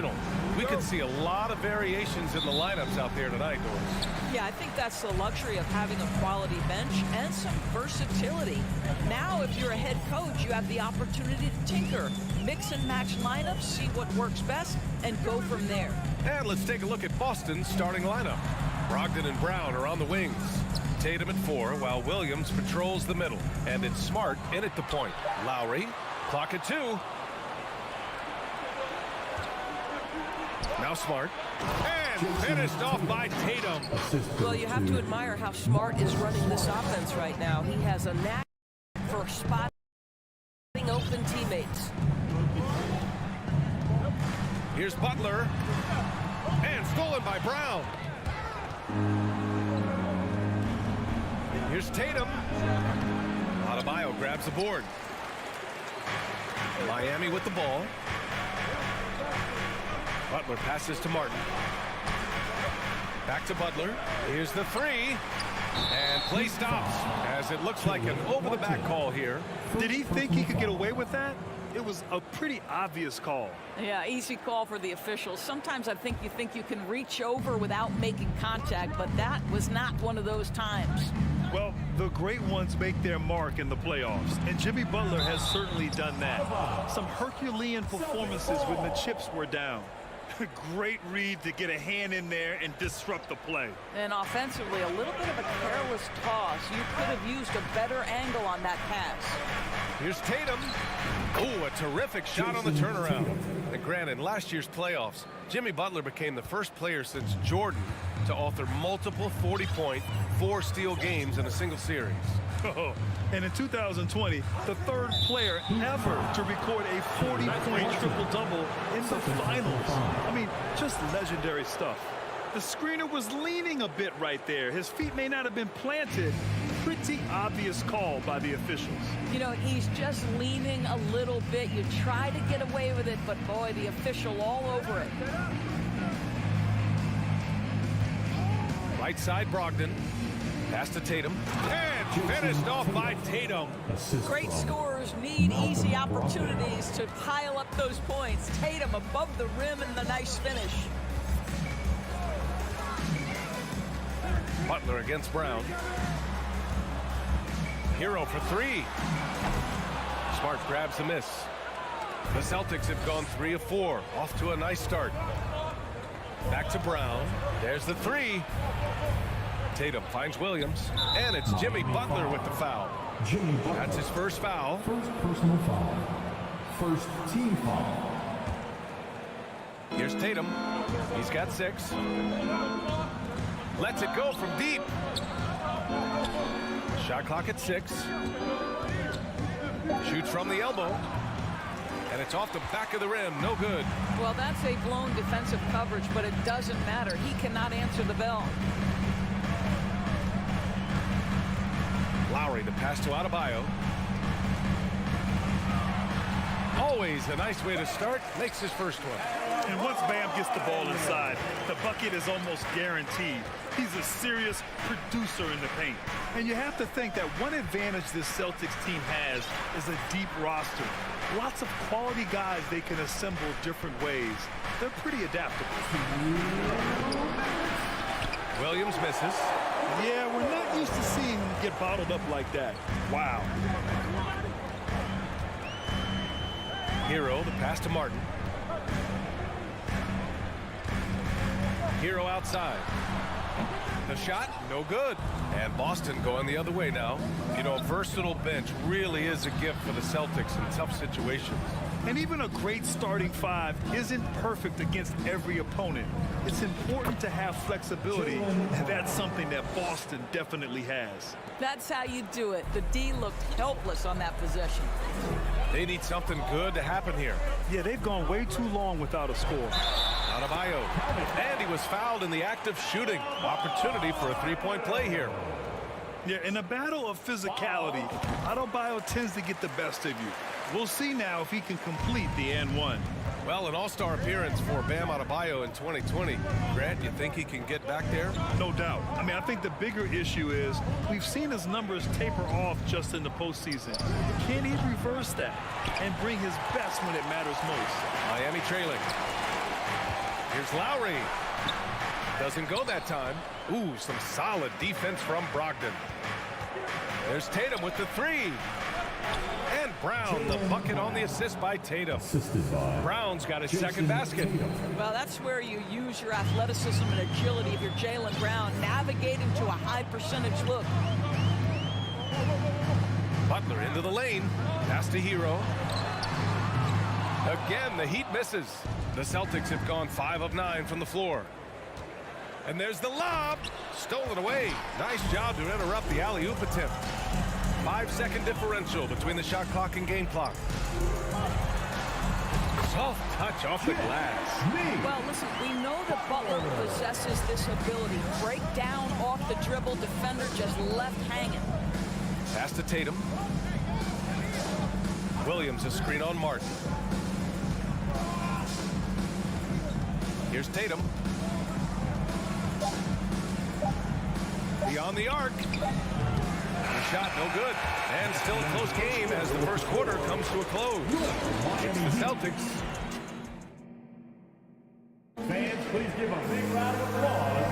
traditional. We could see a lot of variations in the lineups out there tonight, Doris. Yeah, I think that's the luxury of having a quality bench and some versatility. Now, if you're a head coach, you have the opportunity to tinker, mix and match lineups, see what works best, and go from there. And let's take a look at Boston's starting lineup. Brogdon and Brown are on the wings. Tatum at 4, while Williams patrols the middle. And it's Smart in at the point. Lowry, clock at 2. Now Smart. And finished off by Tatum. Well, you have to admire how Smart is running this offense right now. He has a knack for spotting open teammates. Here's Butler. And stolen by Brown. Here's Tatum. Adebayo grabs the board. Miami with the ball. Butler passes to Martin. Back to Butler. Here's the 3. And play stops as it looks like an over-the-back call here. Did he think he could get away with that? It was a pretty obvious call. Yeah, easy call for the officials. Sometimes I think you can reach over without making contact, but that was not one of those times. Well, the great ones make their mark in the playoffs, and Jimmy Butler has certainly done that. Some Herculean performances when the chips were down. Great read to get a hand in there and disrupt the play. And offensively, a little bit of a careless toss. You could have used a better angle on that pass. Here's Tatum. Oh, a terrific shot on the turnaround. And granted, in last year's playoffs, Jimmy Butler became the first player since Jordan to author multiple 40-point, 4-steal games in a single series. Oh, and in 2020, the third player ever to record a 40-point triple-double in the finals. I mean, just legendary stuff. The screener was leaning a bit right there. His feet may not have been planted. Pretty obvious call by the officials. You know, he's just leaning a little bit. You try to get away with it, but boy, the official all over it. Right side, Brogdon. Pass to Tatum. And finished off by Tatum. Great scorers need easy opportunities to pile up those points. Tatum above the rim and the nice finish. Butler against Brown. Hero for 3. Smart grabs the miss. The Celtics have gone 3 of 4. Off to a nice start. Back to Brown. There's the 3. Tatum finds Williams. And it's Jimmy Butler with the foul. That's his first foul. First personal foul. First team foul. Here's Tatum. He's got 6. Lets it go from deep. Shot clock at 6. Shoots from the elbow. And it's off the back of the rim. No good. Well, that's a blown defensive coverage, but it doesn't matter. He cannot answer the bell. Lowry, the pass to Adebayo. Always a nice way to start. Makes his first one. And once Bam gets the ball inside, the bucket is almost guaranteed. He's a serious producer in the paint. And you have to think that one advantage this Celtics team has is a deep roster. Lots of quality guys they can assemble different ways. They're pretty adaptable. Williams misses. Yeah, we're not used to seeing him get bottled up like that. Wow. Hero, the pass to Martin. Hero outside. The shot, no good. And Boston going the other way now. You know, a versatile bench really is a gift for the Celtics in tough situations. And even a great starting 5 isn't perfect against every opponent. It's important to have flexibility, and that's something that Boston definitely has. That's how you do it. The D looked helpless on that possession. They need something good to happen here. Yeah, they've gone way too long without a score. Adebayo. And he was fouled in the act of shooting. Opportunity for a 3-point play here. Yeah, in a battle of physicality, Adebayo tends to get the best of you. We'll see now if he can complete the and one. Well, an all-star appearance for Bam Adebayo in 2020. Grant, you think he can get back there? No doubt. I mean, I think the bigger issue is we've seen his numbers taper off just in the postseason. Can he reverse that and bring his best when it matters most? Miami trailing. Here's Lowry. Doesn't go that time. Ooh, some solid defense from Brogdon. There's Tatum with the three. And Brown, the bucket on the assist by Tatum. Brown's got his second basket. Well, that's where you use your athleticism and agility of your Jaylen Brown, navigating to a high percentage look. Butler into the lane. Pass to Hero. Again, the Heat misses. The Celtics have gone 5 of 9 from the floor. And there's the lob. Stolen away. Nice job to interrupt the alley-oop attempt. 5-second differential between the shot clock and game clock. Soft touch off the glass. Well, listen, we know that Butler possesses this ability. Break down off the dribble. Defender just left hanging. Pass to Tatum. Williams a screen on Martin. Here's Tatum. Beyond the arc. The shot no good. And still a close game as the first quarter comes to a close. It's the Celtics. Fans, please give a big round of applause.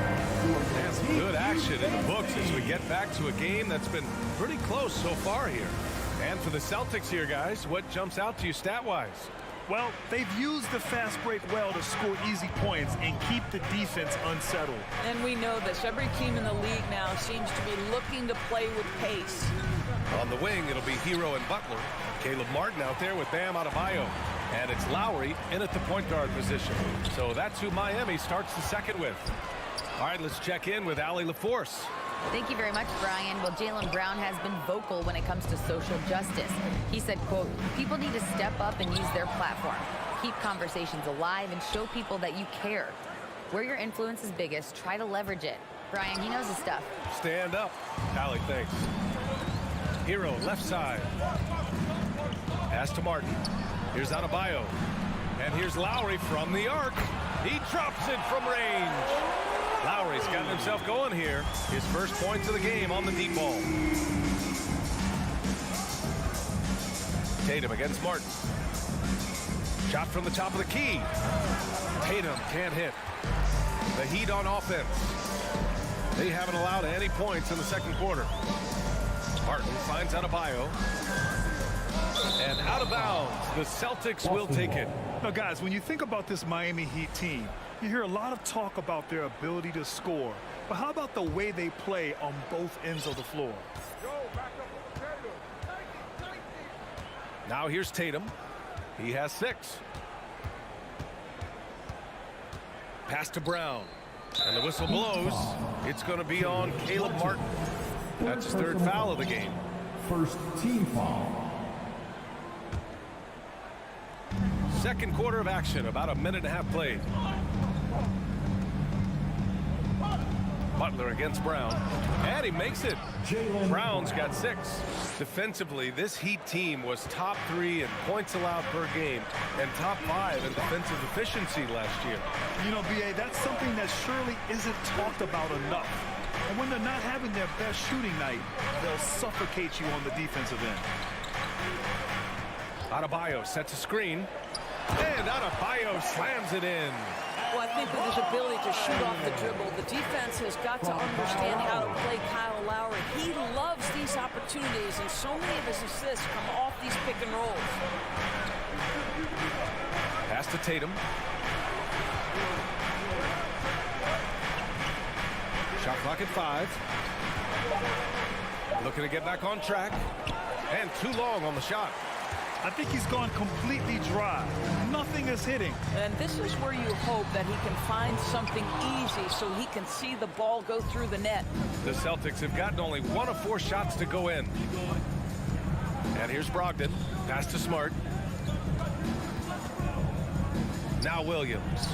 And some good action in the books as we get back to a game that's been pretty close so far here. And for the Celtics here, guys, what jumps out to you stat-wise? Well, they've used the fast break well to score easy points and keep the defense unsettled. And we know this. Every team in the league now seems to be looking to play with pace. On the wing, it'll be Hero and Butler. Caleb Martin out there with Bam Adebayo. And it's Lowry in at the point guard position. So that's who Miami starts the second with. All right, let's check in with Allie LaForce. Thank you very much, Brian. Well, Jaylen Brown has been vocal when it comes to social justice. He said, quote, people need to step up and use their platform. Keep conversations alive and show people that you care. Where your influence is biggest, try to leverage it. Brian, he knows his stuff. Stand up. Allie, thanks. Hero, left side. Pass to Martin. Here's Adebayo. And here's Lowry from the arc. He drops it from range. Lowry's gotten himself going here. His first points of the game on the deep ball. Tatum against Martin. Shot from the top of the key. Tatum can't hit. The Heat on offense. They haven't allowed any points in the second quarter. Martin finds Adebayo. And out of bounds. The Celtics will take it. Now, guys, when you think about this Miami Heat team, you hear a lot of talk about their ability to score. But how about the way they play on both ends of the floor? Now here's Tatum. He has 6. Pass to Brown. And the whistle blows. It's going to be on Caleb Martin. That's his third foul of the game. First team foul. Second quarter of action, about a minute and a half played. Butler against Brown. And he makes it. Brown's got 6. Defensively, this Heat team was top 3 in points allowed per game and top 5 in defensive efficiency last year. You know, B.A., that's something that surely isn't talked about enough. And when they're not having their best shooting night, they'll suffocate you on the defensive end. Adebayo sets a screen. And Adebayo slams it in. Well, I think with his ability to shoot off the dribble, the defense has got to understand how to play Kyle Lowry. He loves these opportunities, and so many of his assists come off these pick and rolls. Pass to Tatum. Shot clock at 5. Looking to get back on track. And too long on the shot. I think he's gone completely dry. Nothing is hitting. And this is where you hope that he can find something easy so he can see the ball go through the net. The Celtics have gotten only 1 of 4 shots to go in. And here's Brogdon. Pass to Smart. Now Williams.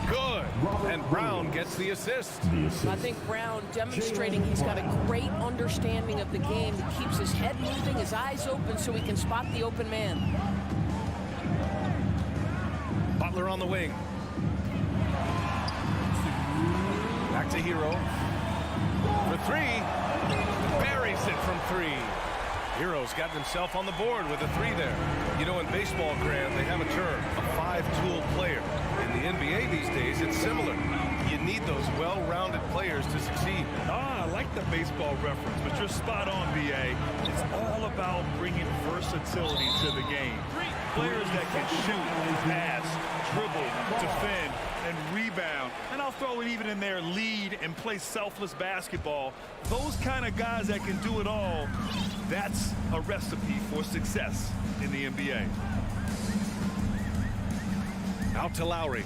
Good. And Brown gets the assist. I think Brown demonstrating he's got a great understanding of the game. He keeps his head moving, his eyes open so he can spot the open man. Butler on the wing. Back to Hero. For 3. Buries it from 3. Hero's gotten himself on the board with a 3 there. You know, in baseball, Graham, they have a term, a five-tool player. In the NBA these days, it's similar. You need those well-rounded players to succeed. I like the baseball reference, but you're spot on, B.A. It's all about bringing versatility to the game. Players that can shoot, pass, dribble, defend, and rebound. And I'll throw it even in there, lead and play selfless basketball. Those kind of guys that can do it all, that's a recipe for success in the NBA. Out to Lowry.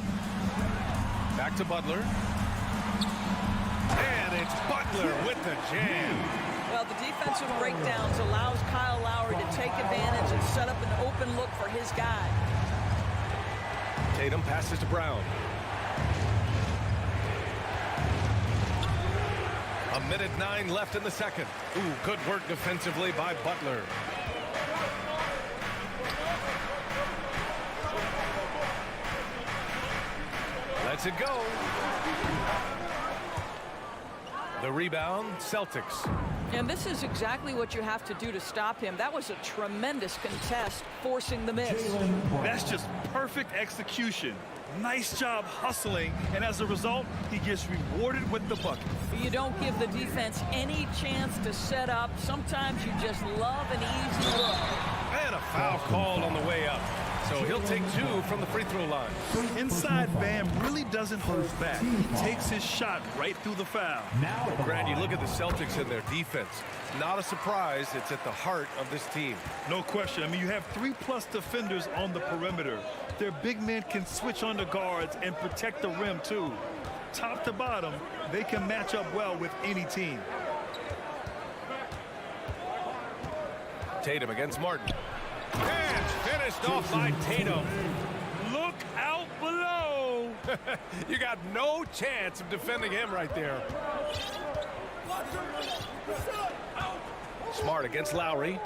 Back to Butler. And it's Butler with the jam. Well, the defensive breakdowns allows Kyle Lowry to take advantage and set up an open look for his guy. Tatum passes to Brown. A minute 9 left in the second. Ooh, good work defensively by Butler. Lets it go. The rebound, Celtics. And this is exactly what you have to do to stop him. That was a tremendous contest, forcing the miss. That's just perfect execution. Nice job hustling, and as a result, he gets rewarded with the bucket. You don't give the defense any chance to set up. Sometimes you just love an easy look. And a foul called on the way up. So he'll take 2 from the free throw line. Inside Bam really doesn't hold back. He takes his shot right through the foul. Well, Grant, you look at the Celtics and their defense. Not a surprise, it's at the heart of this team. No question. I mean, you have 3+ defenders on the perimeter. Their big men can switch on the guards and protect the rim, too. Top to bottom, they can match up well with any team. Tatum against Martin. And finished off by Tatum. Look out below. You got no chance of defending him right there. Smart against Lowry.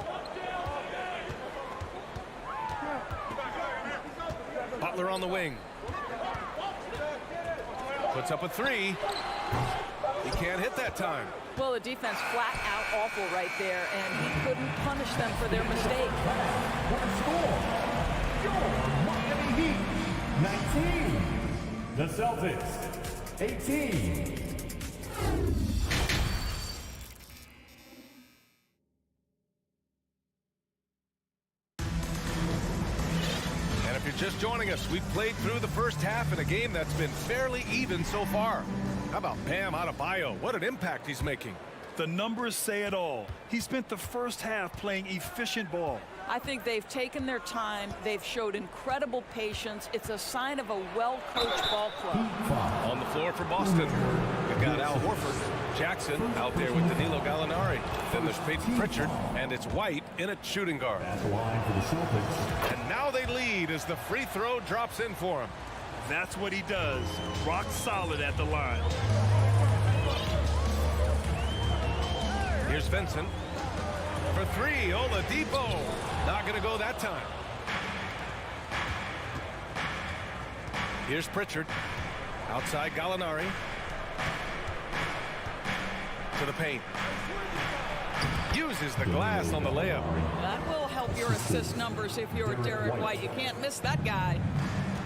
Butler on the wing. Puts up a 3. He can't hit that time. Well, the defense flat out awful right there, and he couldn't punish them for their mistake. What score? Your Miami Heat, 19. The Celtics, 18. And if you're just joining us, we've played through the first half in a game that's been fairly even so far. How about Bam Adebayo? What an impact he's making. The numbers say it all. He spent the first half playing efficient ball. I think they've taken their time. They've showed incredible patience. It's a sign of a well-coached ball club. On the floor for Boston, we've got Al Horford, Jackson out there with Danilo Gallinari. Then there's Peyton Pritchard, and it's White in at shooting guard. At the line for the Celtics. And now they lead as the free throw drops in for him. That's what he does. Rock solid at the line. Here's Vincent. For 3, Oladipo. Not going to go that time. Here's Pritchard. Outside Gallinari. To the paint. Uses the glass on the layup. That will help your assist numbers if you're Derek White. You can't miss that guy.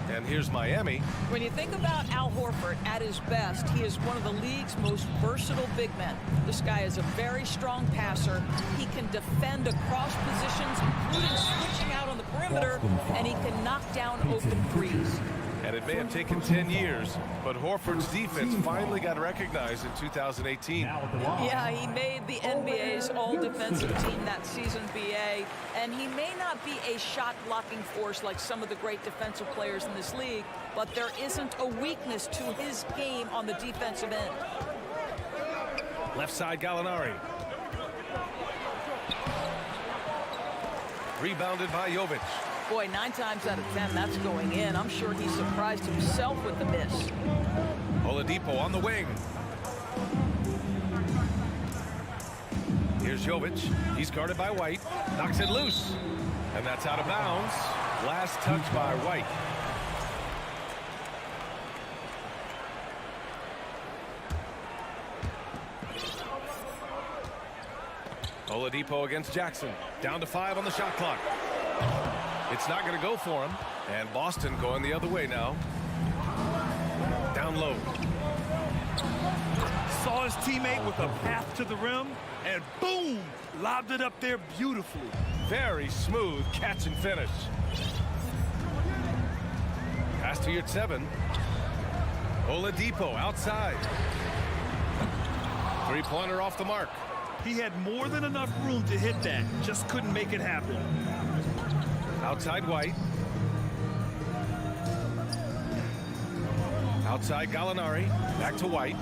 And here's Miami. When you think about Al Horford at his best, he is one of the league's most versatile big men. This guy is a very strong passer. He can defend across positions, including switching out on the perimeter, and he can knock down open threes. And it may have taken 10 years, but Horford's defense finally got recognized in 2018. Yeah, he made the NBA's all-defensive team that season, BA, and he may not be a shot-blocking force like some of the great defensive players in this league, but there isn't a weakness to his game on the defensive end. Left side, Gallinari. Rebounded by Jovic. Boy, 9 times out of 10, that's going in. I'm sure he surprised himself with the miss. Oladipo on the wing. Here's Jovic. He's guarded by White. Knocks it loose. And that's out of bounds. Last touch by White. Oladipo against Jackson. Down to 5 on the shot clock. It's not going to go for him. And Boston going the other way now. Down low. Saw his teammate with a path to the rim, and boom, lobbed it up there beautifully. Very smooth catch and finish. Pass to your 7. Oladipo outside. Three-pointer off the mark. He had more than enough room to hit that, just couldn't make it happen. Outside White. Outside Gallinari. Back to White.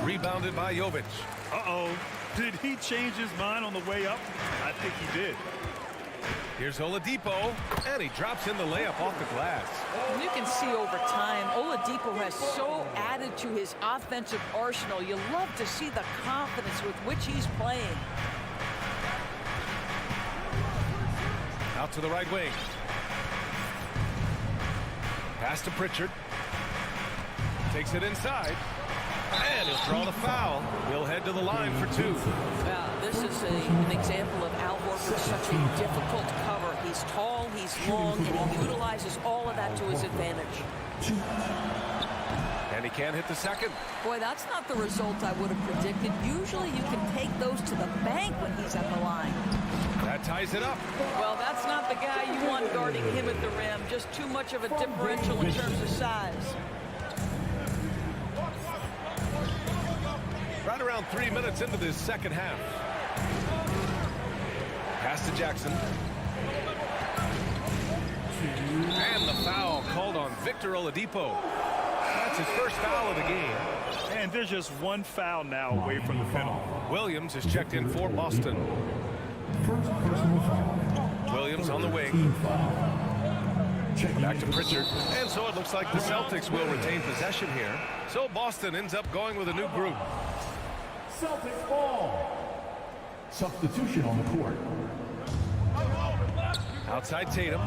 Rebounded by Jovic. Uh-oh. Did he change his mind on the way up? I think he did. Here's Oladipo, and he drops in the layup off the glass. You can see over time, Oladipo has so added to his offensive arsenal. You love to see the confidence with which he's playing. Out to the right wing. Pass to Pritchard. Takes it inside. And he'll draw the foul. He'll head to the line for 2. This is an example of Al Horford, such a difficult cover. He's tall, he's long, and he utilizes all of that to his advantage. And he can't hit the second. Boy, that's not the result I would have predicted. Usually you can take those to the bank when he's at the line. That ties it up. Well, that's not the guy you want guarding him at the rim. Just too much of a differential in terms of size. Right around 3 minutes into this second half. Pass to Jackson. And the foul called on Victor Oladipo. That's his first foul of the game. And there's just one foul now away from the penalty. Williams is checked in for Boston. First personal foul. Williams on the wing. Team foul. Checking Back to into Pritchard. And so it looks like the Celtics will retain possession here. So Boston ends up going with a new group. Celtics ball. Substitution on the court. Outside Tatum.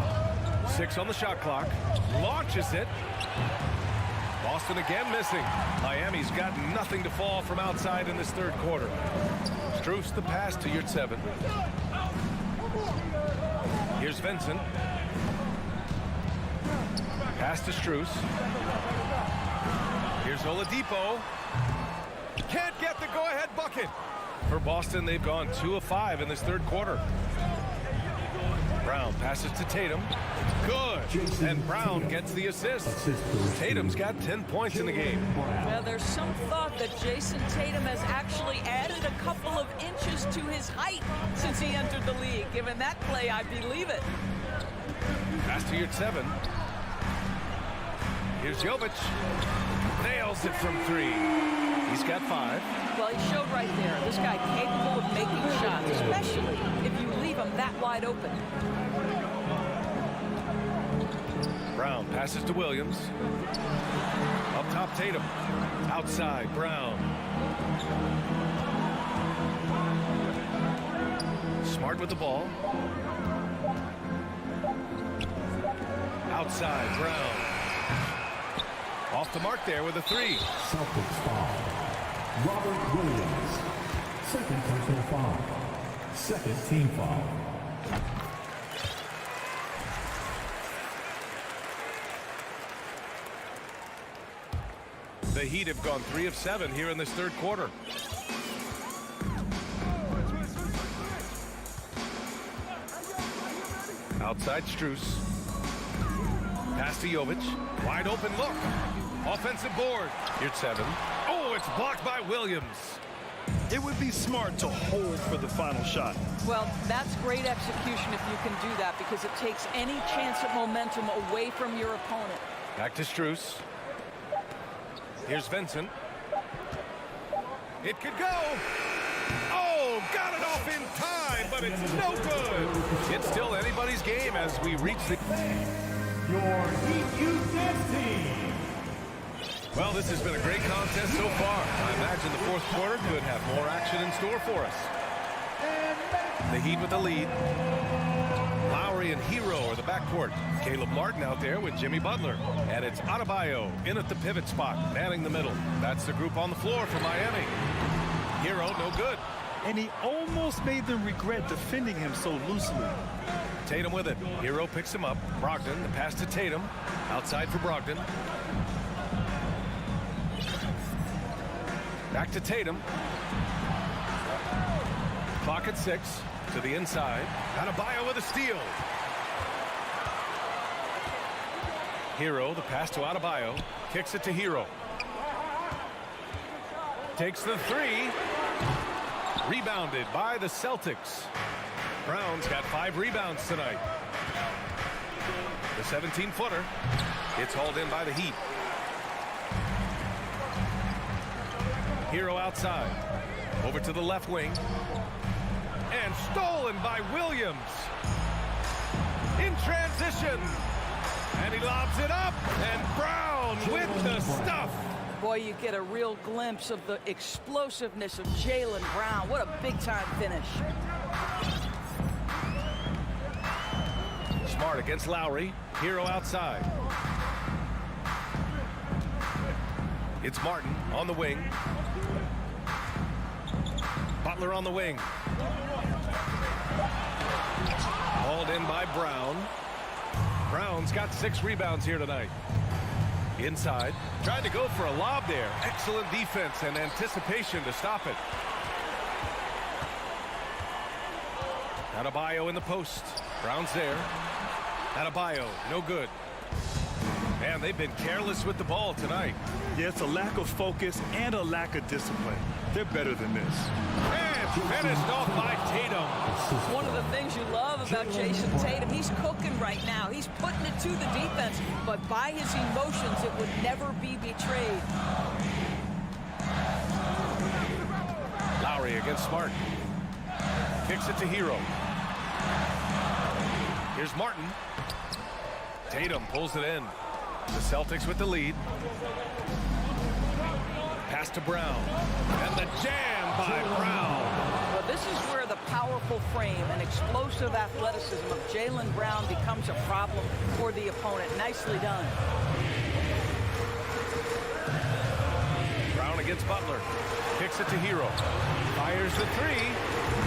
6 on the shot clock. Launches it. Boston again missing. Miami's got nothing to fall from outside in this third quarter. Strus the pass to your 7. Here's Vincent. Pass to Strus. Here's Oladipo. Can't get the go-ahead bucket. For Boston, they've gone 2 of 5 in this third quarter. Brown passes to Tatum. Good. And Brown gets the assist. Tatum's got 10 points in the game. Well, there's some thought that Jason Tatum has actually added a couple of inches to his height since he entered the league. Given that play, I believe it. Pass to your 7. Here's Jovic. Nails it from 3. He's got 5. Well, he showed right there. This guy capable of making shots, especially if you leave him that wide open. Brown passes to Williams. Up top, Tatum. Outside, Brown. Smart with the ball. Outside, Brown. Off the mark there with a 3. Celtics foul. Robert Williams. Second personal foul. Second team foul. The Heat have gone 3 of 7 here in this third quarter. Outside Strus. Pass to Jovic. Wide open look. Offensive board. Here's 7. Oh, it's blocked by Williams. It would be smart to hold for the final shot. Well, that's great execution if you can do that, because it takes any chance of momentum away from your opponent. Back to Strus. Here's Vincent. It could go. Oh, got it off in time, but it's no good. It's still anybody's game as we reach the... Your Heat Youth Dance Team. Well, this has been a great contest so far. I imagine the fourth quarter could have more action in store for us. The Heat with the lead. Lowry and Hero are the backcourt. Caleb Martin out there with Jimmy Butler. And it's Adebayo in at the pivot spot, manning the middle. That's the group on the floor for Miami. Hero, no good. and he almost made them regret defending him so loosely. Tatum with it. Hero picks him up. Brogdon, the pass to Tatum. Outside for Brogdon. Back to Tatum. Clock at 6. To the inside. Adebayo with a steal. Hero, the pass to Adebayo. Kicks it to Hero. Takes the 3. Rebounded by the Celtics. Brown's got 5 rebounds tonight. The 17-footer. It's hauled in by the Heat. Hero outside. Over to the left wing. And stolen by Williams. In transition. And he lobs it up. And Brown with the stuff. Boy, you get a real glimpse of the explosiveness of Jaylen Brown. What a big-time finish. Smart against Lowry. Hero outside. It's Martin on the wing. Butler on the wing. Hauled in by Brown. Brown's got 6 rebounds here tonight. Inside. Tried to go for a lob there. Excellent defense and anticipation to stop it. Adebayo in the post. Brown's there. Adebayo, no good. Man, they've been careless with the ball tonight. Yeah, it's a lack of focus and a lack of discipline. They're better than this. And finished off by Tatum. One of the things you love about Jason Tatum, he's cooking right now. He's putting it to the defense, but by his emotions, it would never be betrayed. Lowry against Smart. Kicks it to Hero. Here's Martin. Tatum pulls it in. The Celtics with the lead. Pass to Brown. And the jam by Brown. Well, this is where the powerful frame and explosive athleticism of Jaylen Brown becomes a problem for the opponent. Nicely done. Brown against Butler. Kicks it to Hero. Fires the 3.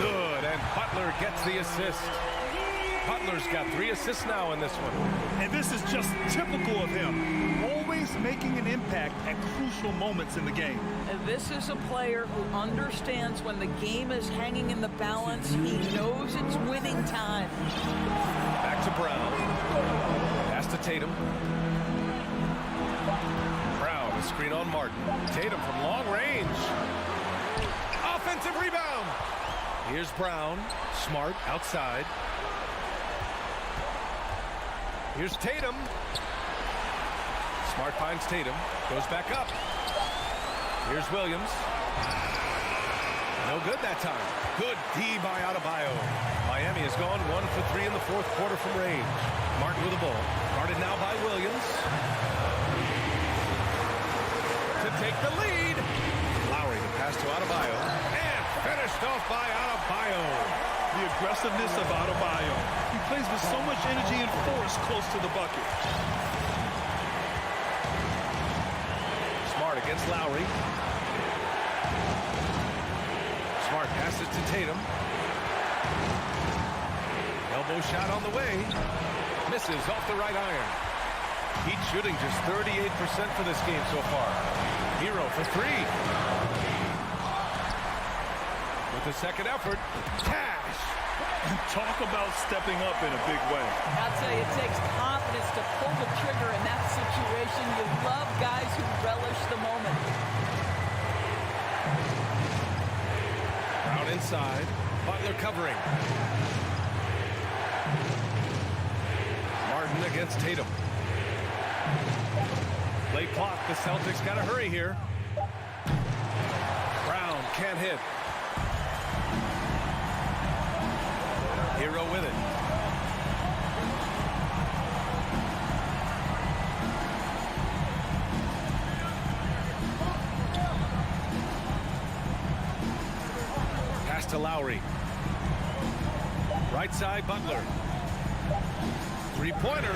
Good. And Butler gets the assist. Butler's got 3 assists now in this one. And this is just typical of him. Always making an impact at crucial moments in the game. And this is a player who understands when the game is hanging in the balance. He knows it's winning time. Back to Brown. Pass to Tatum. Brown, a screen on Martin. Tatum from long range. Offensive rebound. Here's Brown. Smart outside. Here's Tatum. Smart finds Tatum. Goes back up. Here's Williams. No good that time. Good D by Adebayo. Miami has gone 1 for 3 in the 4th quarter from range. Martin with the ball. Guarded now by Williams. To take the lead. Lowry, the pass to Adebayo. And finished off by Adebayo. The aggressiveness of Adebayo. He plays with so much energy and force close to the bucket. Smart against Lowry. Smart passes to Tatum. Elbow shot on the way. Misses off the right iron. Heat shooting just 38% for this game so far. Hero for 3. With the second effort, cash. Talk about stepping up in a big way. I'll tell you, it takes confidence to pull the trigger in that situation. You love guys who relish the moment. Brown inside. Butler covering. Martin against Tatum. Late clock. The Celtics got to hurry here. Brown can't hit. Hero with it. Pass to Lowry. Right side, Butler. 3-pointer.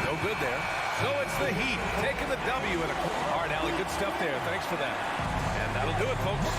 No good there. So it's the Heat taking the W in a... All right, Allie, good stuff there. Thanks for that. And that'll do it, folks.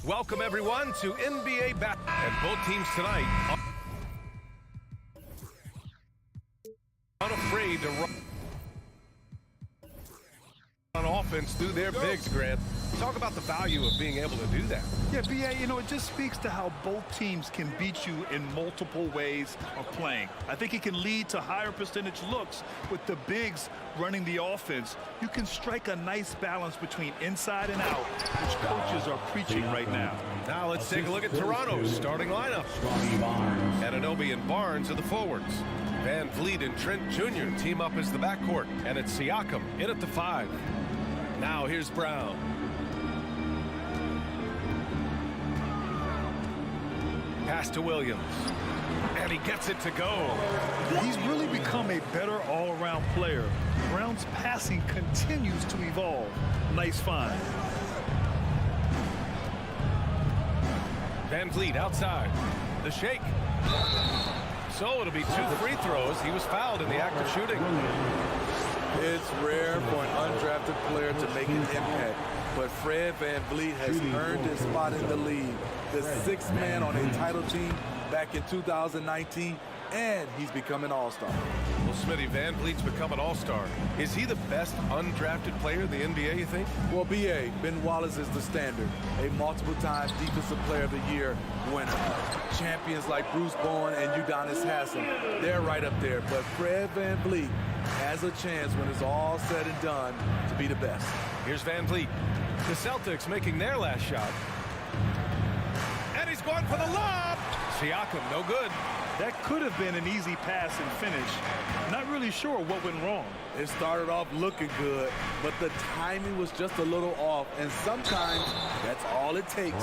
Welcome, everyone, to NBA Basketball. And both teams tonight are unafraid to run on offense through their bigs, Grant. Talk about the value of being able to do that. Yeah, B.A., you know, it just speaks to how both teams can beat you in multiple ways of playing. I think it can lead to higher percentage looks with the bigs running the offense. You can strike a nice balance between inside and out, which coaches are preaching right now. Now let's take a look at Toronto's starting lineup. Anunoby and Barnes are the forwards. Van Vliet and Trent Jr. team up as the backcourt. And it's Siakam in at the 5. Now here's Brown. Pass to Williams. And he gets it to go. He's really become a better all-around player. Brown's passing continues to evolve. Nice find. Van Vliet outside. The shake. So it'll be 2 free throws. He was fouled in the act of shooting. It's rare for an undrafted player to make an impact, but Fred Van Vliet has earned his spot in the league. The 6th man on a title team back in 2019, and he's become an all-star. Well, Smitty, Van Vliet's become an all-star. Is he the best undrafted player in the NBA, you think? Well, B.A., Ben Wallace is the standard, a multiple-time Defensive Player of the Year winner. Champions like Bruce Bowen and Udonis Haslem, they're right up there. But Fred Van Vliet has a chance when it's all said and done to be the best. Here's Van Vliet. The Celtics making their last shot. And he's going for the lob. Siakam, no good. That could have been an easy pass and finish. Not really sure what went wrong. It started off looking good, but the timing was just a little off, and sometimes that's all it takes.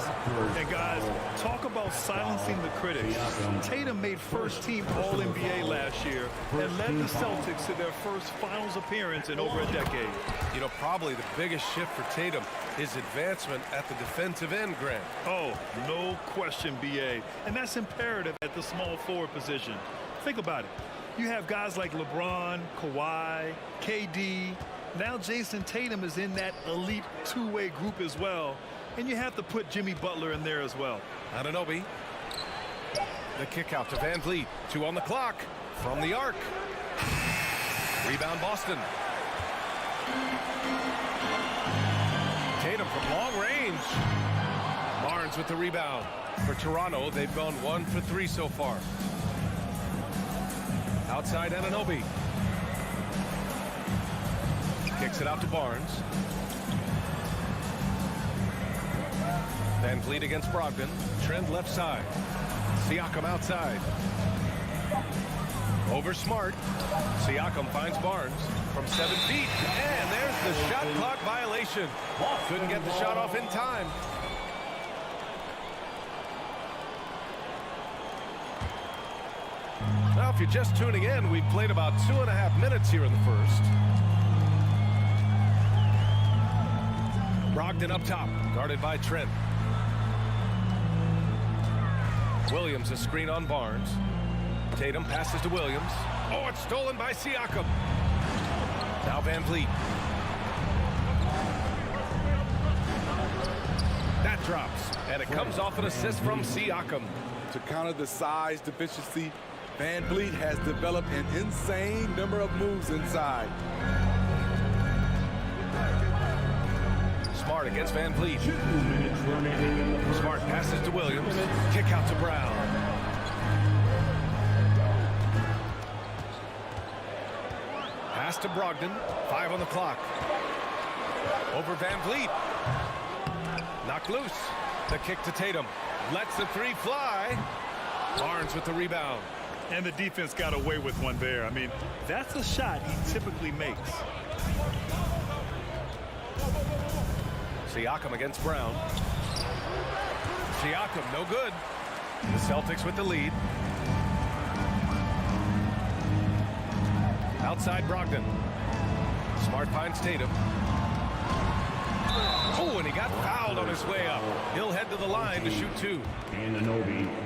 And guys, talk about silencing the critics. Tatum made first-team All-NBA last year and led the Celtics to their first finals appearance in over a decade. You know, probably the biggest shift for Tatum is advancement at the defensive end, Grant. Oh, no question, B.A. And that's imperative at the small forward position. Think about it. You have guys like LeBron, Kawhi, KD. Now Jason Tatum is in that elite two-way group as well. And you have to put Jimmy Butler in there as well. Anunoby. The kick out to Van Vliet. 2 on the clock. From the arc. Rebound Boston. Tatum from long range. Barnes with the rebound. For Toronto, they've gone 1 for 3 so far. Outside Anunoby. Kicks it out to Barnes. Van Vliet against Brogdon. Trend left side. Siakam outside. Over Smart. Siakam finds Barnes from 7 feet. And there's the shot clock violation. Couldn't get the shot off in time. Now, if you're just tuning in, we've played about 2.5 minutes here in the first. Brogdon up top, guarded by Trent. Williams a screen on Barnes. Tatum passes to Williams. Oh, it's stolen by Siakam. Now Van Vliet. That drops, and it comes off an assist from Siakam. To counter the size deficiency, Van Vliet has developed an insane number of moves inside. Smart against Van Vliet. Smart passes to Williams. Kick out to Brown. Pass to Brogdon. 5 on the clock. Over Van Vliet. Knocked loose. The kick to Tatum. Lets the 3 fly. Barnes with the rebound. And the defense got away with one there. I mean, that's a shot he typically makes. Siakam against Brown. Siakam, no good. The Celtics with the lead. Outside Brogdon. Smart finds Tatum. Oh, and he got fouled on his way up. He'll head to the line to shoot 2.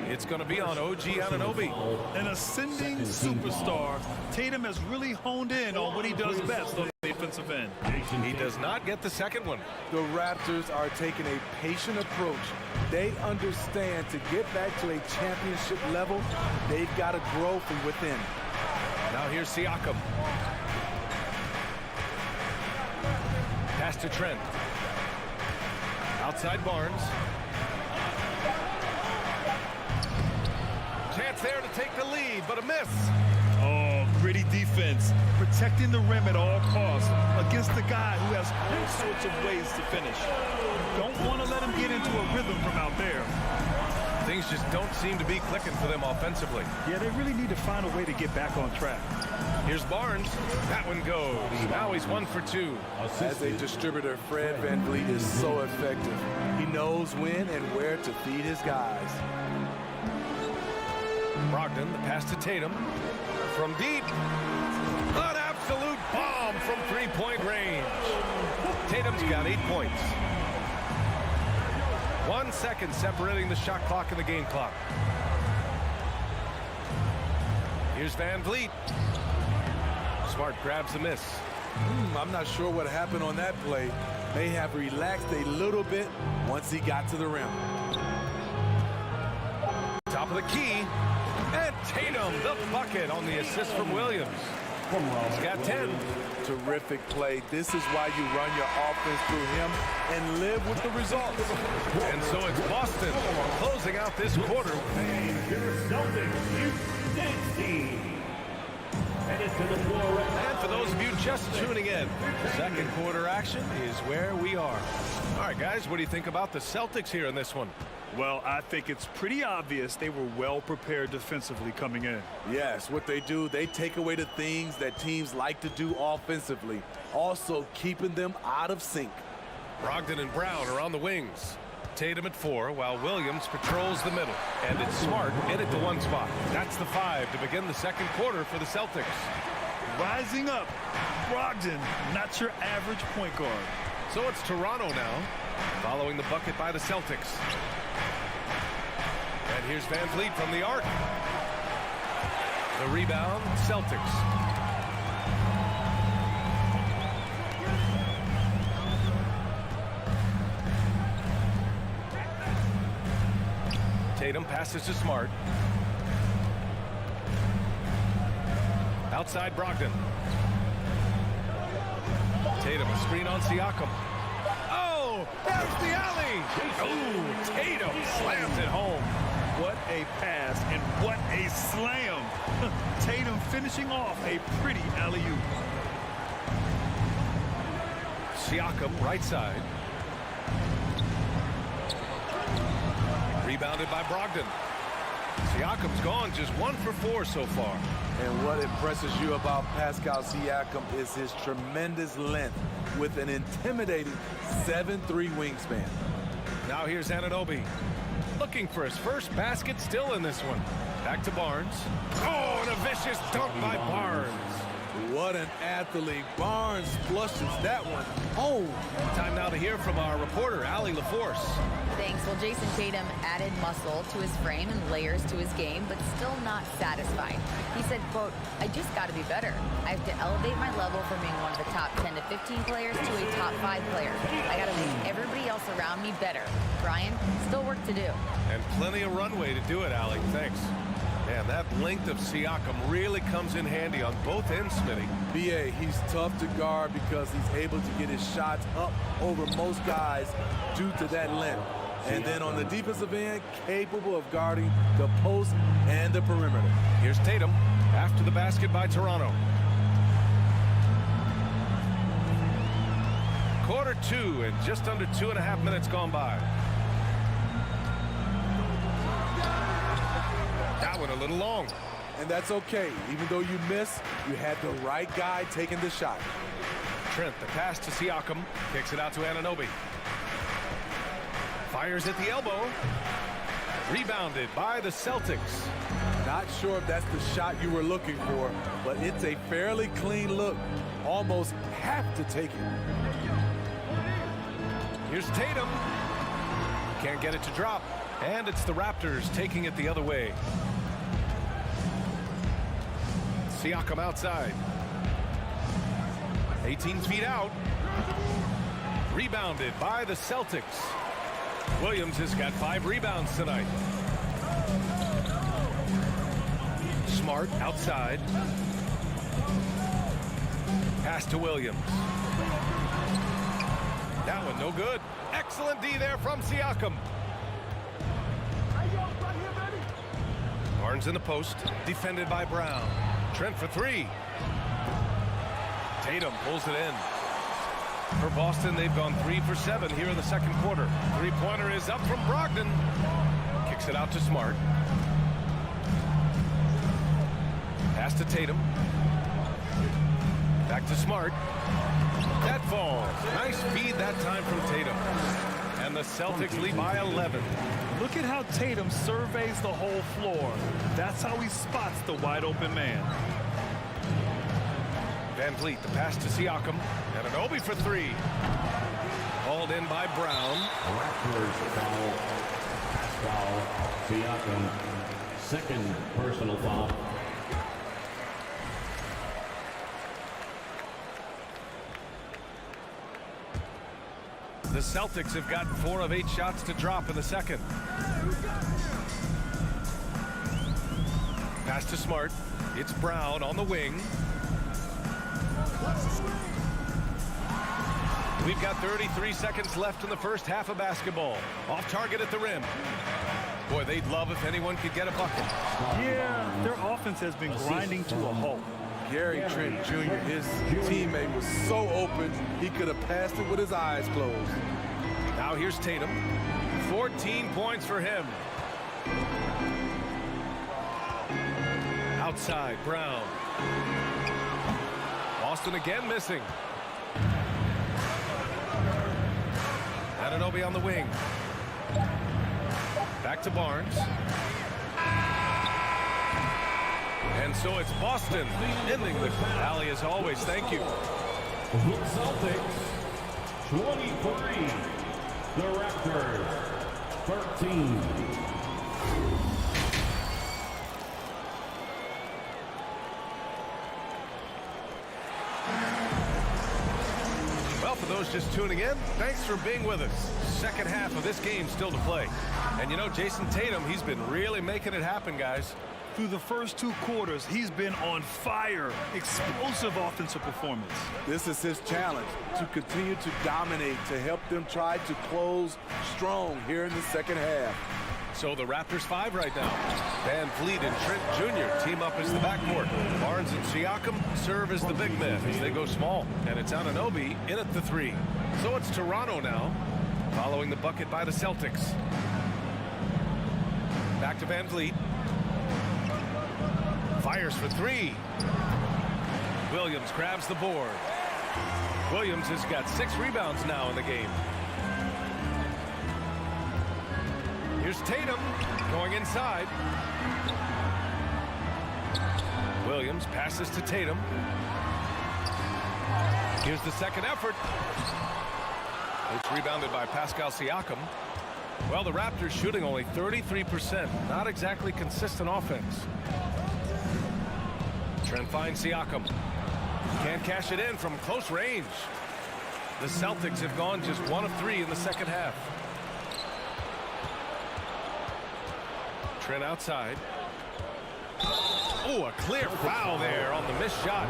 It's going to be on OG Anunoby. An ascending superstar, Tatum has really honed in on what he does best on the defensive end. He does not get the second one. The Raptors are taking a patient approach. They understand to get back to a championship level, they've got to grow from within. Now here's Siakam. Pass to Trent. Outside Barnes. Chance there to take the lead, but a miss. Oh, gritty defense, protecting the rim at all costs against the guy who has all sorts of ways to finish. Don't want to let him get into a rhythm from out there. Things just don't seem to be clicking for them offensively. Yeah, they really need to find a way to get back on track. Here's Barnes. That one goes. Now he's 1 for 2. As a distributor, Fred Van Vliet is so effective. He knows when and where to feed his guys. Brogdon, the pass to Tatum. From deep. An absolute bomb from three-point range. Tatum's got 8 points. 1 second separating the shot clock and the game clock. Here's Van Vliet. Smart grabs a miss. I'm not sure what happened on that play. May have relaxed a little bit once he got to the rim. Top of the key. And Tatum, the bucket on the assist from Williams. He's got 10. Terrific play. This is why you run your offense through him and live with the results. And so it's Boston closing out this quarter. And for those of you just tuning in, second quarter action is where we are. All right, guys, what do you think about the Celtics here in this one? Well, I think it's pretty obvious they were well prepared defensively coming in. Yes, what they do, they take away the things that teams like to do offensively, also keeping them out of sync. Brogdon and Brown are on the wings. Tatum at 4, while Williams patrols the middle. And it's Smart in at the 1 spot. That's the 5 to begin the second quarter for the Celtics. Rising up, Brogdon, not your average point guard. So it's Toronto now, following the bucket by the Celtics. And here's Van Vliet from the arc. The rebound, Celtics. Tatum passes to Smart. Outside Brogdon. Tatum, a screen on Siakam. Oh, there's the alley. Oh, Tatum slams it home. What a pass and what a slam. Tatum finishing off a pretty alley-oop. Siakam, right side. Rebounded by Brogdon. Siakam's gone just 1 for 4 so far. And what impresses you about Pascal Siakam is his tremendous length with an intimidating 7'3" wingspan. Now here's Anunoby. Looking for his first basket, still in this one. Back to Barnes. Oh, and a vicious dunk by Barnes. What an athlete. Barnes flushes that one home. Time now to hear from our reporter, Allie LaForce. Thanks. Well, Jason Tatum added muscle to his frame and layers to his game, but still not satisfied. He said, quote, I just got to be better. I have to elevate my level from being one of the top 10 to 15 players to a top 5 player. I got to make everybody else around me better. Brian, still work to do. And plenty of runway to do it, Allie. Thanks. Man, that length of Siakam really comes in handy on both ends, Smitty. BA, he's tough to guard because he's able to get his shots up over most guys due to that length. And then on the defensive end, capable of guarding the post and the perimeter. Here's Tatum after the basket by Toronto. Quarter 2 and just under 2.5 minutes gone by. That one a little long. And that's okay. Even though you miss, you had the right guy taking the shot. Trent, the pass to Siakam, kicks it out to Anunoby. Fires at the elbow. Rebounded by the Celtics. Not sure if that's the shot you were looking for, but it's a fairly clean look. Almost have to take it. Here's Tatum. Can't get it to drop. And it's the Raptors taking it the other way. Siakam outside. 18 feet out. Rebounded by the Celtics. Williams has got 5 rebounds tonight. Smart outside. Pass to Williams. That one no good. Excellent D there from Siakam. Barnes in the post. Defended by Brown. Trent for 3. Tatum pulls it in. For Boston, they've gone 3 for 7 here in the second quarter. Three-pointer is up from Brogdon. Kicks it out to Smart. Pass to Tatum. Back to Smart. That falls. Nice feed that time from Tatum. And the Celtics lead by 11. Look at how Tatum surveys the whole floor. That's how he spots the wide open man. Van Vliet, the pass to Siakam. And Anunoby for three. Hauled in by Brown. Raptors foul. Foul. Siakam. Second personal foul. The Celtics have gotten 4 of 8 shots to drop in the second. Pass to Smart. It's Brown on the wing. We've got 33 seconds left in the first half of basketball. Off target at the rim. Boy, they'd love if anyone could get a bucket. Yeah, their offense has been grinding to a halt. Gary Trent Jr., his teammate was so open, he could have passed it with his eyes closed. Now here's Tatum. 14 points for him. Outside, Brown. Boston again missing. Anunoby on the wing. Back to Barnes. And so it's Boston ending the rally as always. Thank you. The Celtics 23. The Raptors 13. Well, for those just tuning in, thanks for being with us. Second half of this game still to play. And you know, Jason Tatum, he's been really making it happen, guys. Through the first 2 quarters, he's been on fire. Explosive offensive performance. This is his challenge, to continue to dominate, to help them try to close strong here in the second half. So the Raptors 5 right now. Van Vliet and Trent Jr. team up as the backcourt. Barnes and Siakam serve as the big men as they go small. And it's Anunoby in at the 3. So it's Toronto now, following the bucket by the Celtics. Back to Van Vliet. Fires for 3. Williams grabs the board. Williams has got 6 rebounds now in the game. Here's Tatum going inside. Williams passes to Tatum. Here's the second effort. It's rebounded by Pascal Siakam. Well, the Raptors shooting only 33%. Not exactly consistent offense. Trent finds Siakam. Can't cash it in from close range. The Celtics have gone just 1 of 3 in the second half. Trent outside. Oh, a clear foul there on the missed shot.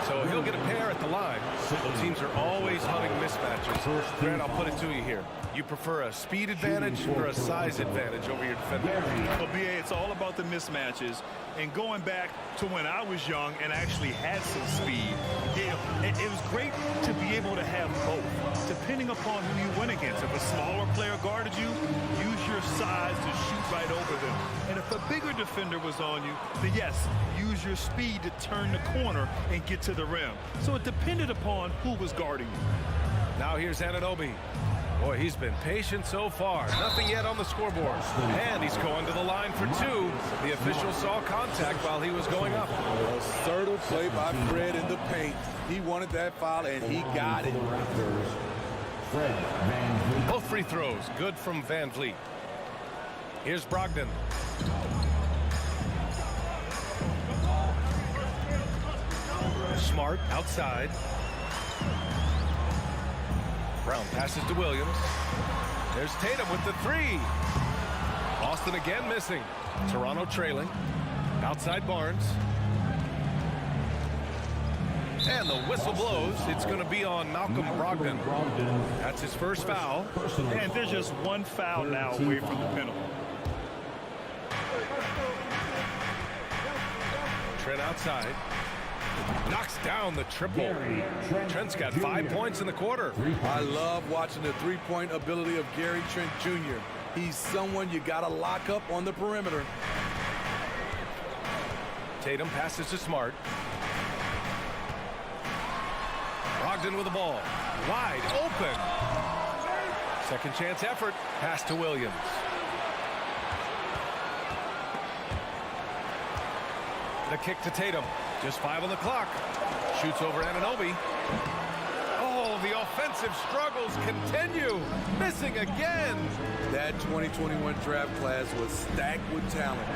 So he'll get a pair at the line. Both teams are always hunting mismatches. Grant, I'll put it to you here. You prefer a speed advantage or a size advantage over your defender? Well, BA, it's all about the mismatches. And going back to when I was young and actually had some speed, it was great to be able to have both, depending upon who you went against. If a smaller player guarded you, use your size to shoot right over them. And if a bigger defender was on you, then yes, use your speed to turn the corner and get to the rim. So it depended upon who was guarding you. Now here's Anunoby. Boy, he's been patient so far. Nothing yet on the scoreboard. And he's going to the line for 2. The official saw contact while he was going up. Assertive play by Fred in the paint. He wanted that foul, and he got it. Both free throws good from Van Vliet. Here's Brogdon. Smart outside. Brown passes to Williams. There's Tatum with the 3. Boston again missing. Toronto trailing. Outside Barnes. And the whistle blows. It's going to be on Malcolm Brogdon. That's his first foul. And there's just 1 foul now away from the penalty. Trent outside. Knocks down the triple. Trent's got 5 points in the quarter. I love watching the three-point ability of Gary Trent Jr. He's someone you got to lock up on the perimeter. Tatum passes to Smart. Brogdon with the ball. Wide open. Second chance effort. Pass to Williams. The kick to Tatum. Just 5 on the clock. Shoots over Anunoby. Oh, the offensive struggles continue. Missing again. That 2021 draft class was stacked with talent.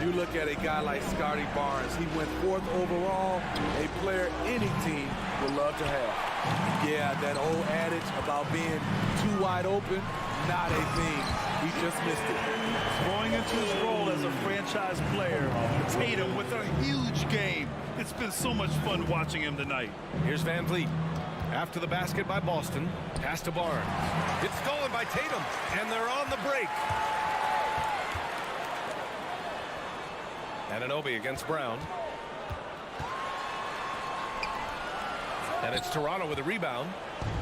You look at a guy like Scotty Barnes. He went 4th overall, a player any team would love to have. Yeah, that old adage about being too wide open, not a thing. He just missed it. Growing into his role as a franchise player, Tatum with a huge game. It's been so much fun watching him tonight. Here's Van Vliet. After the basket by Boston. Pass to Barnes. It's stolen by Tatum, and they're on the break. Anunoby against Brown. And it's Toronto with a rebound.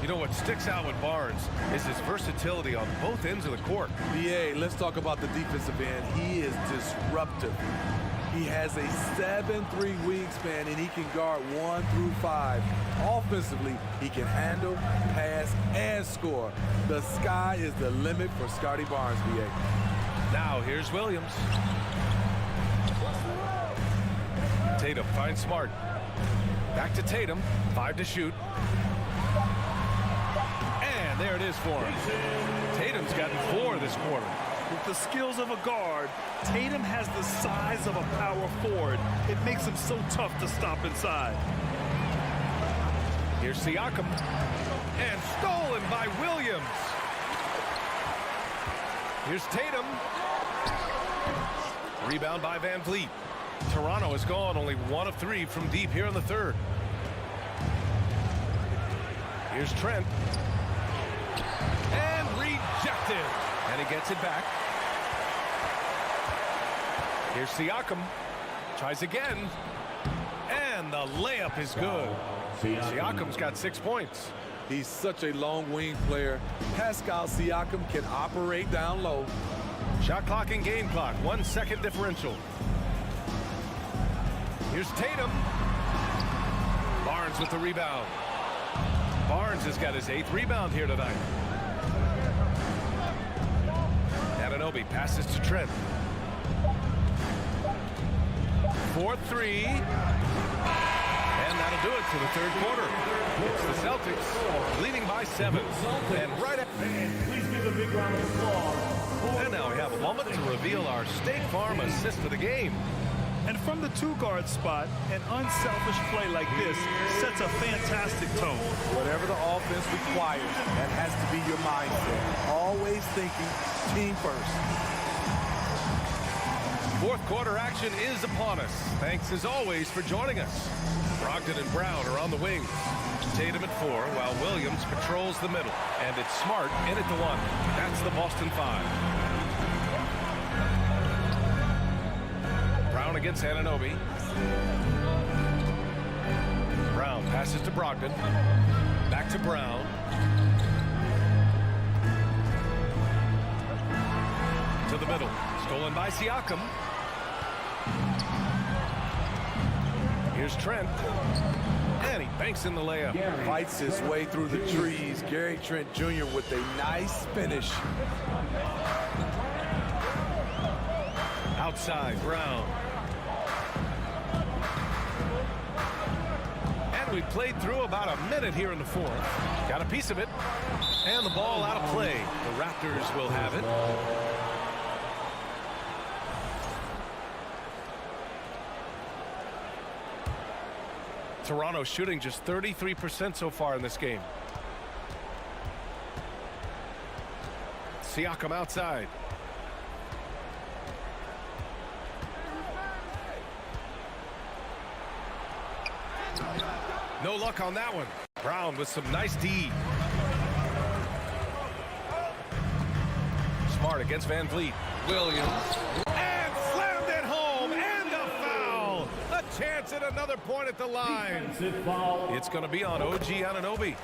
You know what sticks out with Barnes is his versatility on both ends of the court. BA, let's talk about the defensive end. He is disruptive. He has a 7'3" wingspan, and he can guard 1 through 5. Offensively, he can handle, pass, and score. The sky is the limit for Scotty Barnes, BA. Now here's Williams. Tatum finds Smart. Back to Tatum. 5 to shoot. And there it is for him. Tatum's gotten 4 this quarter. With the skills of a guard, Tatum has the size of a power forward. It makes him so tough to stop inside. Here's Siakam. And stolen by Williams. Here's Tatum. Rebound by Van Vliet. Toronto has gone only 1 of 3 from deep here in the third. Here's Trent. And rejected. And he gets it back. Here's Siakam. Tries again. And the layup is good. Siakam's got 6 points. He's such a long wing player. Pascal Siakam can operate down low. Shot clock and game clock. 1 second differential. Here's Tatum. Barnes with the rebound. Barnes has got his 8th rebound here tonight. Anunoby passes to Trent. 4-3. And that'll do it for the third quarter. It's the Celtics leading by 7. And right at... Please give a big round of applause. And now we have a moment to reveal our State Farm assist of the game. And from the 2-guard spot, an unselfish play like this sets a fantastic tone. Whatever the offense requires, that has to be your mindset. Always thinking team first. Fourth quarter action is upon us. Thanks as always for joining us. Brogdon and Brown are on the wings. Tatum at 4 while Williams patrols the middle. And it's Smart in at the 1. That's the Boston 5. Brown against Anunoby. Brown passes to Brogdon. Back to Brown. To the middle. Stolen by Siakam. Here's Trent. And he banks in the layup. Fights his way through the trees. Gary Trent Jr. with a nice finish. Outside, Brown. And we played through about a minute here in the fourth. Got a piece of it. And the ball out of play. The Raptors will have it. Toronto shooting just 33% so far in this game. Siakam outside. No luck on that one. Brown with some nice D. Smart against Van Vliet. Williams. And slammed it home. And a foul. A chance at another point at the line. It's going to be on OG Anunoby.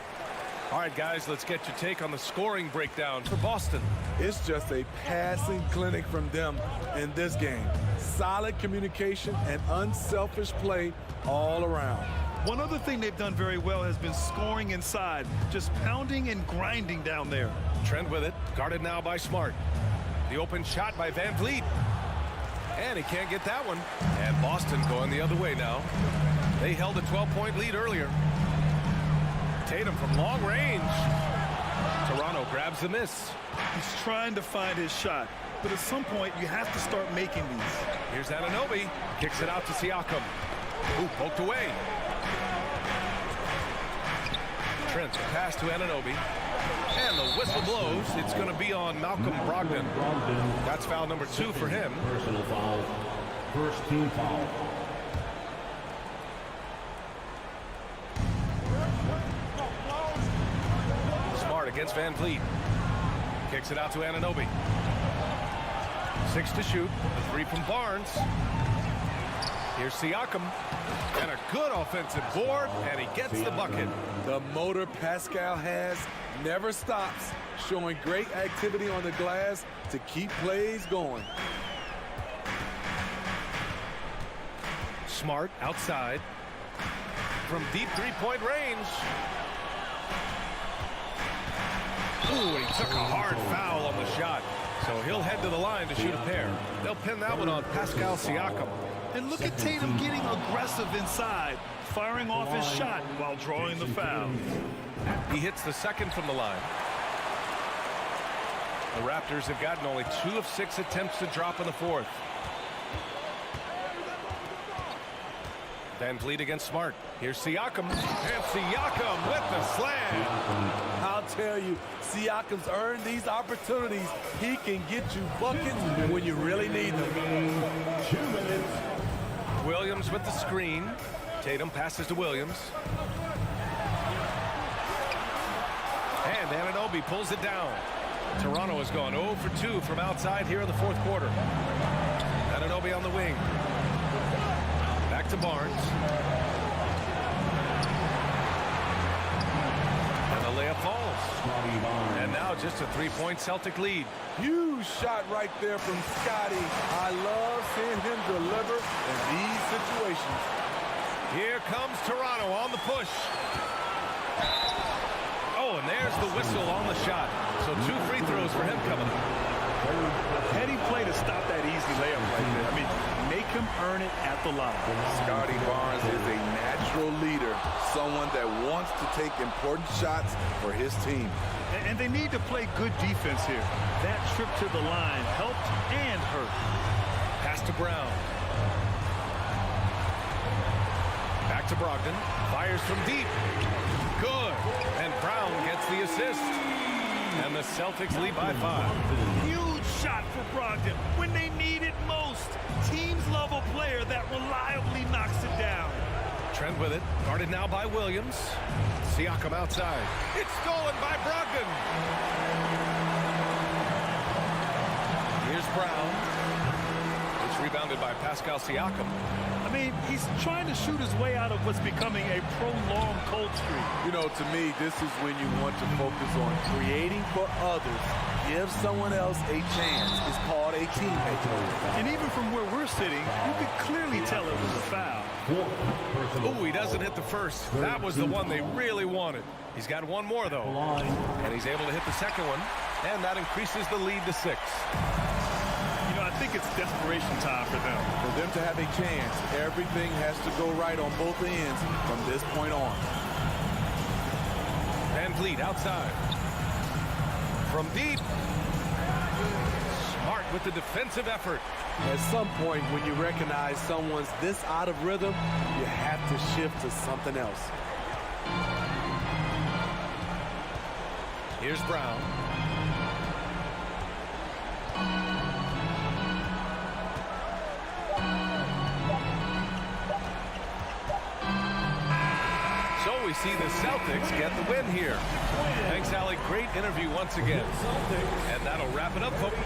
All right, guys, let's get your take on the scoring breakdown for Boston. It's just a passing clinic from them in this game. Solid communication and unselfish play all around. One other thing they've done very well has been scoring inside, just pounding and grinding down there. Trent with it, guarded now by Smart. The open shot by Van Vliet. And he can't get that one. And Boston going the other way now. They held a 12-point lead earlier. Tatum from long range. Toronto grabs the miss. He's trying to find his shot, but at some point you have to start making these. Here's Anunoby. Kicks it out to Siakam. Ooh, poked away. Trent pass to Anunoby. And the whistle blows. It's going to be on Malcolm Brogdon. That's foul number 2 for him. Personal foul. First team foul. Smart against Van Vliet. Kicks it out to Anunoby. 6 to shoot. A 3 from Barnes. Here's Siakam. And a good offensive board. And he gets the bucket. The motor Pascal has never stops, showing great activity on the glass to keep plays going. Smart outside. From deep three-point range. Ooh, he took a hard foul on the shot. So he'll head to the line to shoot a pair. They'll pin that one on Pascal Siakam. And look at Tatum getting aggressive inside, firing off his shot while drawing the foul. He hits the second from the line. The Raptors have gotten only 2 of 6 attempts to drop in the fourth. Van Vliet against Smart. Here's Siakam. And Siakam with the slam. I'll tell you, Siakam's earned these opportunities. He can get you buckets when you really need them. 2 minutes. Williams with the screen. Tatum passes to Williams. And Anunoby pulls it down. Toronto has gone 0 for 2 from outside here in the fourth quarter. Anunoby on the wing. Back to Barnes. And the layup falls. And now just a 3-point Celtic lead. Huge shot right there from Scotty. I love seeing him deliver in these situations. Here comes Toronto on the push. Oh, and there's the whistle on the shot. So 2 free throws for him coming up. Heady play to stop that easy layup right there. I mean, make him earn it at the line. Scotty Barnes is a natural leader, someone that wants to take important shots for his team. And they need to play good defense here. That trip to the line helped and hurt. Pass to Brown. Back to Brogdon. Fires from deep. Good. And Brown gets the assist. And the Celtics lead by 5. Huge shot for Brogdon when they need it most. Teams love a player that reliably knocks it down. Trent with it. Guarded now by Williams. Siakam outside. It's stolen by Brogdon. Here's Brown. It's rebounded by Pascal Siakam. I mean, he's trying to shoot his way out of what's becoming a prolonged cold streak. You know, to me, this is when you want to focus on creating for others. Give someone else a chance. It's called a teammate. And even from where we're sitting, you could clearly tell it was a foul. Ooh, he doesn't hit the first. That was the one they really wanted. He's got one more, though. And he's able to hit the second one. And that increases the lead to 6. You know, I think it's desperation time for them. For them to have a chance, everything has to go right on both ends from this point on. Van Vliet outside. From deep. Smart with the defensive effort. At some point, when you recognize someone's this out of rhythm, you have to shift to something else. Here's Brown. So we see the Celtics get the win here. Thanks, Allie. Great interview once again. And that'll wrap it up, folks.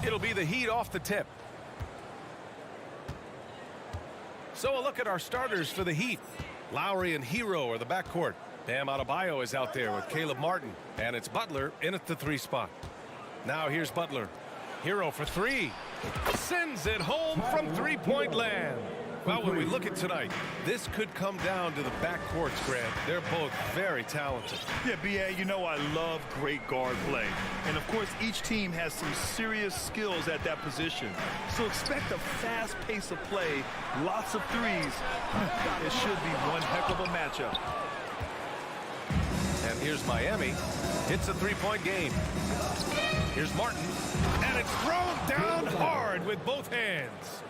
It'll be the Heat off the tip. So a look at our starters for the Heat. Lowry and Hero are the backcourt. Bam Adebayo is out there with Caleb Martin. And it's Butler in at the 3 spot. Now here's Butler. Hero for 3. Sends it home from three-point land. Well, when we look at tonight, this could come down to the backcourts, Grant. They're both very talented. Yeah, B.A., you know I love great guard play. And, of course, each team has some serious skills at that position. So expect a fast pace of play, lots of threes. It should be one heck of a matchup. And here's Miami. It's a three-point game. Here's Martin. And it's thrown down hard with both hands.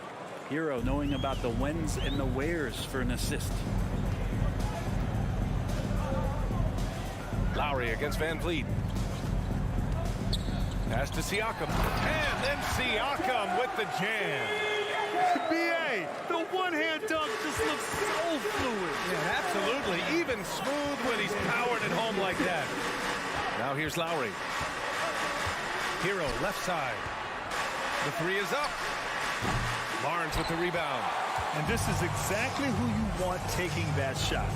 Hero knowing about the whens and the wheres for an assist. Lowry against Van Vliet. Pass to Siakam. And then Siakam with the jam. B.A., the one-hand dunk just looks so fluid. Yeah, absolutely. Even smooth when he's powered at home like that. Now here's Lowry. Hero left side. The 3 is up. Barnes with the rebound. And this is exactly who you want taking that shot.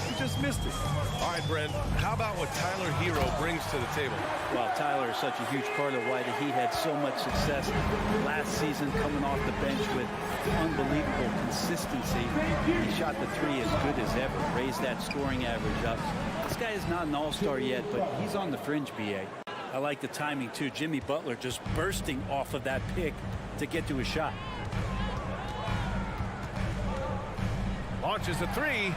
He just missed it. All right, Brent, how about what Tyler Hero brings to the table? Well, Tyler is such a huge part of why the Heat had so much success last season, coming off the bench with unbelievable consistency. He shot the 3 as good as ever, raised that scoring average up. This guy is not an all-star yet, but he's on the fringe, B.A. I like the timing, too. Jimmy Butler just bursting off of that pick to get to a shot. Launches a 3,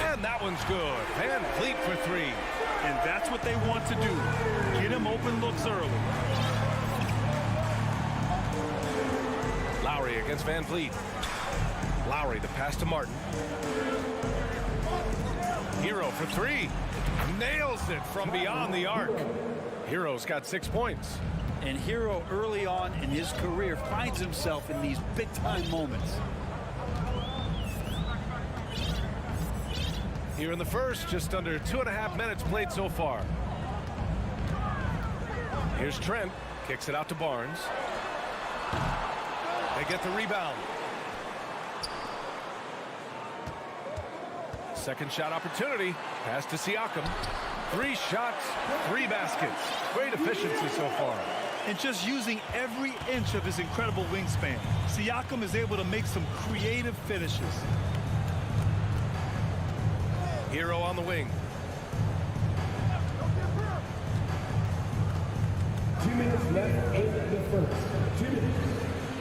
and that one's good. Van Vliet for 3. And that's what they want to do. Get him open looks early. Lowry against Van Vliet. Lowry, the pass to Martin. Hero for 3. Nails it from beyond the arc. Hero's got 6 points. And Hero early on in his career finds himself in these big-time moments. Here in the first, just under 2.5 minutes played so far. Here's Trent, kicks it out to Barnes. They get the rebound. Second shot opportunity, pass to Siakam. 3 shots, 3 baskets. Great efficiency so far. And just using every inch of his incredible wingspan, Siakam is able to make some creative finishes. Hero on the wing. 2 minutes left in the first. 2 minutes.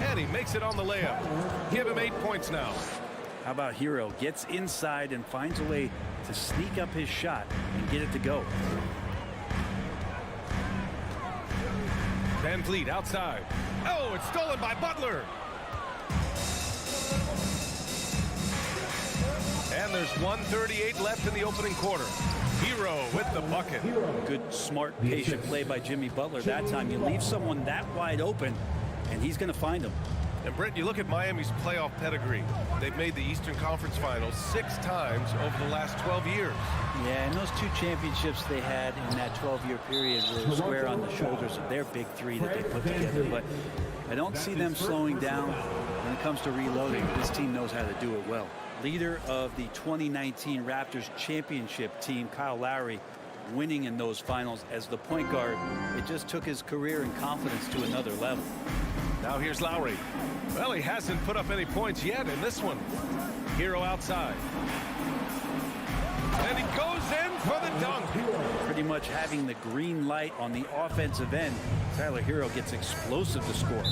And he makes it on the layup. Give him 8 points now. How about Hero gets inside and finds a way to sneak up his shot and get it to go. Van Vliet outside. Oh, it's stolen by Butler. And there's 1:38 left in the opening quarter. Hero with the bucket. Good, smart, patient play by Jimmy Butler that time. You leave someone that wide open, and he's going to find him. And Brent, you look at Miami's playoff pedigree. They've made the Eastern Conference Finals 6 times over the last 12 years. Yeah, and those 2 championships they had in that 12-year period were square on the shoulders of their big 3 that they put together. But I don't see them slowing down when it comes to reloading. This team knows how to do it well. Leader of the 2019 Raptors championship team, Kyle Lowry, winning in those finals as the point guard. It just took his career and confidence to another level. Now here's Lowry. Well, he hasn't put up any points yet in this one. Hero outside. And he goes in for the dunk. Pretty much having the green light on the offensive end. Tyler Hero gets explosive to score.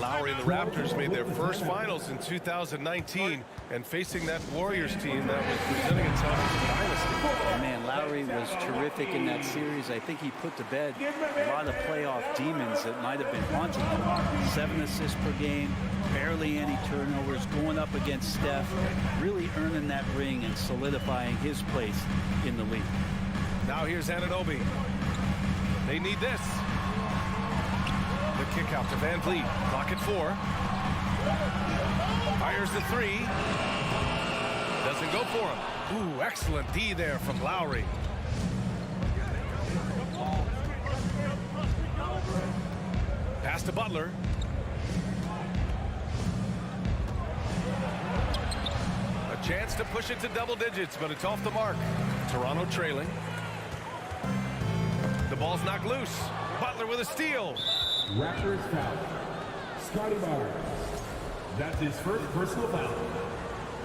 Lowry and the Raptors made their first finals in 2019, and facing that Warriors team that was presenting itself as a dynasty. Man, Lowry was terrific in that series. I think he put to bed a lot of playoff demons that might have been haunting him. 7 assists per game, barely any turnovers, going up against Steph, really earning that ring and solidifying his place in the league. Now here's Anunoby. They need this. The kick out to Van Vliet. Clock at 4. Fires the 3. Doesn't go for him. Ooh, excellent D there from Lowry. Pass to Butler. A chance to push it to double digits, but it's off the mark. Toronto trailing. The ball's knocked loose. Butler with a steal. Raptors foul. Scotty Barnes. That's his first personal foul.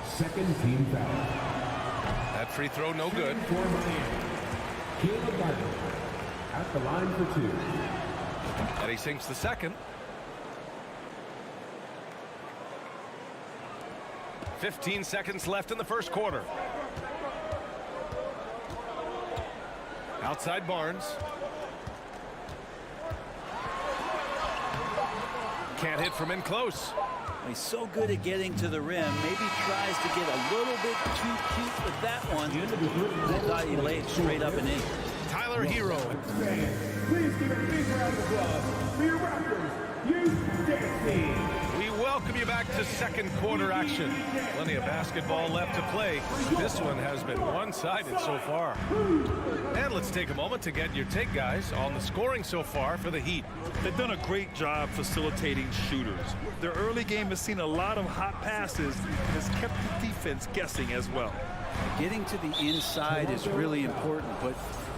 Second team foul. That free throw no good. For Miami. Caleb Gardner at the line for 2. And he sinks the second. 15 seconds left in the first quarter. Outside Barnes. Can't hit from in close. He's so good at getting to the rim. Maybe tries to get a little bit too cute with that one. I thought he laid straight up and in. Tyler Hero. Please give a big round of applause for your Raptors. You dance. We welcome you back to second quarter action. Plenty of basketball left to play. This one has been one-sided so far. And let's take a moment to get your take, guys, on the scoring so far for the Heat. They've done a great job facilitating shooters. Their early game has seen a lot of hot passes and has kept the defense guessing as well. Getting to the inside is really important, but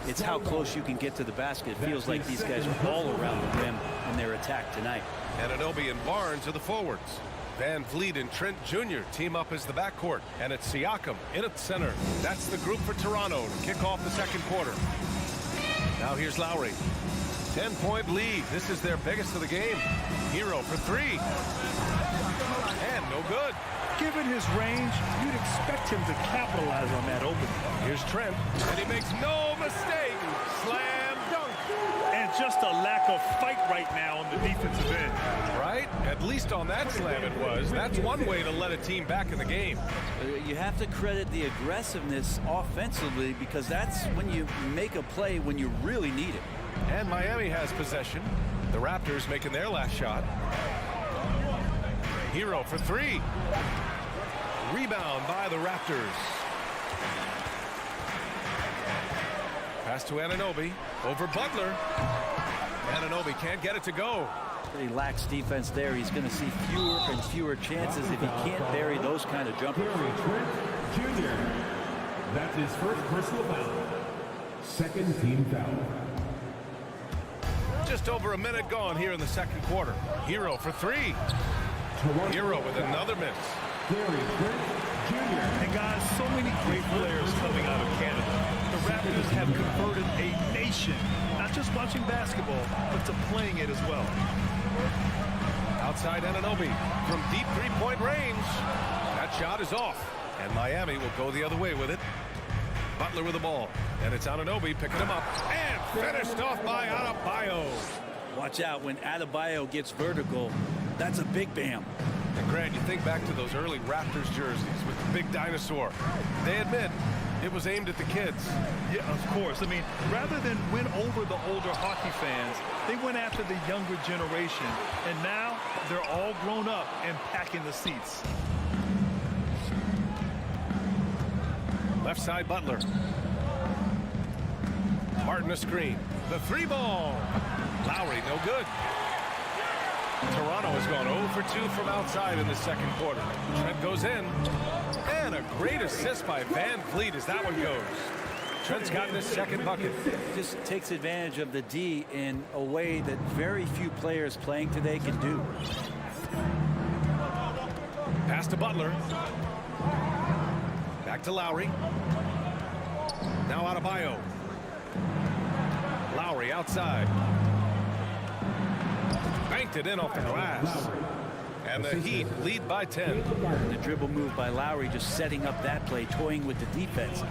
it's how close you can get to the basket. It feels like these guys are all around the rim in their attack tonight. Anunoby and Barnes are the forwards. Van Vliet and Trent Jr. team up as the backcourt. And it's Siakam in at center. That's the group for Toronto to kick off the second quarter. Now here's Lowry. 10-point lead. This is their biggest of the game. Hero for 3. And no good. Given his range, you'd expect him to capitalize on that opening. Here's Trent, and he makes no mistake. Slam dunk. And just a lack of fight right now on the defensive end. Right? At least on that slam it was. That's one way to let a team back in the game. You have to credit the aggressiveness offensively, because that's when you make a play when you really need it. And Miami has possession. The Raptors making their last shot. Hero for 3. Rebound by the Raptors. Pass to Anunoby. Over Butler. Anunoby can't get it to go. Pretty lax defense there. He's going to see fewer and fewer chances if he can't bury those kind of jumpers. Trent Jr. That's his first personal foul. Second team foul. Just over a minute gone here in the second quarter. Hero for 3. Hero with another miss. And guys, so many great players coming out of Canada. The Raptors have converted a nation, not just watching basketball, but to playing it as well. Outside Anunoby from deep three-point range. That shot is off, and Miami will go the other way with it. Butler with the ball, and it's Anunoby picking him up, and finished off by Adebayo. Watch out when Adebayo gets vertical. That's a big bam. And Grant, you think back to those early Raptors jerseys with the big dinosaur. They admit It was aimed at the kids. Yeah, of course. I mean, rather than win over the older hockey fans, they went after the younger generation. And now they're all grown up and packing the seats. Left side, Butler. Martin a screen. The 3 ball. Lowry, no good. Toronto has gone 0 for 2 from outside in the second quarter. Trent goes in. And a great assist by Van Vliet as that one goes. Trent's gotten his second bucket. Just takes advantage of the D in a way that very few players playing today can do. Pass to Butler. Back to Lowry. Now Adebayo. Lowry outside. Banked it in off the glass. And the Heat lead by 10. The dribble move by Lowry just setting up that play, toying with the defense,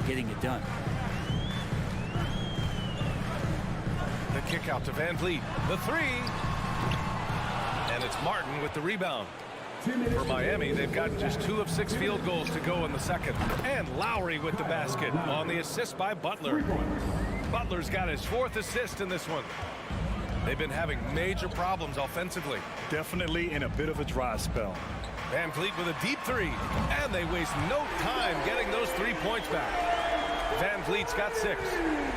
getting it done. The kick out to Van Vliet. The 3. And it's Martin with the rebound. For Miami, they've got just 2 of 6 field goals to go in the second. And Lowry with the basket on the assist by Butler. Butler's got his 4th assist in this one. They've been having major problems offensively. Definitely in a bit of a dry spell. Van Vliet with a deep 3. And they waste no time getting those 3 points back. Van Vliet's got 6.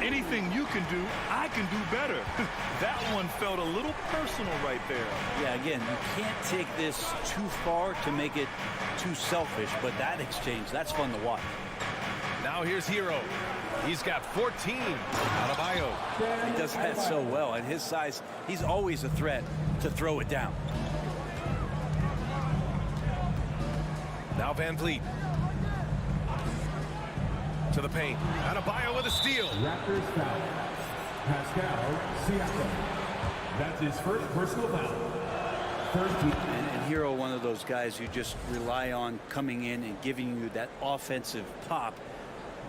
Anything you can do, I can do better. That one felt a little personal right there. Yeah, again, you can't take this too far to make it too selfish, but that exchange, that's fun to watch. Now here's Hero. He's got 14. Adebayo. He does that so well. At his size, he's always a threat to throw it down. Now Van Vliet. To the paint. Adebayo with a steal. Raptors foul. Pascal Siakam. That's his first personal foul. And Hero, one of those guys you just rely on coming in and giving you that offensive pop.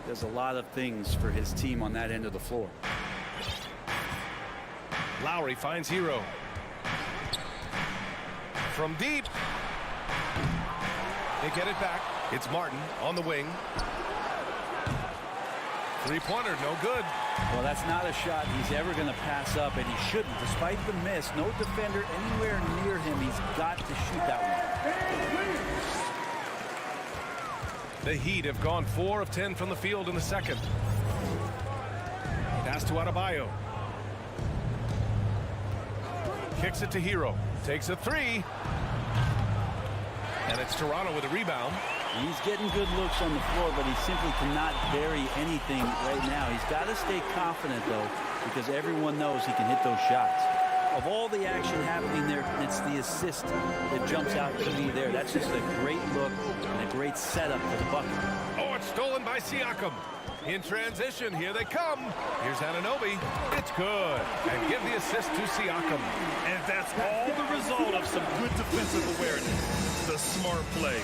He does a lot of things for his team on that end of the floor. Lowry finds Hero. From deep. They get it back. It's Martin on the wing. 3-pointer, no good. Well, that's not a shot he's ever going to pass up, and he shouldn't. Despite the miss, no defender anywhere near him. He's got to shoot that one. The Heat have gone 4 of 10 from the field in the second. Pass to Adebayo. Kicks it to Hero. Takes a 3. And it's Toronto with a rebound. He's getting good looks on the floor, but he simply cannot bury anything right now. He's got to stay confident, though, because everyone knows he can hit those shots. Of all the action happening there, it's the assist that jumps out to me there. That's just a great look and a great setup for the bucket. Oh, it's stolen by Siakam. In transition, here they come. Here's Anunoby. It's good. And give the assist to Siakam. And that's all the result of some good defensive awareness. The smart play.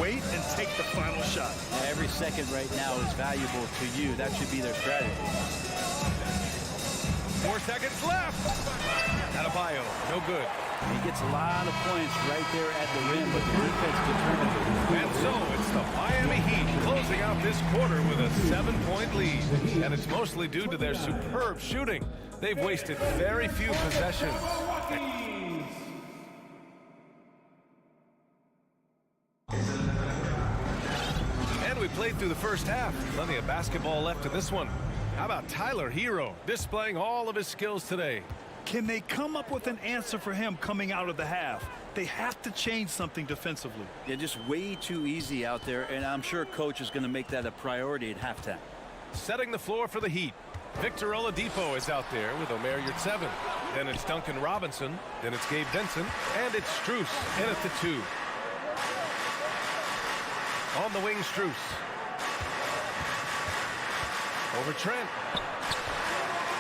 Wait and take the final shot. Every second right now is valuable to you. That should be their strategy. 4 seconds left. Adebayo, no good. He gets a lot of points right there at the rim, but the defense determined it. And so it's the Miami Heat closing out this quarter with a 7-point lead. And it's mostly due to their superb shooting. They've wasted very few possessions. And we played through the first half. Plenty of basketball left in this one. How about Tyler Hero displaying all of his skills today? Can they come up with an answer for him coming out of the half? They have to change something defensively. They're just way too easy out there, and I'm sure coach is going to make that a priority at halftime. Setting the floor for the Heat. Victor Oladipo is out there with Omer Yurtseven. Then it's Duncan Robinson. Then it's Gabe Vincent. And it's Strus in at the 2. On the wing, Strus. Over Trent.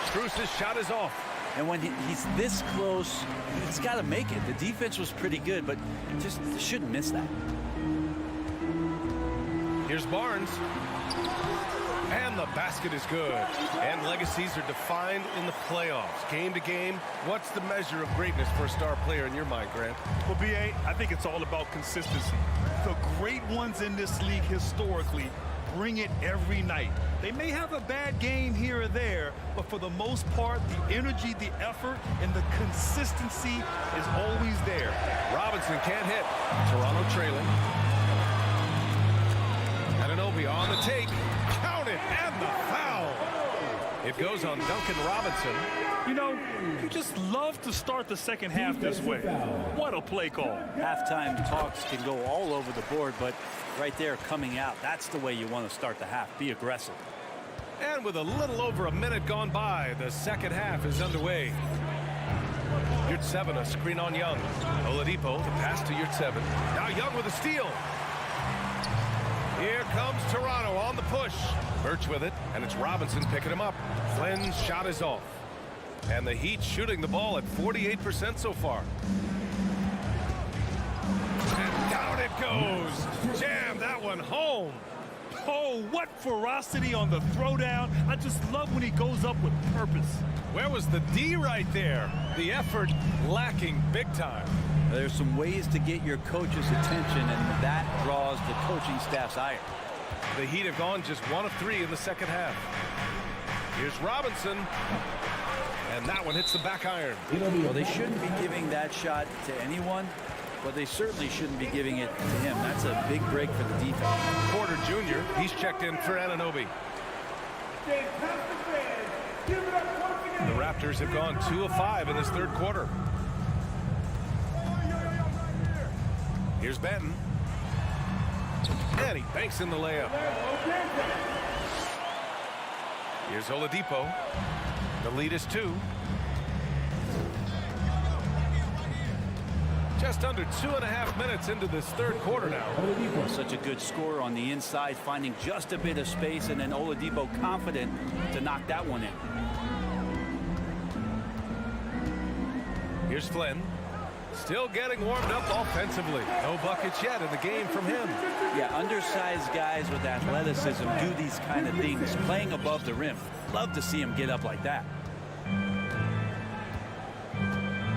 Strus's shot is off. And when he's this close, he's got to make it. The defense was pretty good, but just shouldn't miss that. Here's Barnes. And the basket is good. And legacies are defined in the playoffs. Game to game, what's the measure of greatness for a star player in your mind, Grant? Well, B.A., I think it's all about consistency. The great ones in this league historically bring it every night. They may have a bad game here or there, but for the most part, the energy, the effort, and the consistency is always there. Robinson can't hit. Toronto trailing. Anunoby on the take. Count it, and the foul. It goes on Duncan Robinson. You know, you just love to start the second half this way. What a play call. Halftime talks can go all over the board, but right there coming out, that's the way you want to start the half. Be aggressive. And with a little over a minute gone by, the second half is underway. Yurtseven, a screen on Young. Oladipo, the pass to Yurtseven. Now Young with a steal. Here comes Toronto on the push. Birch with it, and it's Robinson picking him up. Flynn's shot is off. And the Heat shooting the ball at 48% so far. And down it goes. Jam that one home. Oh, what ferocity on the throwdown. I just love when he goes up with purpose. Where was the D right there? The effort lacking big time. There's some ways to get your coach's attention, and that draws the coaching staff's ire. The Heat have gone just 1 of 3 in the second half. Here's Robinson. And that one hits the back iron. Well, they shouldn't be giving that shot to anyone, but they certainly shouldn't be giving it to him. That's a big break for the defense. Porter Jr., he's checked in for Anunoby. The Raptors have gone 2 of 5 in this third quarter. Here's Benton. And he banks in the layup. Here's Oladipo. The lead is 2. Just under 2.5 minutes into this third quarter now. Such a good score on the inside, finding just a bit of space, and then Oladipo confident to knock that one in. Here's Flynn. Still getting warmed up offensively. No buckets yet in the game from him. Yeah, undersized guys with athleticism do these kind of things, playing above the rim. Love to see him get up like that.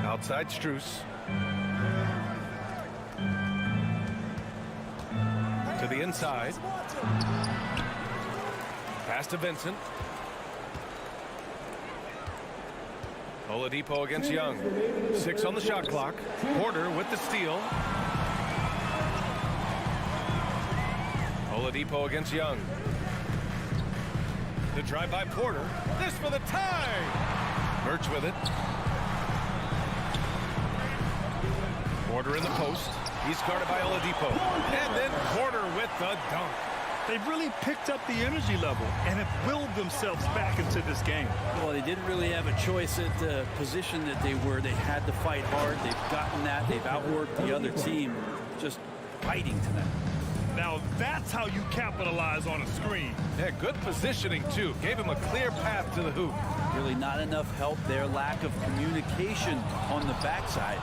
Outside Strus. To the inside. Pass to Vincent. Oladipo against Young. 6 on the shot clock. Porter with the steal. Oladipo against Young. The drive by Porter. This for the tie. Birch with it. Porter in the post. He's guarded by Oladipo. And then Porter with the dunk. They've really picked up the energy level and have willed themselves back into this game. Well, they didn't really have a choice at the position that they were. They had to fight hard. They've gotten that. They've outworked the other team, just fighting to them. Now that's how you capitalize on a screen. Yeah, good positioning, too. Gave him a clear path to the hoop. Really not enough help there. Lack of communication on the backside.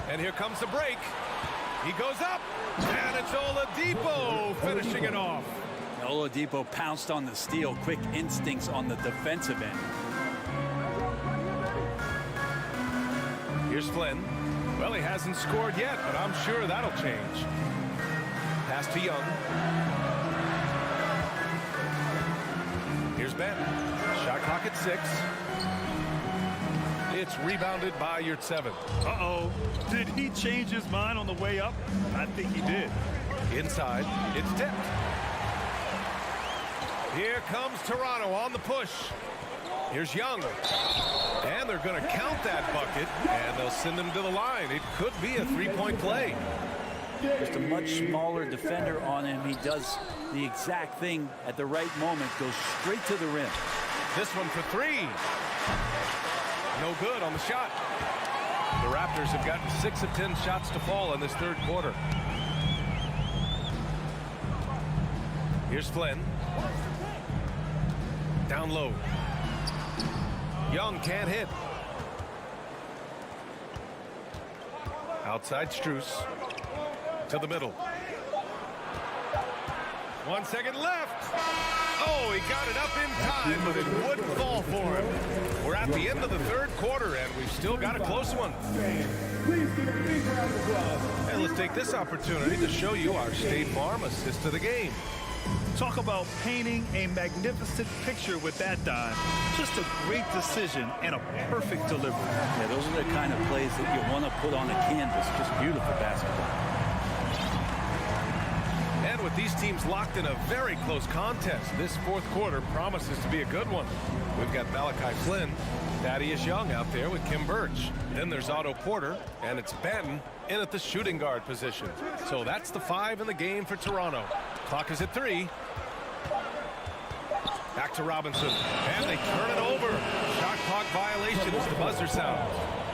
And here comes the break. He goes up, and it's Oladipo finishing it off. Oladipo pounced on the steal. Quick instincts on the defensive end. Here's Flynn. Well, he hasn't scored yet, but I'm sure that'll change. Pass to Young. Here's Benton. Shot clock at 6. It's rebounded by Yurtseven. Uh-oh. Did he change his mind on the way up? I think he did. Inside, it's tipped. Here comes Toronto on the push. Here's Young. And they're going to count that bucket, and they'll send him to the line. It could be a three-point play. Just a much smaller defender on him. He does the exact thing at the right moment. Goes straight to the rim. This one for 3. No good on the shot. The Raptors have gotten 6 of 10 shots to fall in this third quarter. Here's Flynn. Down low. Young can't hit. Outside Strus. To the middle. 1 second left. Oh, he got it up in time, but it wouldn't fall for him. We're at the end of the third quarter, and we've still got a close one. And let's take this opportunity to show you our State Farm assist to the game. Talk about painting a magnificent picture with that dime. Just a great decision and a perfect delivery. Yeah, those are the kind of plays that you want to put on a canvas. Just beautiful basketball. And with these teams locked in a very close contest, this fourth quarter promises to be a good one. We've got Malachi Flynn, Thaddeus Young out there with Kim Birch. Then there's Otto Porter, and it's Banton in at the shooting guard position. So that's the 5 in the game for Toronto. Clock is at 3. Back to Robinson, and they turn it over. Shot clock violation as the buzzer sounds.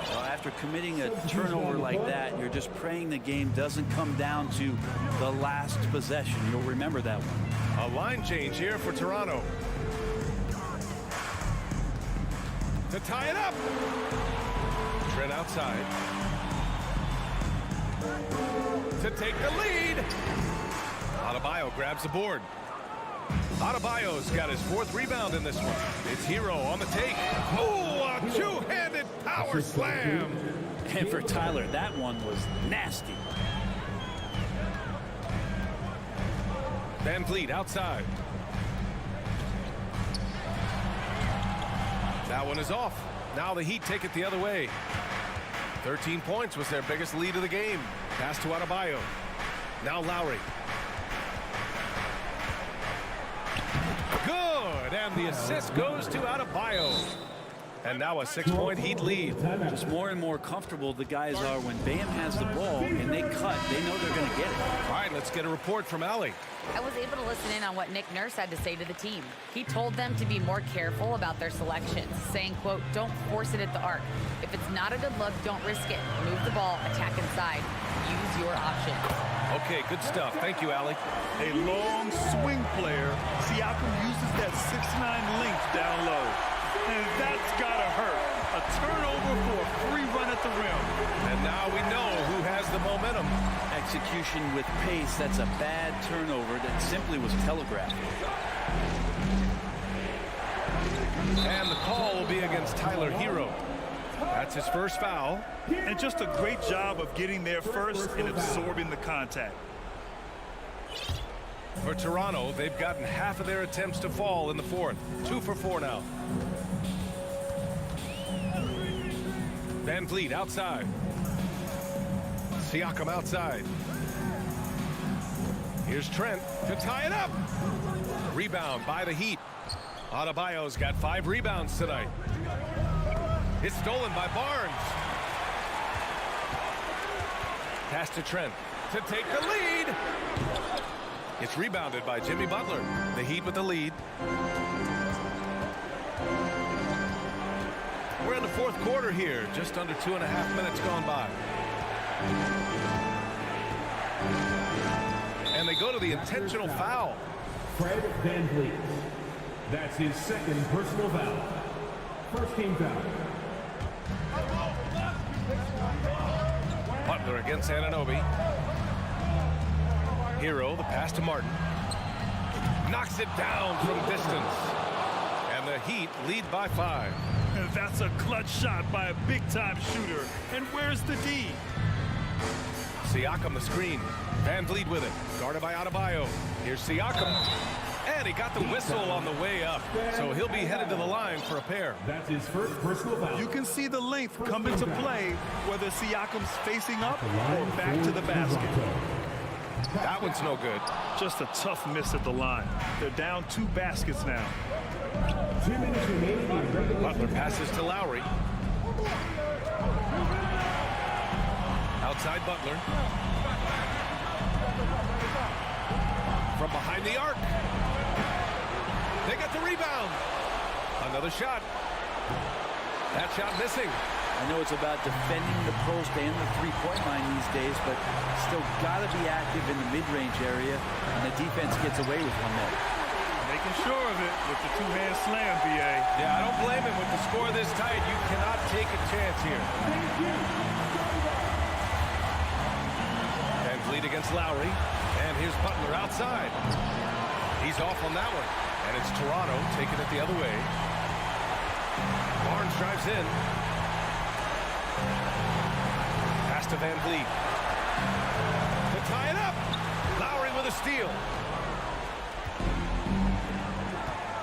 Well, after committing a turnover like that, you're just praying the game doesn't come down to the last possession. You'll remember that one. A line change here for Toronto. To tie it up. Trent outside. To take the lead. Adebayo grabs the board. Adebayo's got his 4th rebound in this one. It's Hero on the take. Oh, a two-handed power slam. And for Tyler, that one was nasty. Van Vliet outside. That one is off. Now the Heat take it the other way. 13 points was their biggest lead of the game. Pass to Adebayo. Now Lowry. Good, and the assist goes to Adebayo. And now a 6-point Heat lead. Just more and more comfortable the guys are when Bam has the ball and they cut. They know they're going to get it. All right, let's get a report from Allie. I was able to listen in on what Nick Nurse had to say to the team. He told them to be more careful about their selections, saying, quote, don't force it at the arc. If it's not a good look, don't risk it. Move the ball, attack inside. Use your options. Okay, good stuff. Thank you, Allie. A long swing player. Siakam uses that 6'9" length down low. And that's gotta hurt. A turnover for a free run at the rim. And now we know who has the momentum. Execution with pace, that's a bad turnover that simply was telegraphed. And the call will be against Tyler Hero. That's his first foul. And just a great job of getting there first and absorbing the contact. For Toronto, they've gotten half of their attempts to fall in the fourth. 2 for 4 now. Van Vliet outside. Siakam outside. Here's Trent to tie it up. Rebound by the Heat. Adebayo's got 5 rebounds tonight. It's stolen by Barnes. Pass to Trent to take the lead. It's rebounded by Jimmy Butler. The Heat with the lead. We're in the fourth quarter here. Just under 2.5 minutes gone by. And they go to the intentional foul. Fred Van Vliet. That's his 2nd personal foul. First team foul. Butler against Anunoby. Hero, the pass to Martin. Knocks it down from distance. And the Heat lead by 5. And that's a clutch shot by a big-time shooter. And where's the D? Siakam the screen. Van Vliet with it. Guarded by Adebayo. Here's Siakam. And he got the whistle on the way up. So he'll be headed to the line for a pair. That's his first personal foul. You can see the length come into play, whether Siakam's facing up or back to the basket. That one's no good. Just a tough miss at the line. They're down 2 baskets now. 2 minutes remaining in regulation. Butler passes to Lowry. Outside Butler. From behind the arc. They get the rebound. Another shot. That shot missing. I know it's about defending the post and the three-point line these days, but still got to be active in the mid-range area, and the defense gets away with one there. Making sure of it with the 2-hand slam, B.A. Yeah, I don't blame him. With the score this tight, you cannot take a chance here. Van Vliet against Lowry, and here's Butler outside. He's off on that one, and it's Toronto taking it the other way. Barnes drives in. Pass to Van Vliet. To tie it up. Lowry with a steal.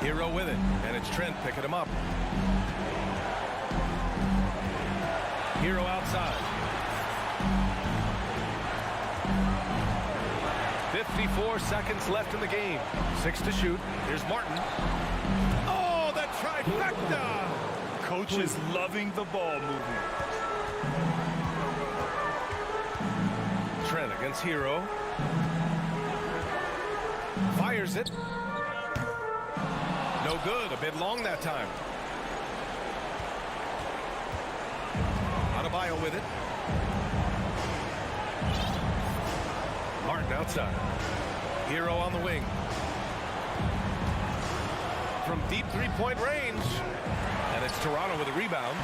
Hero with it, and it's Trent picking him up. Hero outside. 54 seconds left in the game. 6 to shoot. Here's Martin. Oh, the trifecta! Coach is loving the ball movement. Trent against Hero. Fires it. No good. A bit long that time. Adebayo with it. Martin outside. Hero on the wing. From deep three-point range. And it's Toronto with a rebound.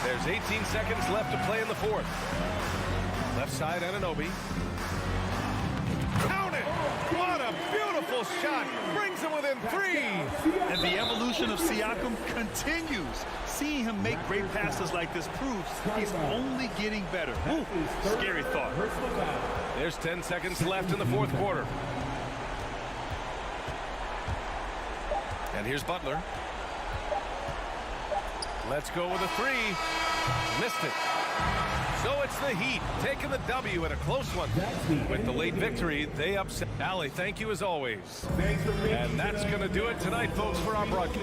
There's 18 seconds left to play in the fourth. Left side, Anunoby. Count it! What a beautiful shot! Brings him within 3. And the evolution of Siakam continues. Seeing him make great passes like this proves he's only getting better. Ooh, scary thought. There's 10 seconds left in the fourth quarter. And here's Butler. Let's go with a 3. Missed it. So it's the Heat taking the W at a close one. With the late victory, they upset. Allie, thank you as always. And that's going to do it tonight, folks, for our broadcast.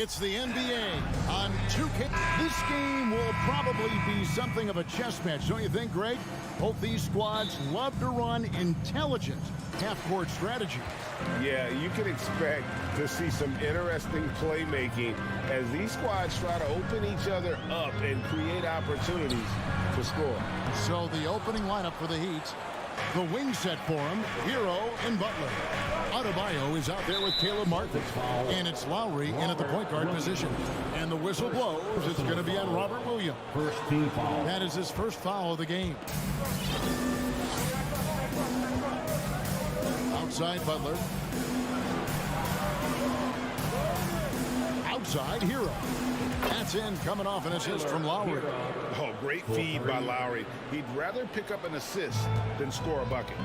It's the NBA on 2K. This game will probably be something of a chess match, don't you think, Greg? Both these squads love to run intelligent half-court strategy. Yeah, you can expect to see some interesting playmaking as these squads try to open each other up and create opportunities to score. So the opening lineup for the Heat, the wing set for him, Hero and Butler. Adebayo is out there with Caleb Martin. And it's Lowry in at the point guard position. And the whistle blows. It's going to be on Robert Williams. First team foul. That is his first foul of the game. Outside Butler. Outside Hero. That's in, coming off an assist from Lowry. Oh, great feed by Lowry. He'd rather pick up an assist than score a bucket.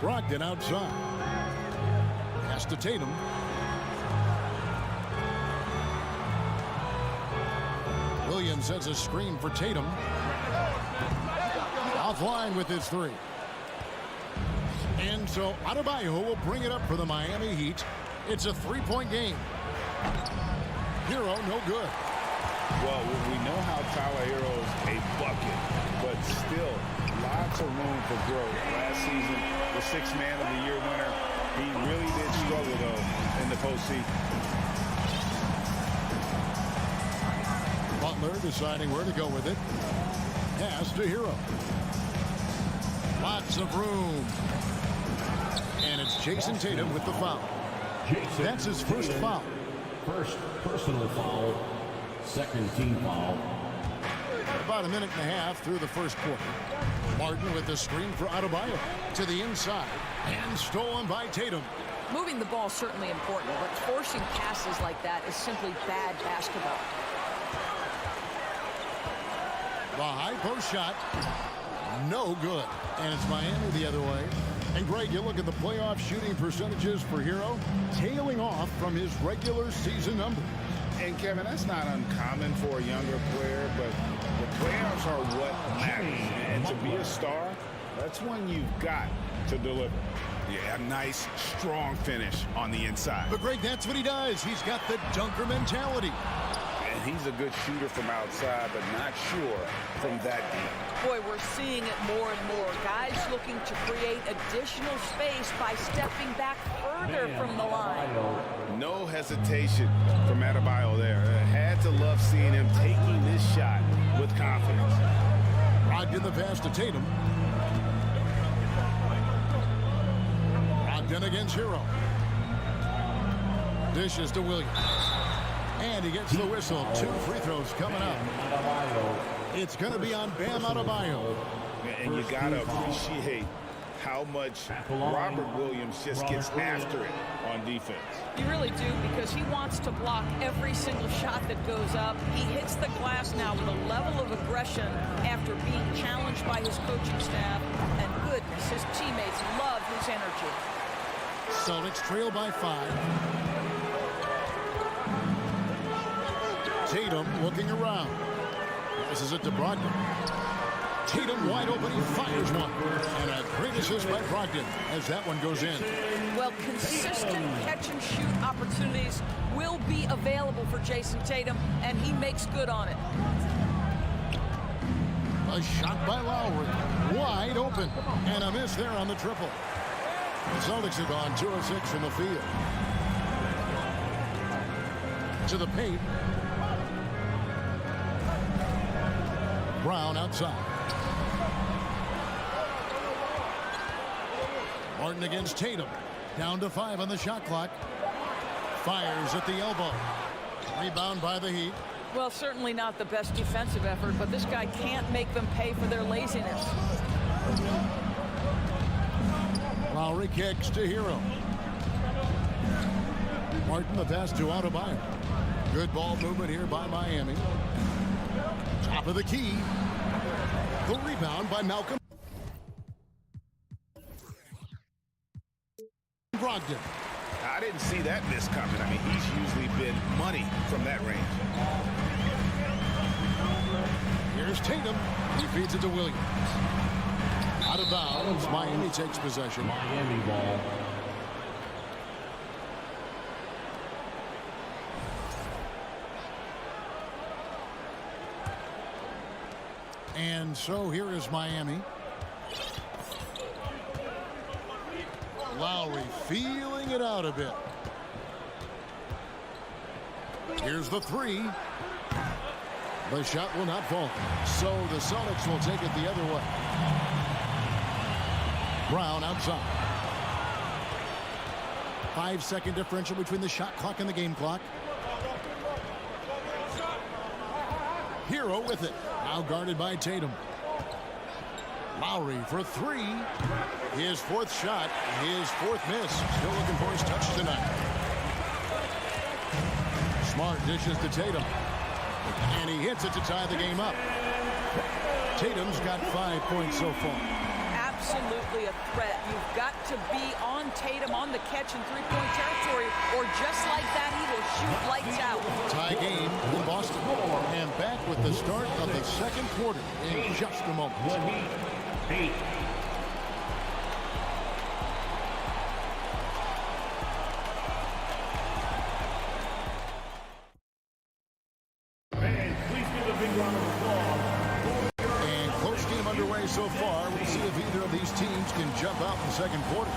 Brogdon outside. Pass to Tatum. Williams sets a screen for Tatum. Offline with his three. And so Adebayo will bring it up for the Miami Heat. It's a three-point game. Hero, no good. Well, we know how Tyler Hero's a bucket, but still lots of room for growth. Last season, the sixth man of the year winner. He really did struggle, though, in the postseason. Butler deciding where to go with it. Pass to Hero. Lots of room. And it's Jason Tatum with the foul. That's his first foul. First personal foul. Second team foul. About a minute and a half through the first quarter. Martin with the screen for Adebayo to the inside. And stolen by Tatum. Moving the ball is certainly important, but forcing passes like that is simply bad basketball. The high post shot. No good. And it's Miami the other way. And Greg, you look at the playoff shooting percentages for Hero, tailing off from his regular season numbers. And Kevin, that's not uncommon for a younger player, but the playoffs are what matters. And to be a star, that's when you've got to deliver. Yeah, a nice, strong finish on the inside. But Greg, that's what he does. He's got the dunker mentality. And he's a good shooter from outside, but not sure from that deep. Boy, we're seeing it more and more. Guys looking to create additional space by stepping back further from the line. No hesitation from Adebayo there. Had to love seeing him taking this shot with confidence. Brogdon the pass to Tatum. Brogdon against Hero. Dishes to Williams. And he gets the whistle. 2 free throws coming up. It's going to be on Bam Adebayo. And you got to appreciate how much Robert Williams just gets after it on defense. You really do, because he wants to block every single shot that goes up. He hits the glass now with a level of aggression after being challenged by his coaching staff. And goodness, his teammates love his energy. Celtics trail by 5. Tatum looking around. Passes it to Brogdon. Tatum wide open. He fires one. And a great assist by Brogdon as that one goes in. Well, consistent catch-and-shoot opportunities will be available for Jason Tatum, and he makes good on it. A shot by Lowry. Wide open. And a miss there on the triple. The Celtics have gone 2 of 6 from the field. To the paint. Brown outside. Martin against Tatum. Down to 5 on the shot clock. Fires at the elbow. Rebound by the Heat. Well, certainly not the best defensive effort, but this guy can't make them pay for their laziness. Lowry kicks to Hero. Martin the pass to Adebayo. Good ball movement here by Miami. Top of the key. The rebound by Malcolm Brogdon. I didn't see that miss coming. I mean, he's usually been money from that range. Here's Tatum. He feeds it to Williams. Out of bounds. Miami takes possession. Miami ball. And so here is Miami. Lowry feeling it out a bit. Here's the three. The shot will not fall. So the Celtics will take it the other way. Brown outside. 5-second differential between the shot clock and the game clock. Hero with it. Now guarded by Tatum. Lowry for three. His fourth shot. His fourth miss. Still looking for his touch tonight. Smart dishes to Tatum. And he hits it to tie the game up. Tatum's got 5 points so far. Absolutely a threat. You've got to be on Tatum on the catch in three-point territory, or just like that, he will shoot lights out. Tie game in Boston. And back with the start of the second quarter in just a moment. And close game underway so far. We'll see if either of these teams can jump out in the second quarter.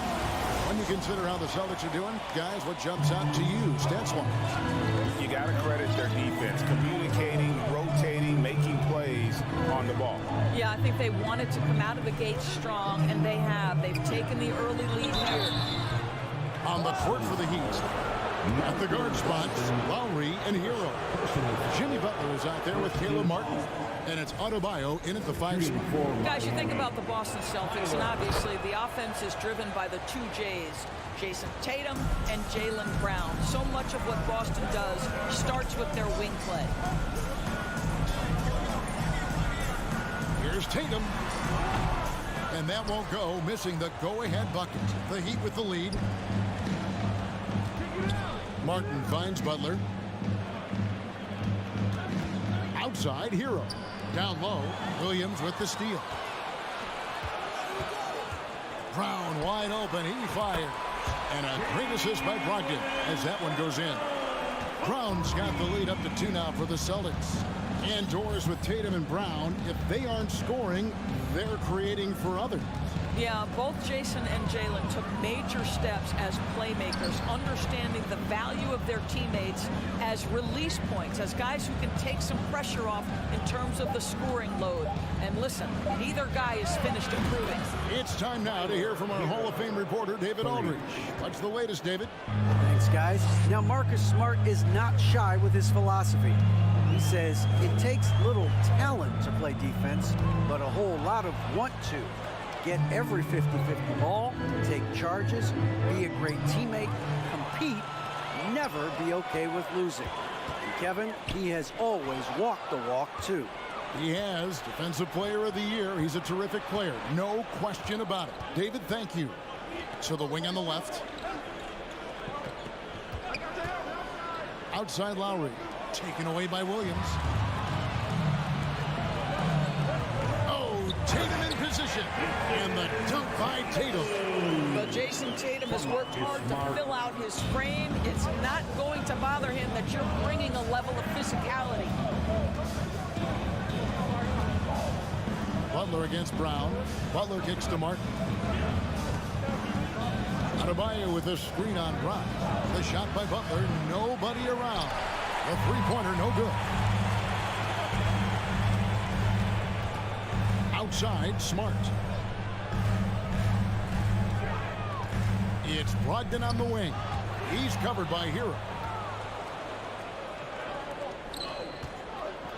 When you consider how the Celtics are doing, guys, what jumps out to you, stats-wise? You got to credit their defense, communicating, rotating, making plays on the ball. Yeah, I think they wanted to come out of the gate strong, and they have. They've taken the early lead here. On the court for the Heat. At the guard spots, Lowry and Hero. Jimmy Butler is out there with Caleb Martin. And it's Adebayo in at the 5 spot. Guys, you think about the Boston Celtics, and obviously the offense is driven by the two J's, Jason Tatum and Jaylen Brown. So much of what Boston does starts with their wing play. Here's Tatum. And that won't go, missing the go-ahead bucket. The Heat with the lead. Martin finds Butler. Outside, Hero. Down low, Williams with the steal. Brown wide open, he fires. And a great assist by Brogdon as that one goes in. Brown's got the lead up to 2 now for the Celtics. Indoors with Tatum and Brown. If they aren't scoring, they're creating for others. Yeah, both Jason and Jaylen took major steps as playmakers, understanding the value of their teammates as release points, as guys who can take some pressure off in terms of the scoring load. And listen, neither guy is finished improving. It's time now to hear from our Hall of Fame reporter, David Aldridge. What's the latest, David? Thanks, guys. Now, Marcus Smart is not shy with his philosophy. He says it takes little talent to play defense, but a whole lot of want to. Get every 50-50 ball, take charges, be a great teammate, compete, never be okay with losing. And Kevin, he has always walked the walk, too. He has. Defensive Player of the Year. He's a terrific player. No question about it. David, thank you. So the wing on the left. Outside Lowry. Taken away by Williams. Tatum in position, and the dunk by Tatum. Well, Jason Tatum has worked hard to fill out his frame. It's not going to bother him that you're bringing a level of physicality. Butler against Brown. Butler kicks to Martin. Adebayo with a screen on Brown. The shot by Butler, nobody around. The three-pointer, no good. Outside, Smart. It's Brogdon on the wing. He's covered by Hero.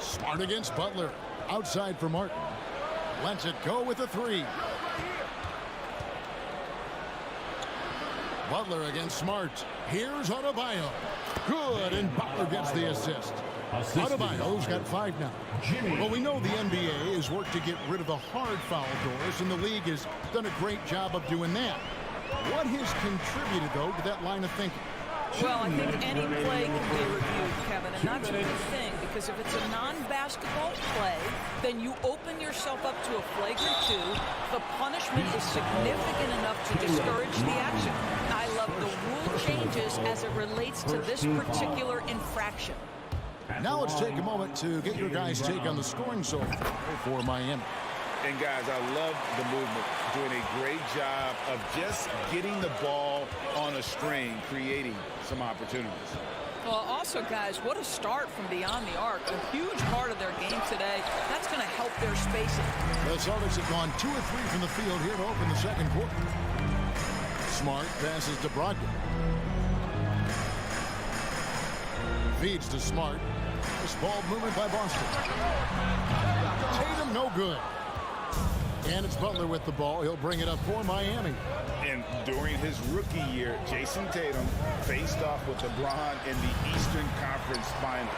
Smart against Butler. Outside for Martin. Lets it go with a three. Butler against Smart. Here's Adebayo. Good, and Butler gets the assist. Adebayo's got 5 now. Well, we know the NBA has worked to get rid of the hard foul doors, and the league has done a great job of doing that. What has contributed, though, to that line of thinking? Well, I think any play can be reviewed, Kevin, and that's a good thing, because if it's a non-basketball play, then you open yourself up to a flagrant 2. The punishment is significant enough to discourage the action. I love the rule changes as it relates to this particular infraction. Now let's take a moment to get your guys' take on the scoring so for Miami. And guys, I love the movement. Doing a great job of just getting the ball on a string, creating some opportunities. Well, also, guys, what a start from beyond the arc. A huge part of their game today. That's going to help their spacing. The Celtics have gone 2 of 3 from the field here to open the second quarter. Smart passes to Brogdon. Feeds to Smart. This ball movement by Boston. Tatum no good. And it's Butler with the ball. He'll bring it up for Miami. And during his rookie year, Jason Tatum faced off with LeBron in the Eastern Conference Final.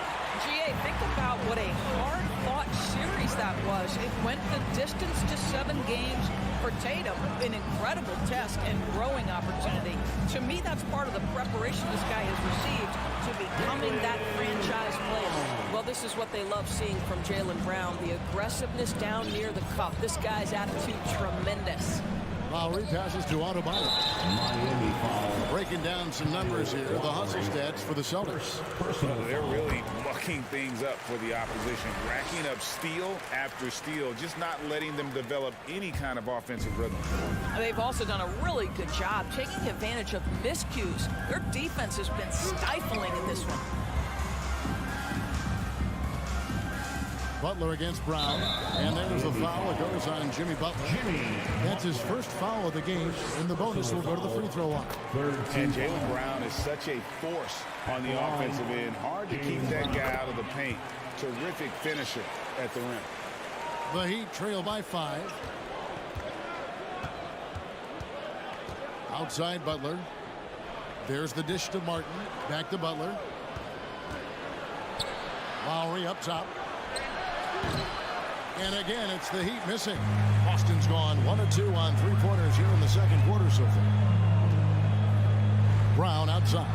GA, think about what a hard-fought series that was. It went the distance to 7 games for Tatum. An incredible test and growing opportunity. To me, that's part of the preparation this guy has received to becoming that franchise player. Well, this is what they love seeing from Jaylen Brown. The aggressiveness down near the cup. This guy's attitude, tremendous. Lowry passes to Adebayo. Miami foul. Breaking down some numbers here. The hustle stats for the Celtics. They're really mucking things up for the opposition. Racking up steal after steal. Just not letting them develop any kind of offensive rhythm. They've also done a really good job taking advantage of miscues. Their defense has been stifling in this one. Butler against Brown, and there's the foul that goes on Jimmy Butler. That's his first foul of the game, and the bonus will go to the free throw line. And Jaylen Brown is such a force on the offensive end. Hard to keep that guy out of the paint. Terrific finisher at the rim. The Heat trail by 5. Outside Butler. There's the dish to Martin. Back to Butler. Lowry up top. And again, it's the Heat missing. Boston's gone 1 of 2 on 3-pointers here in the second quarter so far. Brown outside.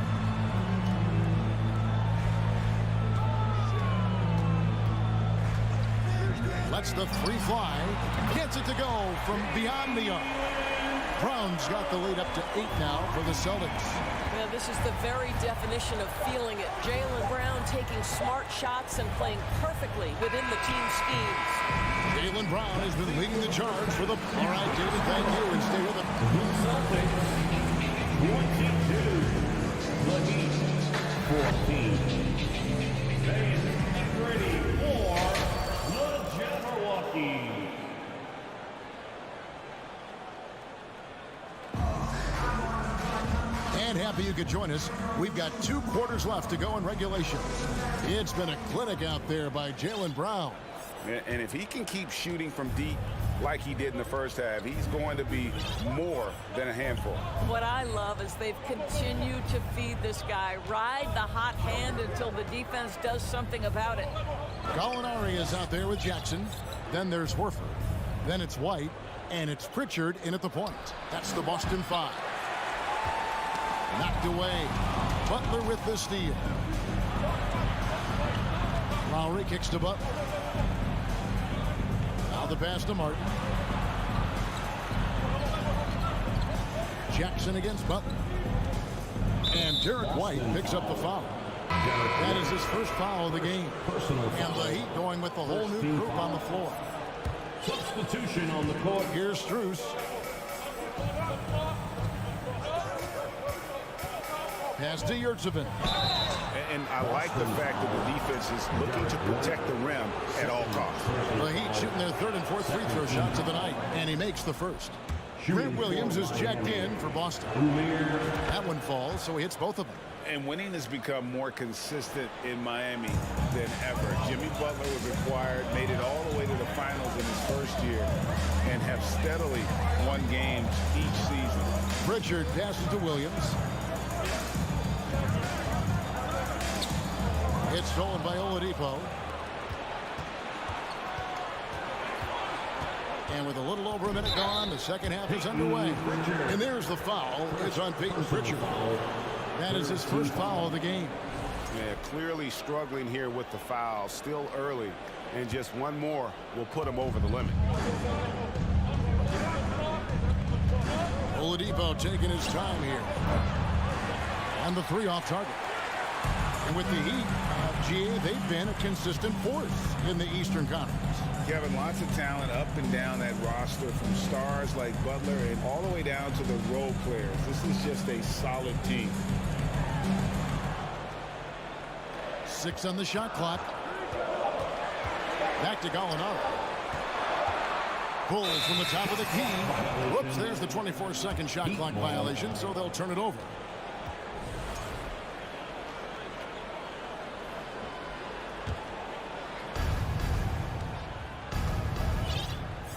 Lets the 3 fly. Gets it to go from beyond the arc. Brown's got the lead up to 8 now for the Celtics. Yeah, this is the very definition of feeling it. Jaylen Brown taking smart shots and playing perfectly within the team schemes. Jaylen Brown has been leading the charge for the... All right, David, thank you, and stay with us. 22, the Heat 14. Fans ready for the Jabberwocky. And happy you could join us. We've got 2 quarters left to go in regulation. It's been a clinic out there by Jaylen Brown. And if he can keep shooting from deep like he did in the first half, he's going to be more than a handful. What I love is they've continued to feed this guy. Ride the hot hand until the defense does something about it. Gallinari is out there with Jackson. Then there's Horford. Then it's White. And it's Pritchard in at the point. That's the Boston 5. Knocked away. Butler with the steal. Lowry kicks to Butler. Now the pass to Martin. Jackson against Butler. And Derek White picks up the foul. That is his first foul of the game. And the Heat going with the whole new group on the floor. Substitution on the court. Here's Strus. Pass to Yurtseven. And I like the fact that the defense is looking to protect the rim at all costs. The Heat shooting their 3rd and 4th free throw shots of the night, and he makes the first. Grant Williams is checked in for Boston. That one falls, so he hits both of them. And winning has become more consistent in Miami than ever. Jimmy Butler was acquired, made it all the way to the finals in his first year, and have steadily won games each season. Pritchard passes to Williams. It's stolen by Oladipo. And with a little over a minute gone, the second half is underway. And there's the foul. It's on Peyton Pritchard. That is his first foul of the game. Yeah, clearly struggling here with the foul. Still early. And just one more will put him over the limit. Oladipo taking his time here. And the 3 off target. And with the Heat GA, they've been a consistent force in the Eastern Conference. Kevin, lots of talent up and down that roster, from stars like Butler and all the way down to the role players. This is just a solid team. 6 on the shot clock. Back to Gallinari. Pulls from the top of the key. Whoops, there's the 24-second shot clock violation, so they'll turn it over.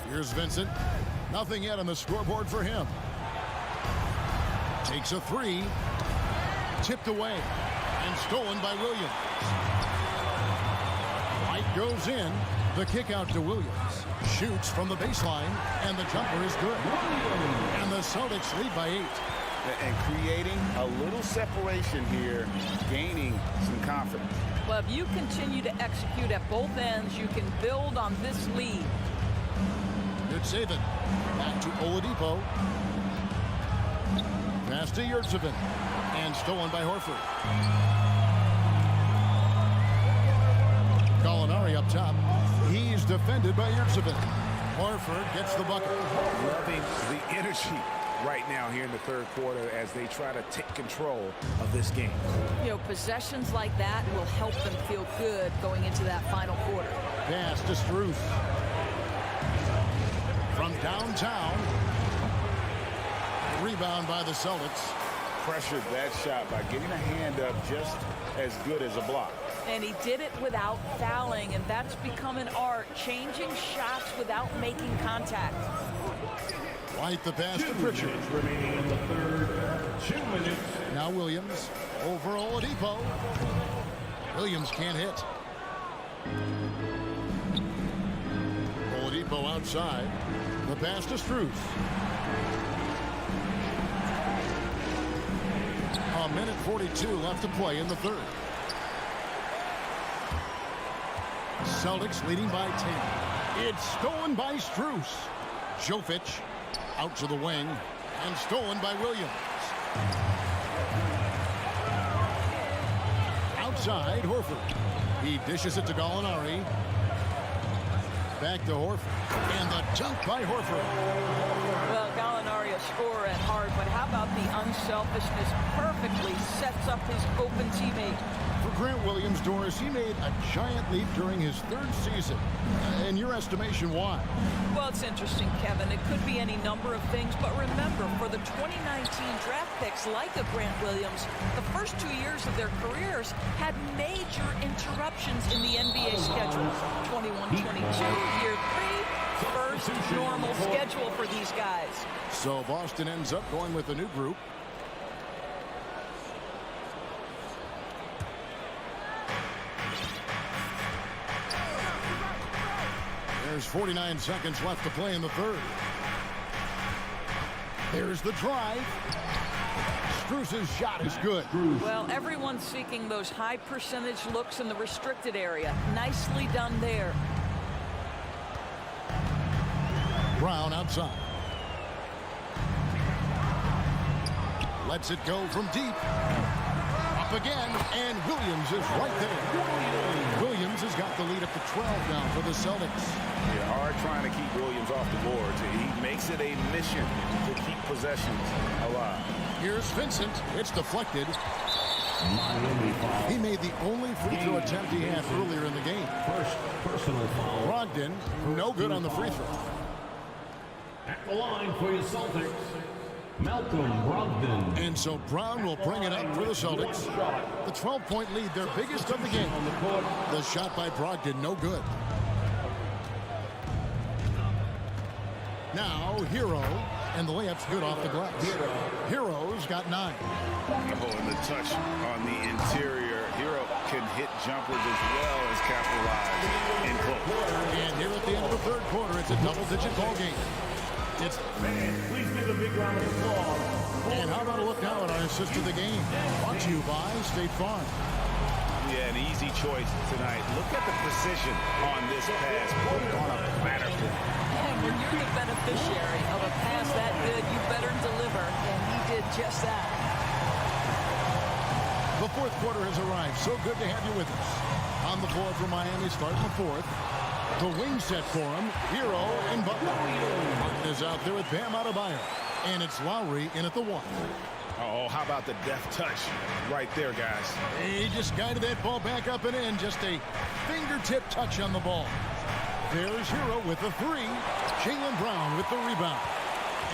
Here's Vincent. Nothing yet on the scoreboard for him. Takes a 3. Tipped away and stolen by Williams. White goes in. The kick out to Williams. Shoots from the baseline, and the jumper is good. And the Celtics lead by 8. And creating a little separation here, gaining some confidence. Well, if you continue to execute at both ends, you can build on this lead. Good saving. Back to Oladipo. Pass to Yurtsevin. And stolen by Horford. Gallinari up top. He's defended by Yurtsevin. Horford gets the bucket. Loving the energy right now here in the third quarter as they try to take control of this game. You know, possessions like that will help them feel good going into that final quarter. Pass to Strus. From downtown. Rebound by the Celtics. Pressured that shot by getting a hand up just as good as a block. And he did it without fouling, and that's become an art, changing shots without making contact. White the pass to Pritchard. Remaining in the third. 2 minutes. Now Williams over Oladipo. Williams can't hit. Oladipo outside. The pass to Strus. A minute 42 left to play in the third. Celtics leading by 10. It's stolen by Strus. Jovic out to the wing and stolen by Williams. Outside, Horford. He dishes it to Gallinari. Back to Horford. And the dunk by Horford. Well, Gallinari a scorer at heart, but how about the unselfishness? Perfectly sets up his open teammate. For Grant Williams, Doris, he made a giant leap during his third season. In your estimation, why? Well, it's interesting, Kevin. It could be any number of things, but remember, for the 2019 draft picks like a Grant Williams, the first 2 years of their careers had major interruptions in the NBA schedule. 21-22, year 3, first normal schedule for these guys. So Boston ends up going with a new group. There's 49 seconds left to play in the third. There's the drive. Strus's shot is good. Well, everyone's seeking those high percentage looks in the restricted area. Nicely done there. Brown outside. Lets it go from deep. Up again, and Williams is right there. Williams has got the lead up to 12 now for the Celtics. Yeah, hard trying to keep Williams off the board. He makes it a mission to keep possessions alive. Here's Vincent. It's deflected. He made the only free throw attempt he had earlier in the game. First personal foul. Brogdon, no good on the free throw. At the line for your Celtics, Malcolm Brogdon. And so Brown will bring it up for the Celtics. The 12-point lead, their biggest of the game. The shot by Brogdon, no good. Now, Hero, and the layup's good off the glass. Hero's got 9. Oh, and the touch on the interior. Hero can hit jumpers as well as capitalize in close. And here at the end of the third quarter, it's a double-digit ball game. It's Please give a big round of applause. And how about a look now at our assist of the game? Brought to you by State Farm. Yeah, an easy choice tonight. Look at the precision on this pass. Put it on a platter. And when you're the beneficiary of a pass that good, you better deliver, and he did just that. The fourth quarter has arrived. So good to have you with us. On the floor for Miami, starting the fourth. The wing set for him, Hero and Butler. Martin is out there with Bam Adebayo. And it's Lowry in at the one. Oh, how about the deft touch right there, guys? He just guided that ball back up and in. Just a fingertip touch on the ball. There's Hero with the three. Jaylen Brown with the rebound.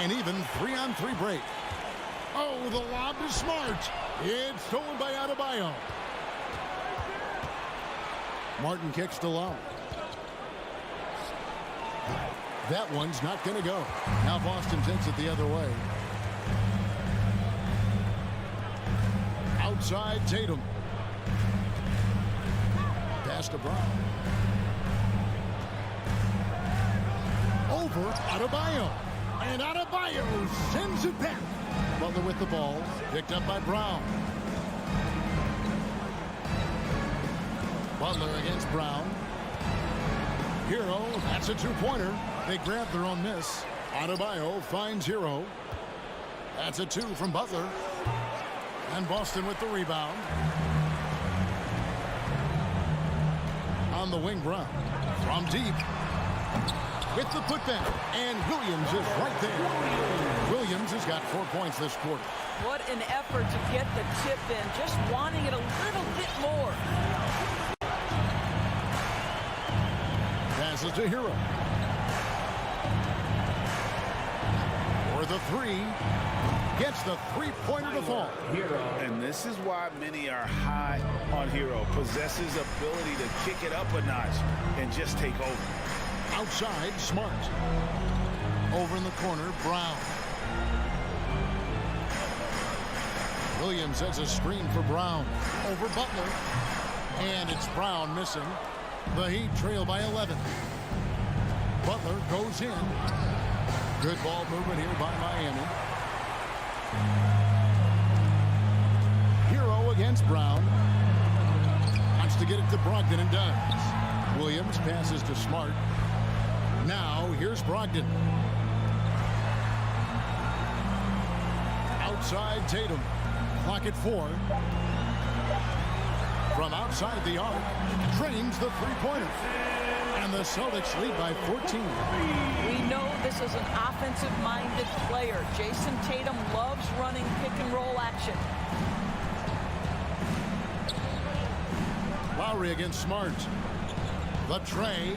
And even 3-on-3 break. Oh, the lob is Smart. It's stolen by Adebayo. Martin kicks to Lowry. That one's not going to go. Now Boston takes it the other way. Outside Tatum. Pass to Brown. Over Adebayo. And Adebayo sends it back. Butler with the ball. Picked up by Brown. Butler against Brown. Hero, that's a two-pointer. They grab their own miss. Adebayo finds Hero. That's a two from Butler. And Boston with the rebound. On the wing, Brown. From deep. With the putback. And Williams is right there. Williams has got 4 points this quarter. What an effort to get the tip in. Just wanting it a little bit more. Passes to Hero. For the three. Gets the three-pointer to fall. And this is why many are high on Hero. Possesses ability to kick it up a notch and just take over. Outside, Smart. Over in the corner, Brown. Williams has a screen for Brown. Over Butler. And it's Brown missing. The Heat trail by 11. Butler goes in. Good ball movement here by Miami. Hero against Brown. Wants to get it to Brogdon and does. Williams passes to Smart. Now here's Brogdon. Outside Tatum. Clock at 4. From outside the arc. Drains the three-pointer. And the Celtics lead by 14. We know this is an offensive-minded player. Jason Tatum loves running pick-and-roll action. Lowry against Smart. The tray.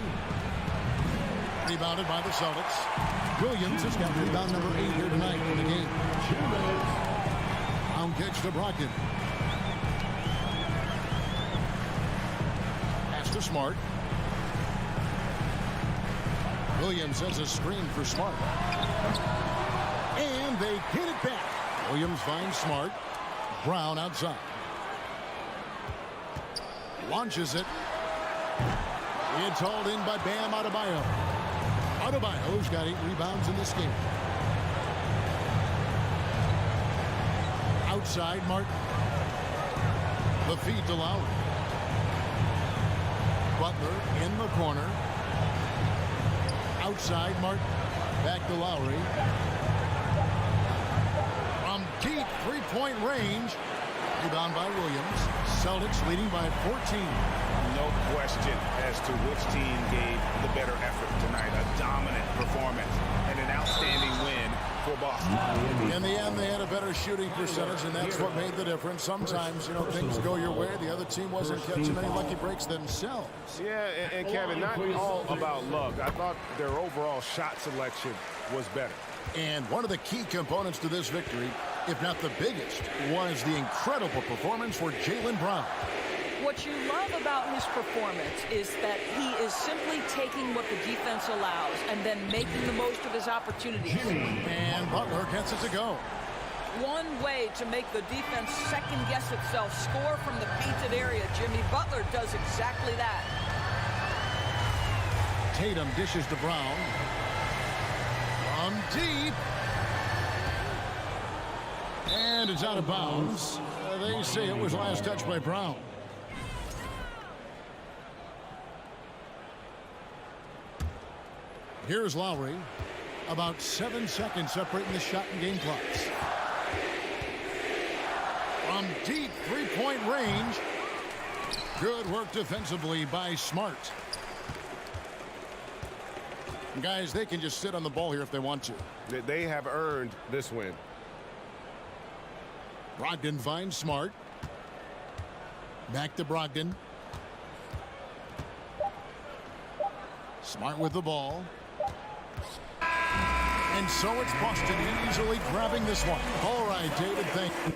Rebounded by the Celtics. Williams has got rebound number 8 here tonight in the game. Brown kicks to Brogdon. Pass to Smart. Williams has a screen for Smart. And they hit it back. Williams finds Smart. Brown outside. Launches it. It's hauled in by Bam Adebayo. Adebayo's got 8 rebounds in this game. Outside, Martin. The feed to Lowry. Butler in the corner. Outside, Martin. Back to Lowry. From deep three-point range. Rebound by Williams. Celtics leading by 14. No question as to which team gave the better effort tonight. A dominant performance and an outstanding win for Boston. In the end, they had a better shooting percentage, and that's what made the difference. Sometimes, you know, things go your way. The other team wasn't catching many lucky breaks themselves. Yeah, and Kevin, not all about luck. I thought their overall shot selection was better. And one of the key components to this victory, if not the biggest, was the incredible performance for Jaylen Brown. What you love about his performance is that he is simply taking what the defense allows and then making the most of his opportunities. And Butler gets it to go. One way to make the defense second-guess itself, score from the painted area. Jimmy Butler does exactly that. Tatum dishes to Brown. From deep. And it's out of bounds. They say it was last touched by Brown. Here's Lowry. About 7 seconds separating the shot and game clocks. From deep three-point range. Good work defensively by Smart. Guys, they can just sit on the ball here if they want to. They have earned this win. Brogdon finds Smart. Back to Brogdon. Smart with the ball. And so it's Boston easily grabbing this one. All right, David, thank you.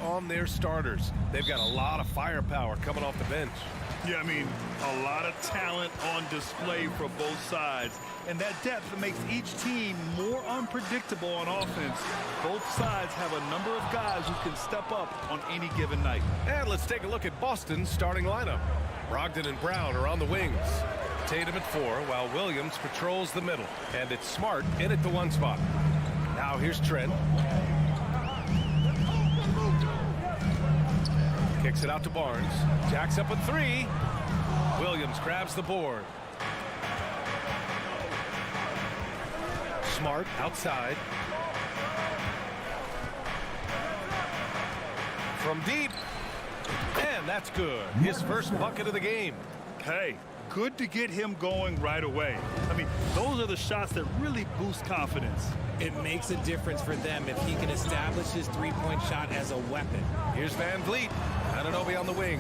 On their starters. They've got a lot of firepower coming off the bench. Yeah, I mean, a lot of talent on display for both sides. And that depth makes each team more unpredictable on offense. Both sides have a number of guys who can step up on any given night. And let's take a look at Boston's starting lineup. Brogdon and Brown are on the wings. Tatum at 4, while Williams patrols the middle. And it's Smart in at the 1 spot. Now here's Trent. Kicks it out to Barnes. Jacks up at 3. Williams grabs the board. Smart outside. From deep. And that's good. His first bucket of the game. Hey, good to get him going right away. I mean, those are the shots that really boost confidence. It makes a difference for them if he can establish his three-point shot as a weapon. Here's Van Vliet. Anunoby on the wing.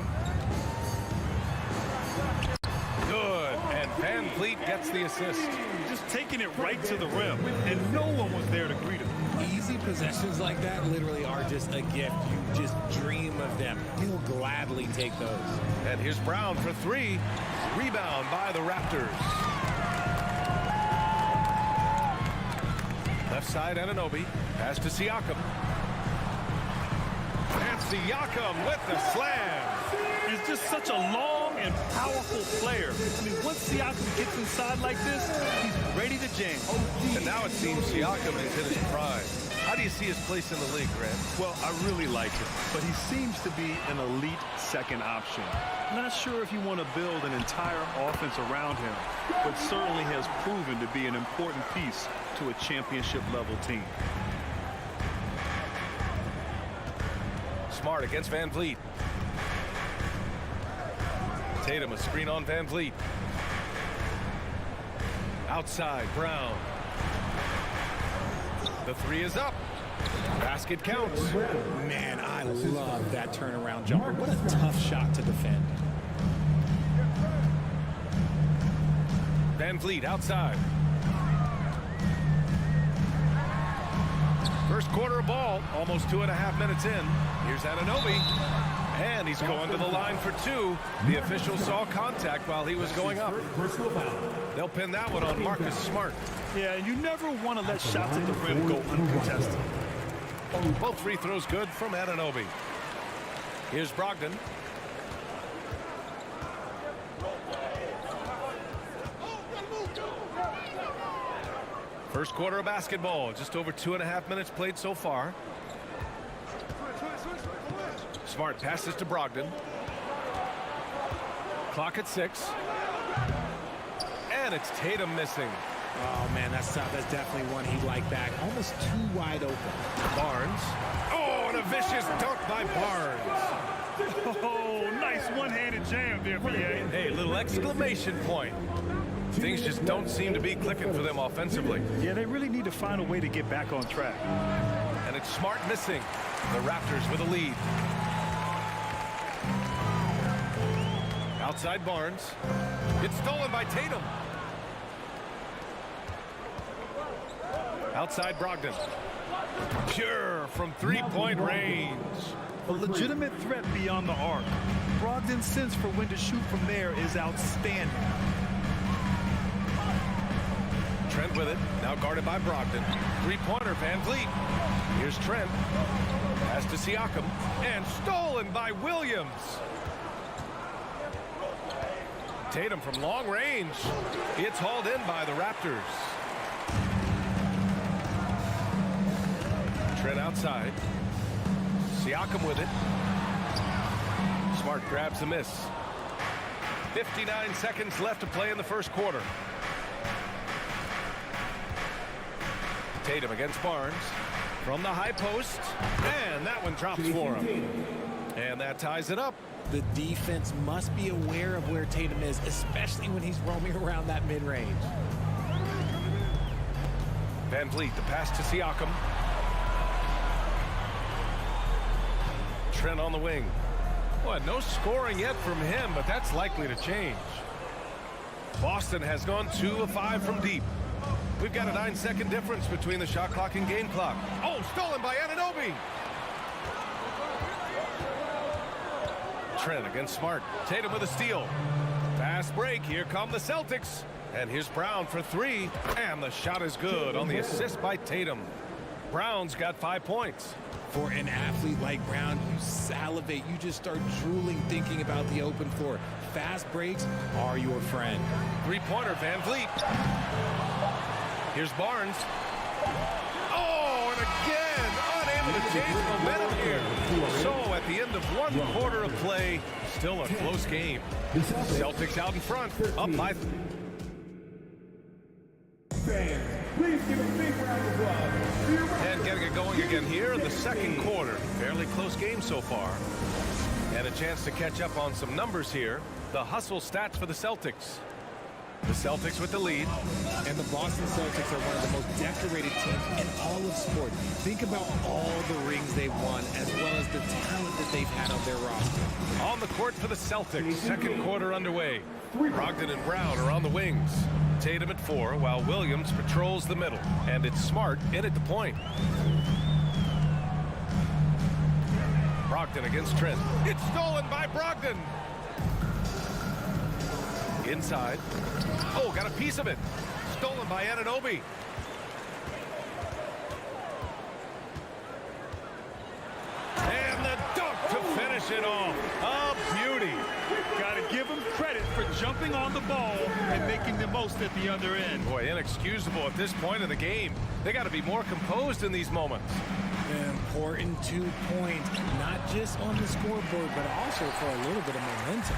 Good. And Van Vliet gets the assist. Just taking it right to the rim, and no one was there to greet him. Easy possessions like that literally are just a gift. You just dream of them. He'll gladly take those. And here's Brown for 3. Rebound by the Raptors. Left side, Anunoby. Pass to Siakam. And Siakam with the slam. He's just such a long and powerful player. I mean, once Siakam gets inside like this, he's ready to jam. And now it seems Siakam is in his prime. How do you see his place in the league, Grant? Well, I really like him, but he seems to be an elite second option. Not sure if you want to build an entire offense around him, but certainly has proven to be an important piece to a championship-level team. Smart against Van Vliet. Tatum, a screen on Van Vliet. Outside, Brown. The 3 is up. Basket counts. Man, I love that turnaround jumper. What a tough shot to defend. Van Vliet outside. First quarter of ball, almost 2.5 minutes in. Here's Anunoby. And he's going to the line for 2. The official saw contact while he was going up. They'll pin that one on Marcus Smart. Yeah, and you never want to let shots at the rim go uncontested. Both free throws good from Anunoby. Here's Brogdon. First quarter of basketball, just over 2.5 minutes played so far. Smart passes to Brogdon. Clock at 6. And it's Tatum missing. Oh, man, that's tough. That's definitely one he'd like back. Almost too wide open. Barnes. Oh, and a vicious dunk by Barnes. Oh, nice one-handed jam there, PA. Hey, little exclamation point. Things just don't seem to be clicking for them offensively. Yeah, they really need to find a way to get back on track. And it's Smart missing. The Raptors with a lead. Outside Barnes. It's stolen by Tatum. Outside Brogdon. Pure from three-point range. A legitimate threat beyond the arc. Brogdon's sense for when to shoot from there is outstanding. Trent with it. Now guarded by Brogdon. Three-pointer, Van Vliet. Here's Trent. Pass to Siakam. And stolen by Williams. Tatum from long range. It's hauled in by the Raptors. Trent outside. Siakam with it. Smart grabs the miss. 59 seconds left to play in the first quarter. Tatum against Barnes. From the high post. And that one drops for him. And that ties it up. The defense must be aware of where Tatum is, especially when he's roaming around that mid-range. Van Vliet, the pass to Siakam. Trent on the wing. Well, no scoring yet from him, but that's likely to change. Boston has gone 2 of 5 from deep. We've got a 9-second difference between the shot clock and game clock. Oh, stolen by Anunoby. Trent against Smart. Tatum with a steal. Fast break. Here come the Celtics. And here's Brown for three. And the shot is good on the assist by Tatum. Brown's got 5 points. For an athlete like Brown, you salivate. You just start drooling thinking about the open floor. Fast breaks are your friend. Three-pointer, Van Vliet. Here's Barnes. Oh, and again, unable to change momentum here. So at the end of one quarter of play, still a close game. Celtics out in front, up by... Please give a big round of applause. And getting it going again here in the second quarter. Fairly close game so far. And a chance to catch up on some numbers here. The hustle stats for the Celtics. The Celtics with the lead. And the Boston Celtics are one of the most decorated teams in all of sport. Think about all the rings they've won, as well as the talent that they've had on their roster. On the court for the Celtics. Second quarter underway. Brogdon and Brown are on the wings. Tatum at 4, while Williams patrols the middle. And it's Smart in at the point. Brogdon against Trent. It's stolen by Brogdon. Inside. Oh, got a piece of it. Stolen by Anunoby. And the dunk to finish it off. A beauty. Got to give him credit for jumping on the ball and making the most at the other end. Boy, inexcusable at this point of the game. They got to be more composed in these moments. An important 2 points, not just on the scoreboard, but also for a little bit of momentum.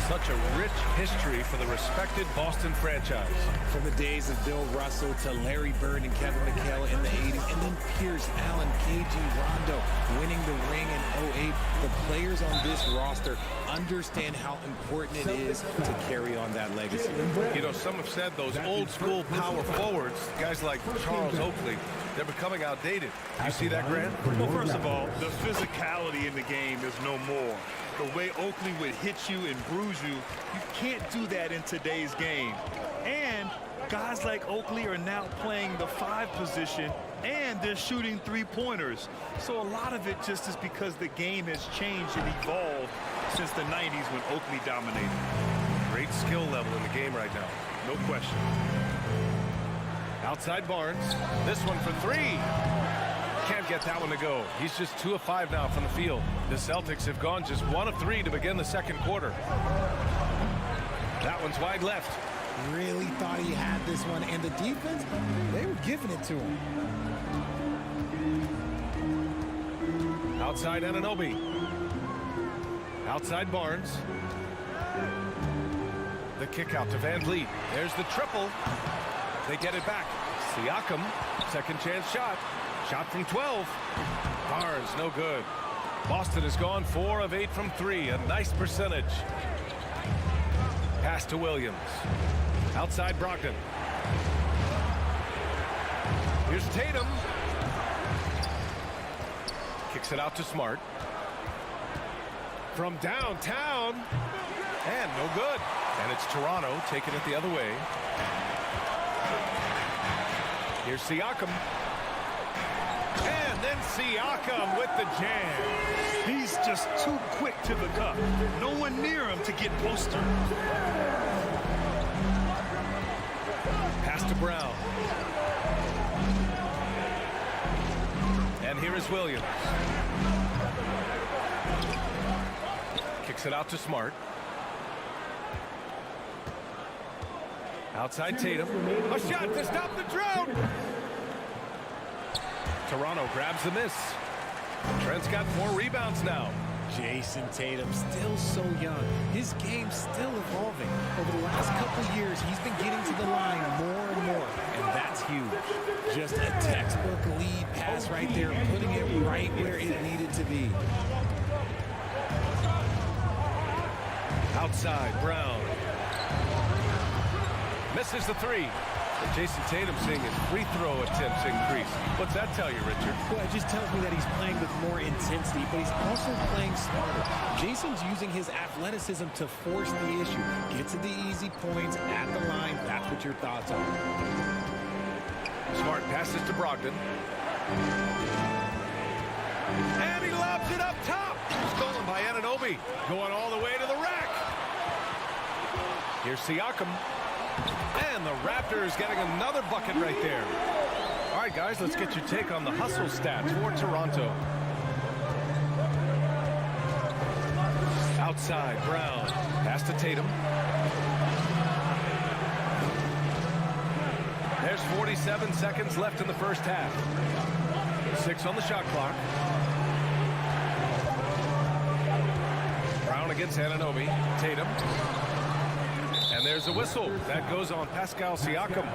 Such a rich history for the respected Boston franchise. From the days of Bill Russell to Larry Bird and Kevin McHale in the 80s, and then Pierce, Allen, KG, Rondo winning the ring in 08. The players on this roster understand how important it is to carry on that legacy. You know, some have said those old school power forwards, guys like Charles Oakley, they're becoming outdated. You see that, Grant? Well, first of all, the physicality in the game is no more. The way Oakley would hit you and bruise you, you can't do that in today's game. And guys like Oakley are now playing the 5 position, and they're shooting 3-pointers. So a lot of it just is because the game has changed and evolved since the 90s when Oakley dominated. Great skill level in the game right now. No question. Outside Barnes. This one for 3. Can't get that one to go. He's just 2 of 5 now from the field. The Celtics have gone just 1 of 3 to begin the second quarter. That one's wide left. Really thought he had this one, and the defense, they were giving it to him. Outside Anunoby. Outside Barnes. The kick out to Van Vliet. There's the triple. They get it back. Siakam, second chance shot. Shot from 12. Barnes, no good. Boston has gone 4 of 8 from 3. A nice percentage. Pass to Williams. Outside Brogdon. Here's Tatum. Kicks it out to Smart. From downtown. And no good. And it's Toronto taking it the other way. Here's Siakam. And then Siakam with the jam. He's just too quick to the cup. No one near him to get poster. Pass to Brown. And here is Williams. Kicks it out to Smart. Outside Tatum. A shot to stop the drought. Toronto grabs the miss. Trent's got 4 rebounds now. Jason Tatum, still so young. His game's still evolving. Over the last couple years, he's been getting to the line more and more, and that's huge. Just a textbook lead pass right there, putting it right where it needed to be. Outside, Brown. Misses the 3. And Jason Tatum seeing his free throw attempts increase. What's that tell you, Richard? Well, it just tells me that he's playing with more intensity, but he's also playing smarter. Jason's using his athleticism to force the issue. Get to the easy points at the line. That's what your thoughts are. Smart passes to Brogdon. And he lobs it up top. Stolen by Anunoby. Going all the way to the rack. Here's Siakam. And the Raptors getting another bucket right there. All right, guys, let's get your take on the hustle stats for Toronto. Outside, Brown. Pass to Tatum. There's 47 seconds left in the first half. 6 on the shot clock. Brown against Anunoby. Tatum. And there's a whistle. That goes on Pascal Siakam.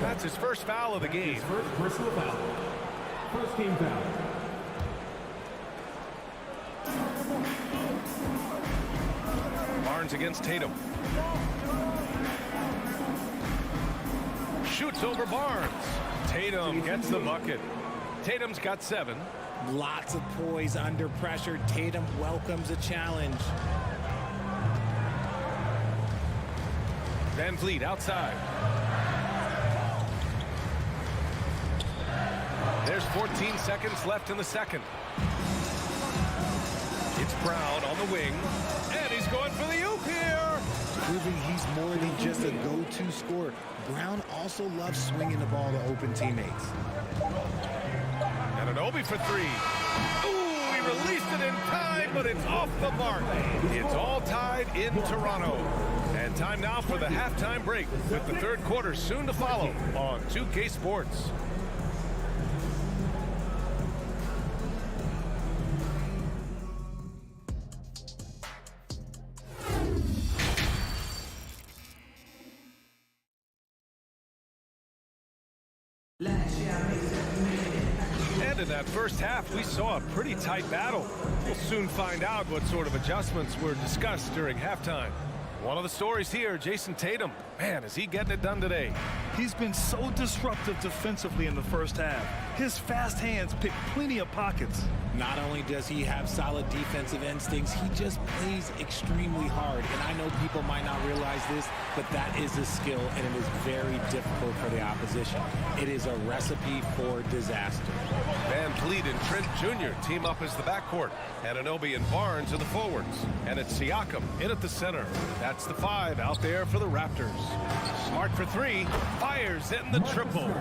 That's his first foul of the game. First personal foul. First team foul. Barnes against Tatum. Shoots over Barnes. Tatum gets the bucket. Tatum's got 7. Lots of poise under pressure. Tatum welcomes a challenge. Van Vliet outside. There's 14 seconds left in the second. It's Brown on the wing. And he's going for the oop here. Proving he's more than just a go-to scorer. Brown also loves swinging the ball to open teammates. Anunoby for 3. Ooh, he released it in time, but it's off the mark. It's all tied in Toronto. And time now for the halftime break, with the third quarter soon to follow on 2K Sports. And in that first half, we saw a pretty tight battle. We'll soon find out what sort of adjustments were discussed during halftime. One of the stories here, Jason Tatum. Man, is he getting it done today. He's been so disruptive defensively in the first half. His fast hands pick plenty of pockets. Not only does he have solid defensive instincts, he just plays extremely hard. And I know people might not realize this, but that is a skill, and it is very difficult for the opposition. It is a recipe for disaster. Van Vliet and Trent Jr. team up as the backcourt. Anunoby and Barnes are the forwards. And it's Siakam in at the center. That's the 5 out there for the Raptors. Smart for 3. Fires in the triple.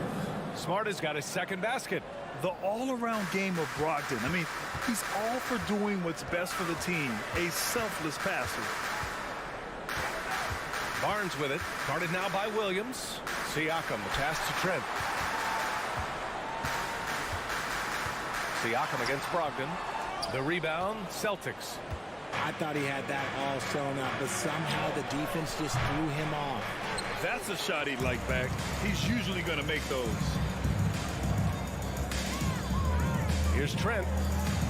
Smart has got his second basket. The all-around game of Brogdon. I mean, he's all for doing what's best for the team. A selfless passer. Barnes with it. Guarded now by Williams. Siakam, the pass to Trent. Siakam against Brogdon. The rebound, Celtics. I thought he had that all sewn up, but somehow the defense just threw him off. That's a shot he'd like back. He's usually going to make those. Here's Trent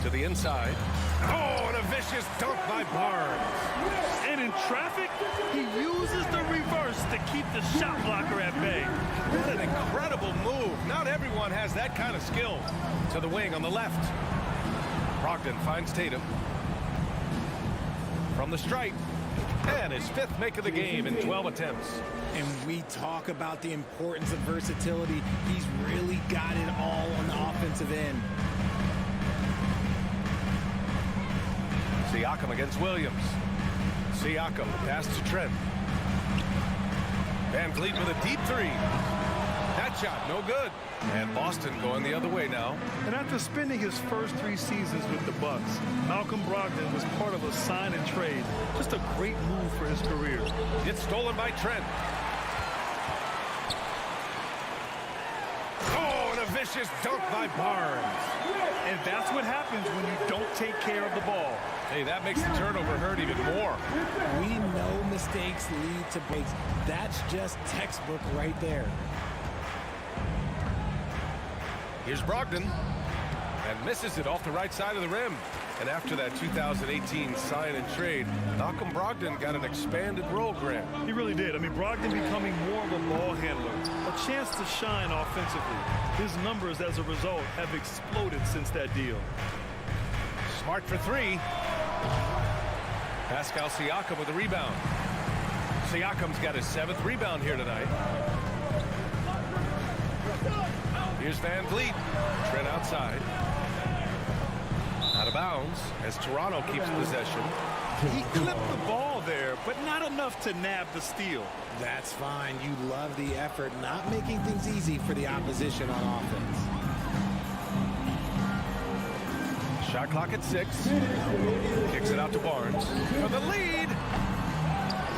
to the inside. Oh, and a vicious dunk by Barnes. And in traffic, he uses the reverse to keep the shot blocker at bay. What an incredible move. Not everyone has that kind of skill. To the wing on the left. Brogdon finds Tatum. From the stripe. And his 5th make of the game in 12 attempts. And we talk about the importance of versatility. He's really got it all on the offensive end. Siakam against Williams. Siakam, pass to Trent. Van Vliet with a deep 3. That shot, no good. And Boston going the other way now. And after spending his first 3 seasons with the Bucks, Malcolm Brogdon was part of a sign and trade. Just a great move for his career. It's stolen by Trent. Oh, and a vicious dunk by Barnes. And that's what happens when you don't take care of the ball. Hey, that makes the turnover hurt even more. We know mistakes lead to breaks. That's just textbook right there. Here's Brogdon. And misses it off the right side of the rim. And after that 2018 sign and trade, Malcolm Brogdon got an expanded role, Grant. He really did. I mean, Brogdon becoming more of a ball handler, a chance to shine offensively. His numbers as a result have exploded since that deal. Smart for 3. Pascal Siakam with the rebound. Siakam's got his 7th rebound here tonight. Here's Van Vliet. Trent outside. Out of of bounds as Toronto keeps possession. He clipped the ball there, but not enough to nab the steal. That's fine. You love the effort, not making things easy for the opposition on offense. Shot clock at 6. Kicks it out to Barnes for the lead.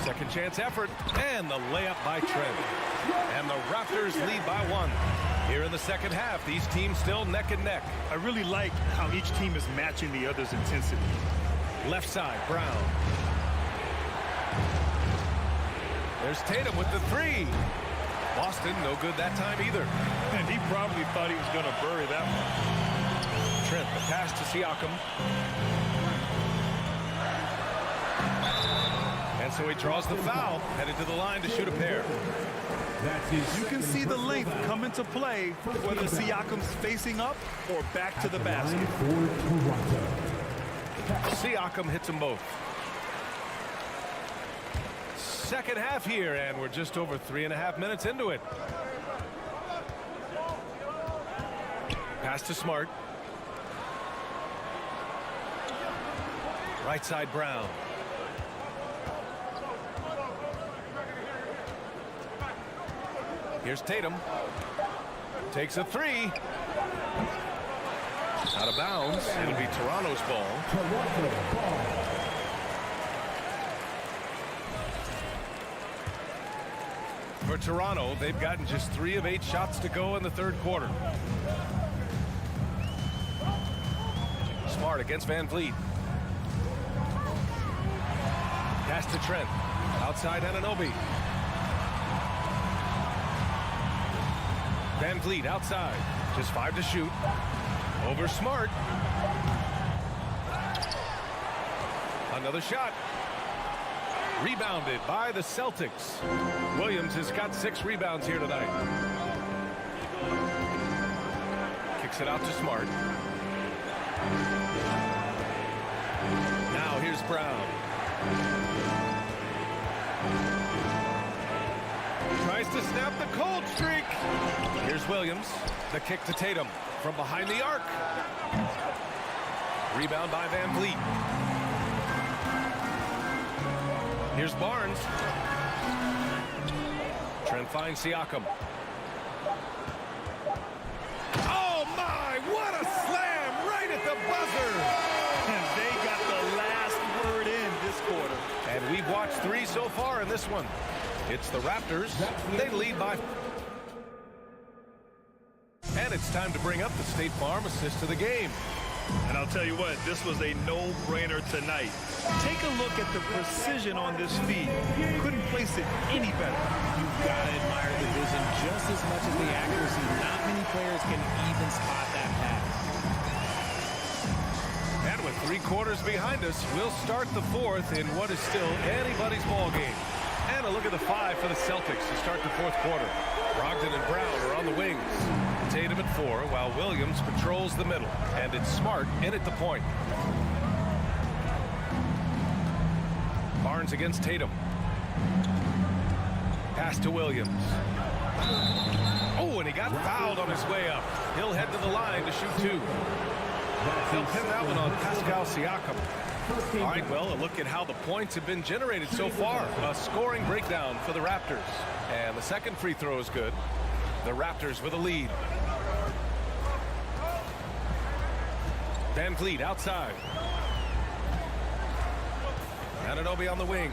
Second chance effort, and the layup by Trent. And the Raptors lead by 1. Here in the second half, these teams still neck and neck. I really like how each team is matching the other's intensity. Left side, Brown. There's Tatum with the 3. Boston, no good that time either. And he probably thought he was going to bury that one. Trent, the pass to Siakam. And so he draws the foul, headed to the line to shoot a pair. You can see the length come into play, whether Siakam's facing up or back to the basket. Siakam hits them both. Second half here, and we're just over 3.5 minutes into it. Pass to Smart. Right side, Brown. Here's Tatum. Takes a 3. Out of bounds. It'll be Toronto's ball. For Toronto, they've gotten just 3 of 8 shots to go in the third quarter. Smart against Van Vliet. Pass to Trent. Outside Anunoby. Van Vliet outside. Just 5 to shoot. Over Smart. Another shot. Rebounded by the Celtics. Williams has got 6 rebounds here tonight. Kicks it out to Smart. Now here's Brown. Tries to snap the cold streak. Here's Williams. The kick to Tatum from behind the arc. Rebound by Van Vliet. Here's Barnes. Trent finds Siakam. Oh my, what a slam right at the buzzer. And they got the last word in this quarter. And we've watched 3 so far in this one. It's the Raptors. They lead by. And it's time to bring up the State Farm assist of the game. And I'll tell you what, this was a no-brainer tonight. Take a look at the precision on this feed. Couldn't place it any better. You've got to admire the vision just as much as the accuracy. Not many players can even spot that pass. And with 3 quarters behind us, we'll start the 4th in what is still anybody's ball game. And a look at the 5 for the Celtics to start the 4th quarter. Brogdon and Brown are on the wings. Tatum at 4, while Williams patrols the middle. And it's Smart in at the point. Barnes against Tatum. Pass to Williams. Oh, and he got fouled on his way up. He'll head to the line to shoot 2. They'll pin that one on Pascal Siakam. All right, well, a look at how the points have been generated so far. A scoring breakdown for the Raptors. And the second free throw is good. The Raptors with a lead. Van Vliet outside. Anunoby on the wing.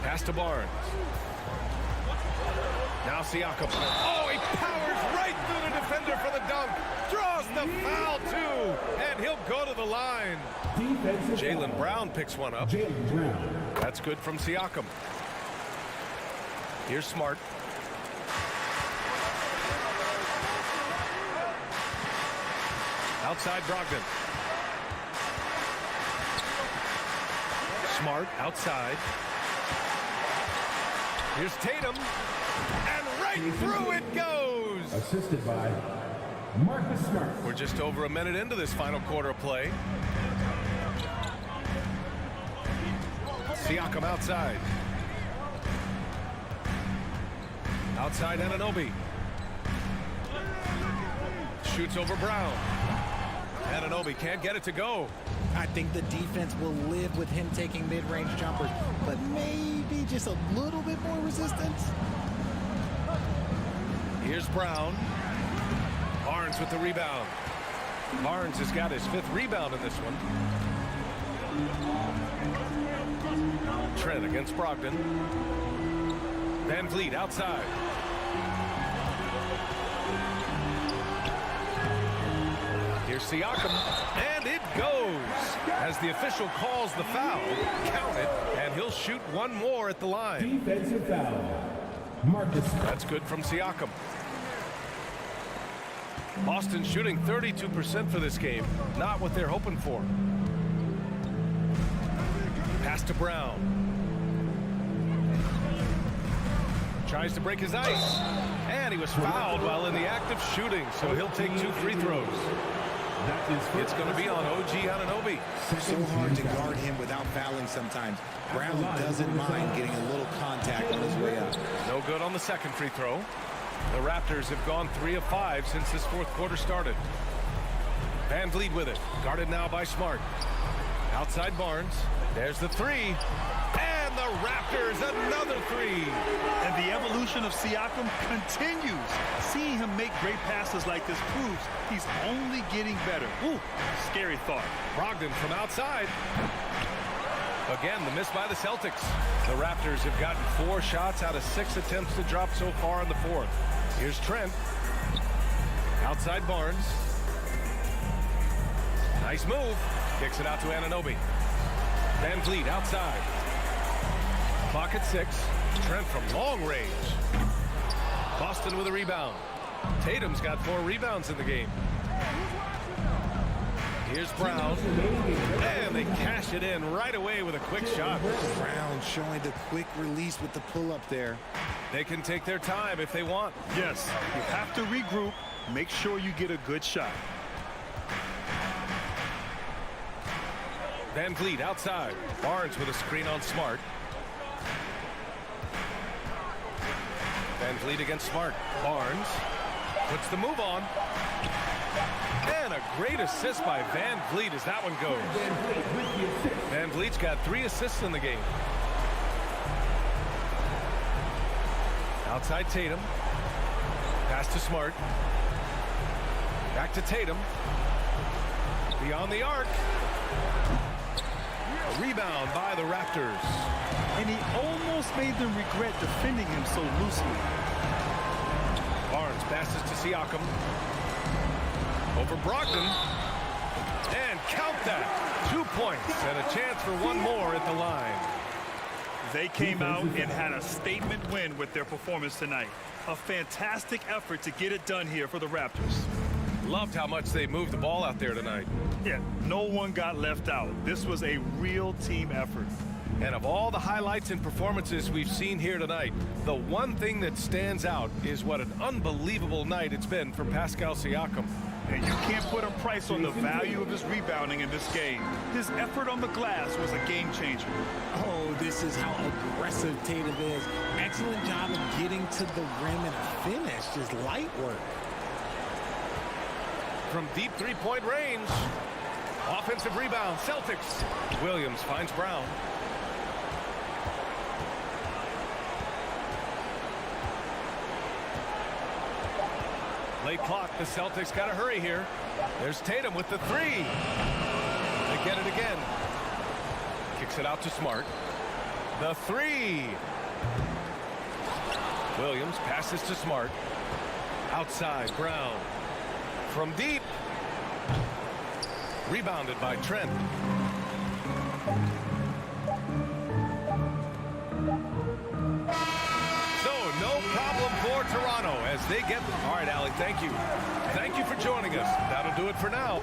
Pass to Barnes. Now Siakam. Oh, he powers right through the defender for the dunk. Draws the foul, too. And he'll go to the line. Jaylen Brown picks one up. That's good from Siakam. Here's Smart. Outside Brogdon. Smart outside. Here's Tatum. And right through it goes. Assisted by Marcus Smart. We're just over a minute into this final quarter of play. Siakam outside. Outside Anunoby. Shoots over Brown. Anunoby can't get it to go. I think the defense will live with him taking mid-range jumpers, but maybe just a little bit more resistance. Here's Brown. Barnes with the rebound. Barnes has got his 5th rebound in this one. Trent against Brogdon. Van Vliet outside. Here's Siakam, and it goes. As the official calls the foul, count it, and he'll shoot one more at the line. Defensive foul. Marcus. That's good from Siakam. Boston shooting 32% for this game. Not what they're hoping for. Pass to Brown. Tries to break his ice. And he was fouled while in the act of shooting, so he'll take 2 free throws. It's going to be on OG Anunoby. So hard to guard him without fouling sometimes. Brown doesn't mind getting a little contact on his way up. No good on the 2nd free throw. The Raptors have gone 3 of 5 since this 4th quarter started. Van Vliet with it. Guarded now by Smart. Outside Barnes. There's the 3. And the Raptors, another 3. And the evolution of Siakam continues. Seeing him make great passes like this proves he's only getting better. Ooh, scary thought. Brogdon from outside. Again, the miss by the Celtics. The Raptors have gotten 4 shots out of 6 attempts to drop so far in the 4th. Here's Trent. Outside Barnes. Nice move. Kicks it out to Anunoby. Van Vliet outside. Clock at 6. Trent from long range. Boston with a rebound. Tatum's got 4 rebounds in the game. Here's Brown. And they cash it in right away with a quick shot. Brown showing the quick release with the pull-up there. They can take their time if they want. Yes, you have to regroup. Make sure you get a good shot. Van Vliet outside. Barnes with a screen on Smart. Van Vliet against Smart. Barnes puts the move on. And a great assist by Van Vliet as that one goes. Van Vliet's got 3 assists in the game. Outside Tatum. Pass to Smart. Back to Tatum. Beyond the arc. A rebound by the Raptors. And he almost made them regret defending him so loosely. Barnes passes to Siakam. Over Brogdon. And count that. 2 points and a chance for one more at the line. They came out and had a statement win with their performance tonight. A fantastic effort to get it done here for the Raptors. Loved how much they moved the ball out there tonight. Yeah, no one got left out. This was a real team effort. And of all the highlights and performances we've seen here tonight, the one thing that stands out is what an unbelievable night it's been for Pascal Siakam. And you can't put a price on the value of his rebounding in this game. His effort on the glass was a game changer. Oh, this is how aggressive Tatum is. Excellent job of getting to the rim and finish. Just light work. From deep 3-point range. Offensive rebound, Celtics. Williams finds Brown. Late clock, the Celtics got to hurry here. There's Tatum with the 3. They get it again. Kicks it out to Smart. The 3. Williams passes to Smart. Outside, Brown. From deep. Rebounded by Trent. No problem for Toronto as they get... All right, Allie, thank you. Thank you for joining us. That'll do it for now.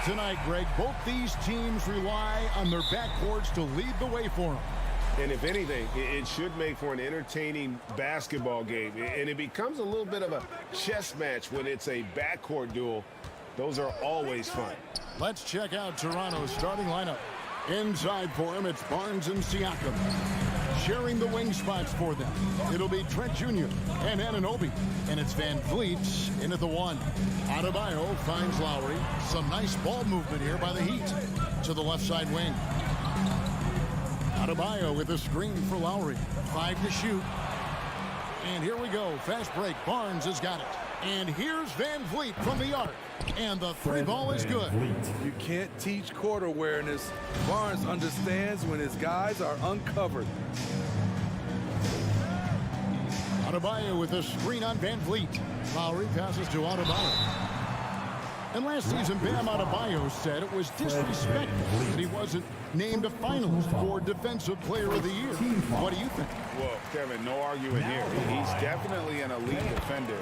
Tonight, Greg, both these teams rely on their backcourts to lead the way for them. And if anything, it should make for an entertaining basketball game. And it becomes a little bit of a chess match when it's a backcourt duel. Those are always fun. Let's check out Toronto's starting lineup. Inside for him, it's Barnes and Siakam. Sharing the wing spots for them, it'll be Trent Jr. and Anunoby. And it's Van Vliet in at the 1. Adebayo finds Lowry. Some nice ball movement here by the Heat to the left side wing. Adebayo with a screen for Lowry. 5 to shoot. And here we go. Fast break. Barnes has got it. And here's Van Vliet from the arc. And the 3 ball is good. You can't teach court awareness. Barnes understands when his guys are uncovered. Adebayo with a screen on Van Vliet. Lowry passes to Adebayo. And last season, Bam Adebayo said it was disrespectful that he wasn't named a finalist for Defensive Player of the Year. What do you think? Well, Kevin, no argument here. He's definitely an elite defender.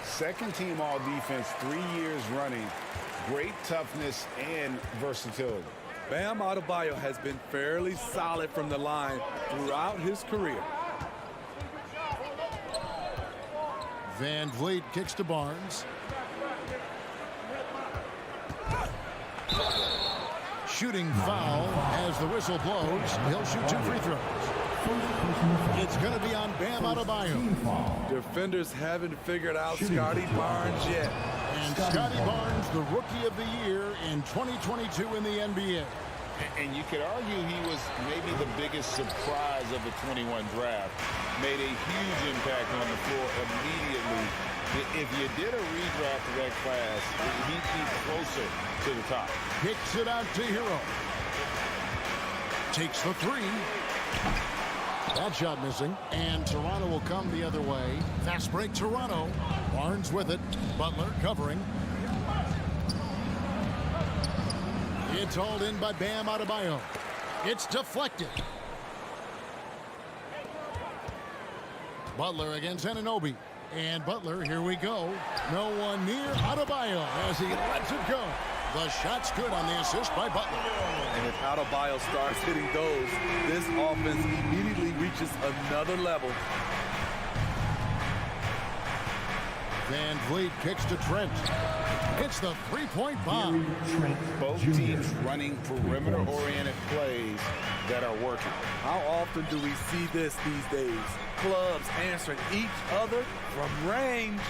Second team all defense 3 years running. Great toughness and versatility. Bam Adebayo has been fairly solid from the line throughout his career. Van Vliet kicks to Barnes. Shooting foul as the whistle blows. He'll shoot 2 free throws. It's going to be on Bam Adebayo. Defenders haven't figured out Scotty Barnes yet. And Scotty Barnes, the Rookie of the Year in 2022 in the NBA. And you could argue he was maybe the biggest surprise of the 21 draft. Made a huge impact on the floor immediately. If you did a redraft of that class, he'd be closer to the top. Kicks it out to Hero. Takes the 3. That shot missing. And Toronto will come the other way. Fast break Toronto. Barnes with it. Butler covering. It's hauled in by Bam Adebayo. It's deflected. Butler against Anunoby. And Butler, here we go. No one near Adebayo as he lets it go. The shot's good on the assist by Butler. And if Adebayo starts hitting those, this offense immediately reaches another level. Van Vliet kicks to Trent. It's the 3-point bomb. Both teams running perimeter-oriented plays that are working. How often do we see this these days? Clubs answering each other from range.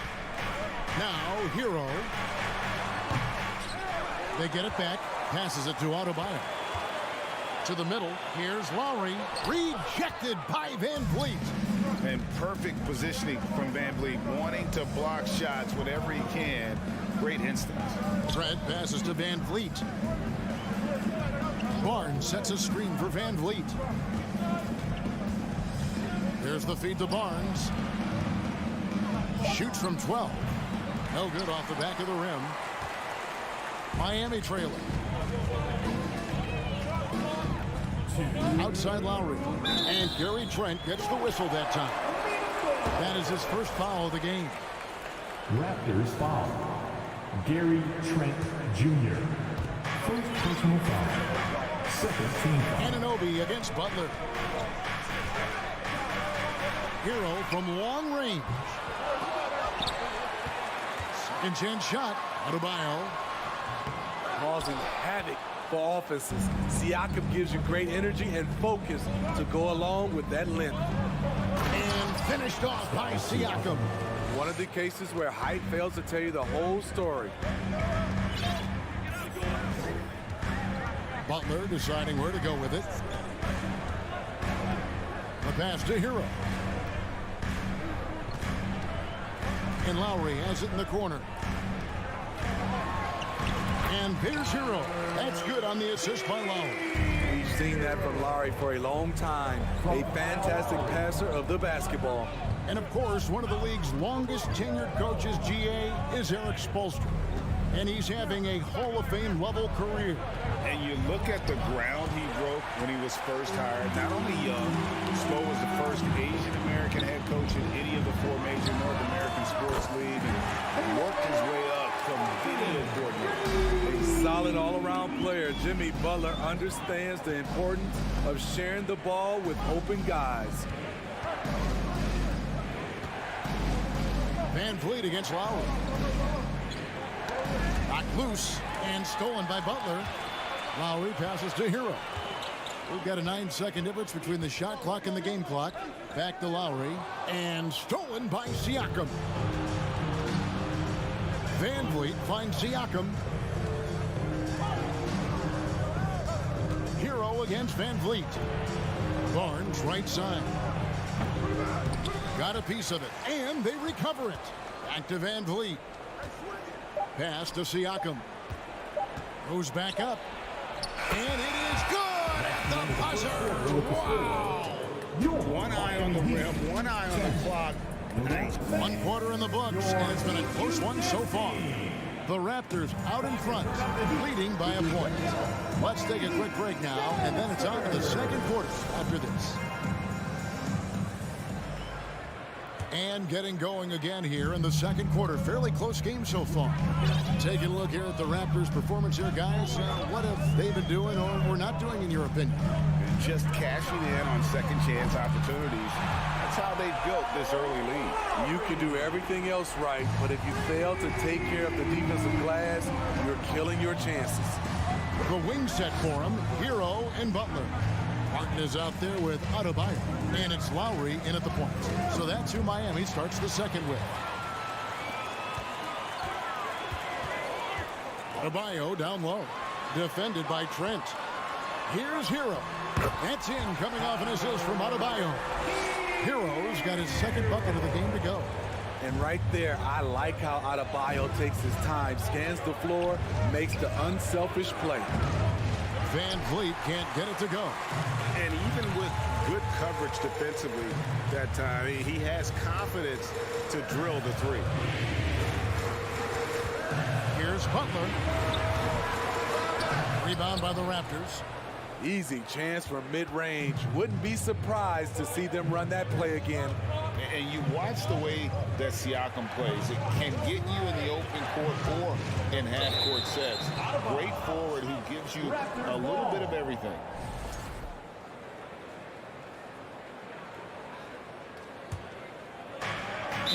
Now, Hero. They get it back. Passes it to Adebayo. To the middle. Here's Lowry. Rejected by Van Vliet. And perfect positioning from Van Vliet, wanting to block shots whenever he can. Great instincts. Fred passes to Van Vliet. Barnes sets a screen for Van Vliet. Here's the feed to Barnes. Shoots from 12. No good off the back of the rim. Miami trailing. Outside Lowry. And Gary Trent gets the whistle that time. That is his first foul of the game. Raptors foul. Gary Trent Jr. First personal foul. Second team foul. Anunoby against Butler. Hero from long range. Second chance shot. Adebayo. Causing havoc for offenses. Siakam gives you great energy and focus to go along with that length. And finished off by Siakam. One of the cases where height fails to tell you the whole story. Butler deciding where to go with it. The pass to Hero. And Lowry has it in the corner. And there's Hero. That's good on the assist by Lowry. We've seen that from Lowry for a long time. A fantastic passer of the basketball. And of course, one of the league's longest tenured coaches, GA, is Eric Spoelstra. And he's having a Hall of Fame level career. And you look at the ground he broke when he was first hired. Not only young, Spo was the first Asian American head coach in any of the 4 major North American sports leagues, and worked his way up from video coordinator. A solid all-around player, Jimmy Butler understands the importance of sharing the ball with open guys. Van Vliet against Lowry. Knocked loose and stolen by Butler. Lowry passes to Hero. We've got a 9-second difference between the shot clock and the game clock. Back to Lowry. And stolen by Siakam. Van Vliet finds Siakam. Hero against Van Vliet. Barnes right side. Got a piece of it. And they recover it. Back to Van Vliet. Pass to Siakam. Goes back up. And it is good at the buzzer. Wow. One eye on the rim, one eye on the clock. Nice. 1 quarter in the books, and it's been a close one so far. The Raptors out in front, leading by a point. Let's take a quick break now, and then it's on to the second quarter after this. And getting going again here in the second quarter. Fairly close game so far. Taking a look here at the Raptors' performance here, guys. What have they been doing or we're not doing, in your opinion? Just cashing in on second chance opportunities. That's how they built this early lead. You can do everything else right, but if you fail to take care of the defensive glass, you're killing your chances. The wing set for him, Hero and Butler. Martin is out there with Adebayo, and it's Lowry in at the point. So that's who Miami starts the second with. Adebayo down low, defended by Trent. Here's Hero. That's in, coming off an assist from Adebayo. Hero's got his second bucket of the game to go. And right there, I like how Adebayo takes his time, scans the floor, makes the unselfish play. Van Vliet can't get it to go. And even with good coverage defensively that time, he has confidence to drill the three. Here's Butler. Rebound by the Raptors. Easy chance from mid-range. Wouldn't be surprised to see them run that play again. And you watch the way that Siakam plays. It can get you in the open court or in half-court sets. Great forward who gives you a little bit of everything.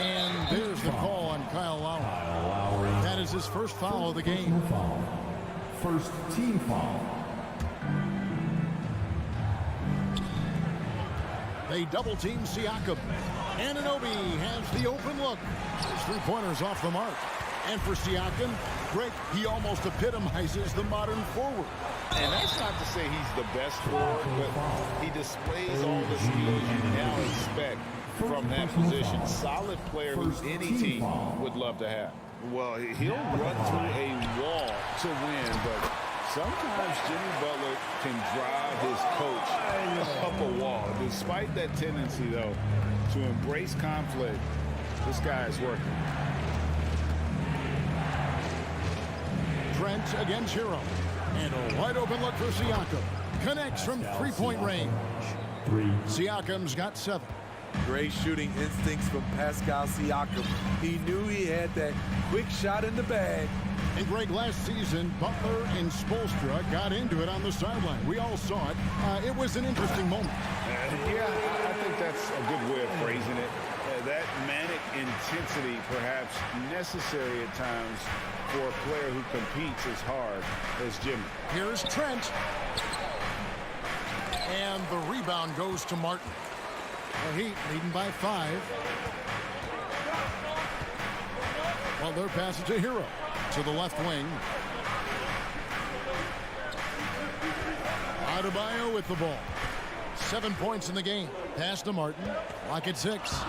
And there's the call on Kyle Lowry. That is his first foul of the game. First team foul. They double-team Siakam. Anunoby has the open look. His three-pointers off the mark. And for Siakam, Greg, he almost epitomizes the modern forward. And that's not to say he's the best forward, but he displays all the skills you now expect from that position. Solid player who any team would love to have. Well, he'll run through a wall to win, but sometimes Jimmy Butler can drive his coach up a wall. Despite that tendency, though, to embrace conflict, this guy is working. Trent against Hero. And a wide open look for Siakam. Connects from three-point range. Siakam's got 7. Great shooting instincts from Pascal Siakam. He knew he had that quick shot in the bag. And Greg, last season, Butler and Spoelstra got into it on the sideline. We all saw it. It was an interesting moment. Yeah, I think that's a good way of phrasing it. That manic intensity perhaps necessary at times for a player who competes as hard as Jimmy. Here's Trent. And the rebound goes to Martin. The Heat leading by 5. Butler passes to Hero. To the left wing. Adebayo with the ball. 7 points in the game. Pass to Martin. Lock at 6.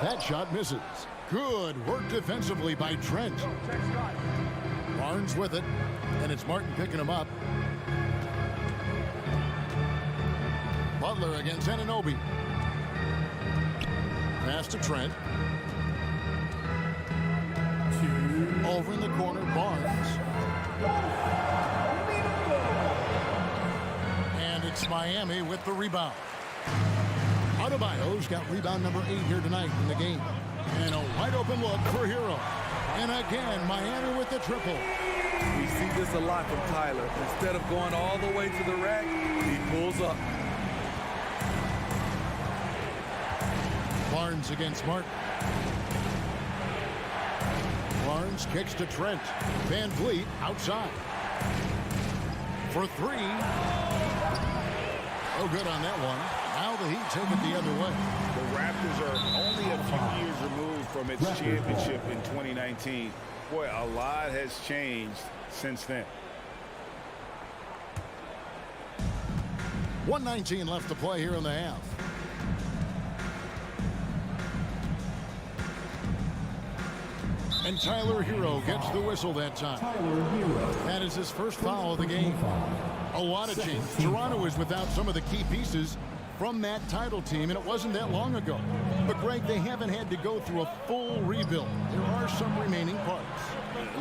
That shot misses. Good work defensively by Trent. Barnes with it. And it's Martin picking him up. Butler against Anunoby. Pass to Trent. Over in the corner, Barnes. And it's Miami with the rebound. Adebayo's got rebound number 8 here tonight in the game. And a wide open look for Hero. And again, Miami with the triple. We see this a lot from Tyler. Instead of going all the way to the rack, he pulls up. Barnes against Martin. Barnes kicks to Trent. Van Vliet outside. For 3. Oh, good on that one. Now the Heat take it the other way. The Raptors are only a few years removed from its championship in 2019. Boy, a lot has changed since then. 1:19 left to play here in the half. And Tyler Hero gets the whistle that time. That is his first foul of the game. A lot of change. Toronto is without some of the key pieces from that title team, and it wasn't that long ago. But, Greg, they haven't had to go through a full rebuild. There are some remaining parts.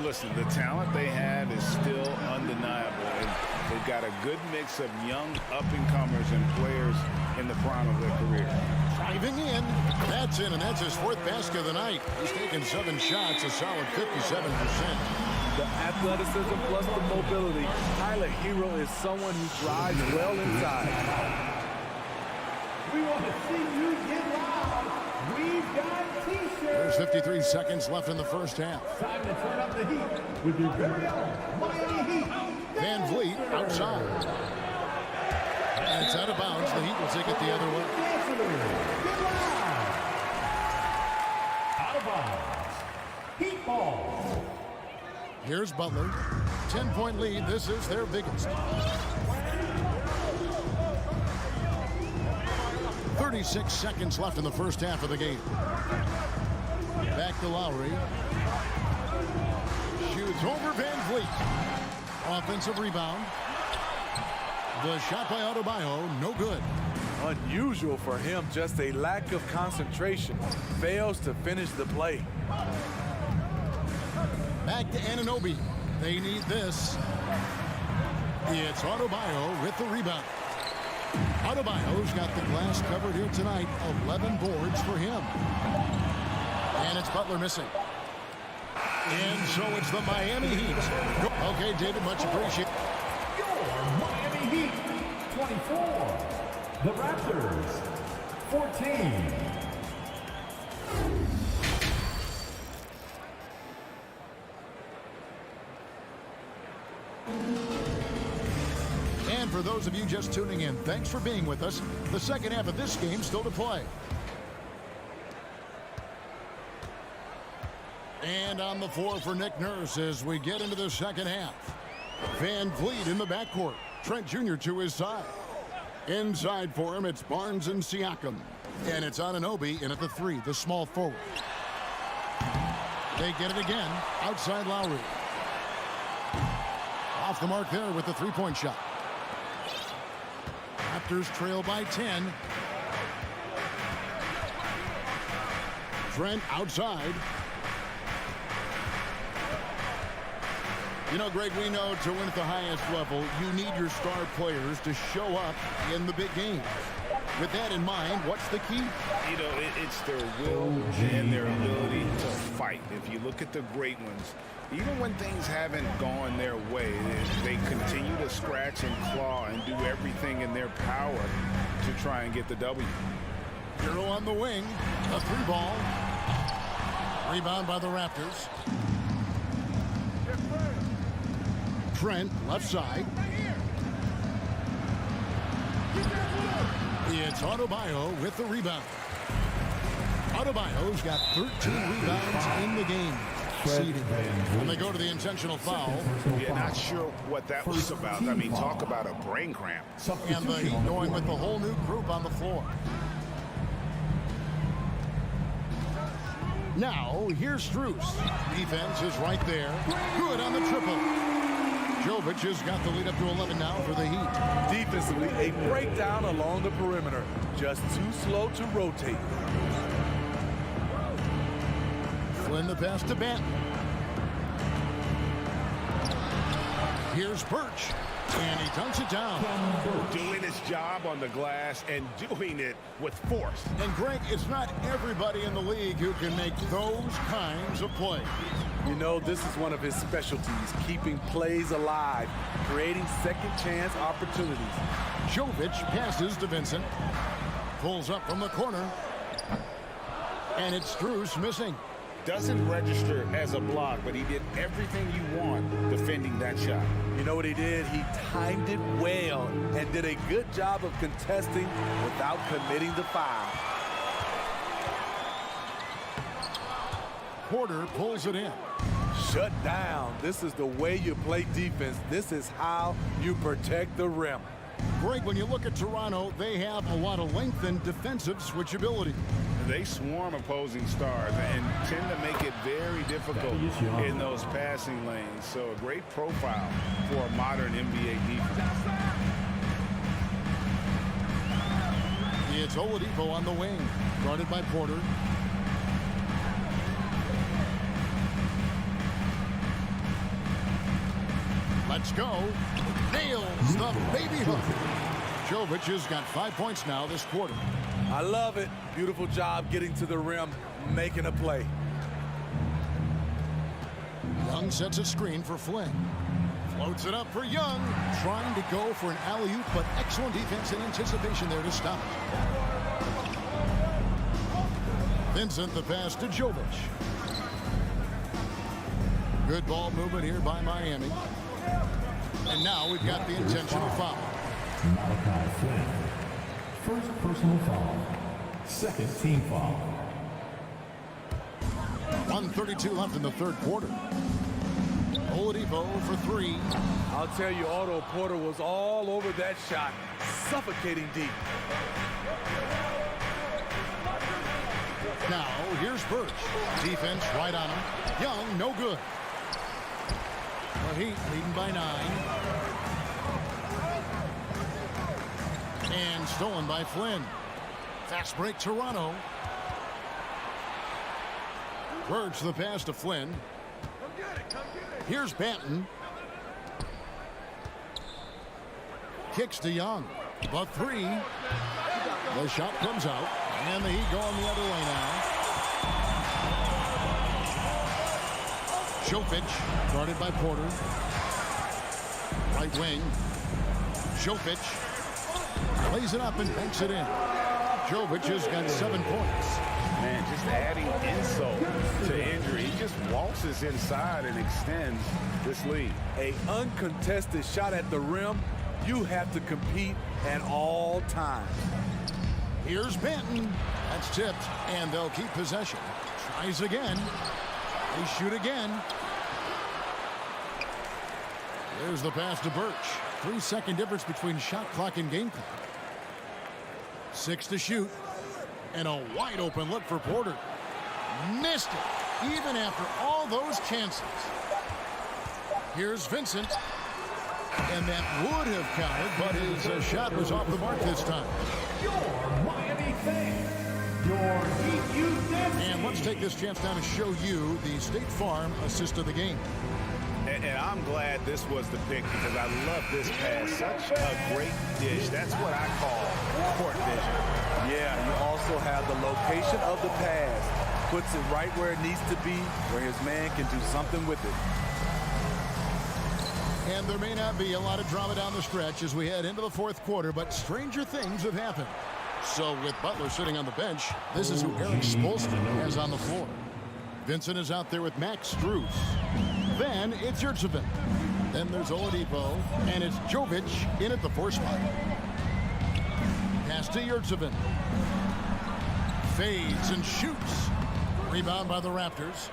Listen, the talent they have is still undeniable. And they've got a good mix of young up-and-comers and players in the prime of their career. Driving in. That's in, and that's his 4th basket of the night. He's taken 7 shots, a solid 57%. The athleticism plus the mobility. Tyler Hero is someone who drives well inside. We want to see you get loud. We've got T-shirts. There's 53 seconds left in the first half. Time to turn up the heat with your very own Miami Heat. Van Vliet outside. And it's out of bounds. The Heat will take it the other way. Get loud. Out of bounds. Heat ball. Here's Butler. 10-point lead. This is their biggest. 36 seconds left in the first half of the game. Back to Lowry. Shoots over Van Vliet. Offensive rebound. The shot by Adebayo, no good. Unusual for him, just a lack of concentration. Fails to finish the play. Back to Anunoby. They need this. It's Adebayo with the rebound. Adebayo's got the glass covered here tonight. 11 boards for him. And it's Butler missing. And so it's the Miami Heat. Okay, David, much appreciated. Your Miami Heat, 24. The Raptors, 14. And for those of you just tuning in, thanks for being with us. The second half of this game still to play. And on the floor for Nick Nurse as we get into the second half. Van Vliet in the backcourt. Trent Jr. to his side. Inside for him, it's Barnes and Siakam. And it's Anunoby in at the 3, the small forward. They get it again. Outside Lowry. Off the mark there with the three-point shot. Raptors trail by 10. Trent outside. You know, Greg, we know to win at the highest level, you need your star players to show up in the big games. With that in mind, what's the key? You know, it's their will and their ability to fight. If you look at the great ones, even when things haven't gone their way, they continue to scratch and claw and do everything in their power to try and get the W. Hero on the wing, a 3-ball. Rebound by the Raptors. Trent, left side. It's Adebayo with the rebound. Adebayo's got 13 rebounds in the game. When they go to the intentional foul. Yeah, not sure what that was about. I mean, talk about a brain cramp. And the Heat going with the whole new group on the floor. Now, here's Strus. Defense is right there. Good on the triple. Jovic has got the lead up to 11 now for the Heat. Defensively, a breakdown along the perimeter. Just too slow to rotate. Flynn the pass to Benton. Here's Birch. And he dunks it down. Doing his job on the glass and doing it with force. And Greg, it's not everybody in the league who can make those kinds of plays. You know, this is one of his specialties, keeping plays alive, creating second chance opportunities. Jovic passes to Vincent. Pulls up from the corner. And it's Strus missing. Doesn't register as a block, but he did everything you want defending that shot. You know what he did? He timed it well and did a good job of contesting without committing the foul. Porter pulls it in. Shut down. This is the way you play defense. This is how you protect the rim. Greg, when you look at Toronto, they have a lot of length and defensive switchability. They swarm opposing stars and tend to make it very difficult in those passing lanes. So a great profile for a modern NBA defense. It's Oladipo on the wing, guarded by Porter. Let's go. Nails the baby hook. Jovic has got 5 points now this quarter. I love it. Beautiful job getting to the rim, making a play. Young sets a screen for Flynn. Floats it up for Young. Trying to go for an alley-oop, but excellent defense and anticipation there to stop it. Vincent the pass to Jovic. Good ball movement here by Miami. And now we've got the intentional foul. Malachi Flynn. First personal foul. Second team foul. 1:32 left in the third quarter. Oladipo for 3. I'll tell you, Otto Porter was all over that shot, suffocating deep. Now, here's Birch. Defense right on him. Young, no good. The Heat leading by 9. And stolen by Flynn. Fast break, Toronto. Birch the pass to Flynn. Here's Banton. Kicks to Young. But 3. The shot comes out. And the Heat going the other way now. Jovic, guarded by Porter. Right wing. Jovic lays it up and banks it in. Jovic has got 7 points. Man, just adding insult to injury. He just waltzes inside and extends this lead. An uncontested shot at the rim, you have to compete at all times. Here's Banton. That's tipped, and they'll keep possession. Tries again. They shoot again. There's the pass to Birch. 3-second difference between shot clock and game clock. 6 to shoot. And a wide open look for Porter. Missed it, even after all those chances. Here's Vincent. And that would have counted, but his shot was off the mark this time. Your Miami fans. Your Heat Youth Destiny. And let's take this chance now to show you the State Farm assist of the game. And I'm glad this was the pick because I love this pass. Such a great dish. That's what I call court vision. Yeah, you also have the location of the pass. Puts it right where it needs to be, where his man can do something with it. And there may not be a lot of drama down the stretch as we head into the fourth quarter, but stranger things have happened. So with Butler sitting on the bench, this is who Eric Spoelstra has on the floor. Vincent is out there with Max Strus. Then it's Yurtseven. Then there's Oladipo, and it's Jovic in at the 4 spot. Pass to Yurtseven. Fades and shoots. Rebound by the Raptors.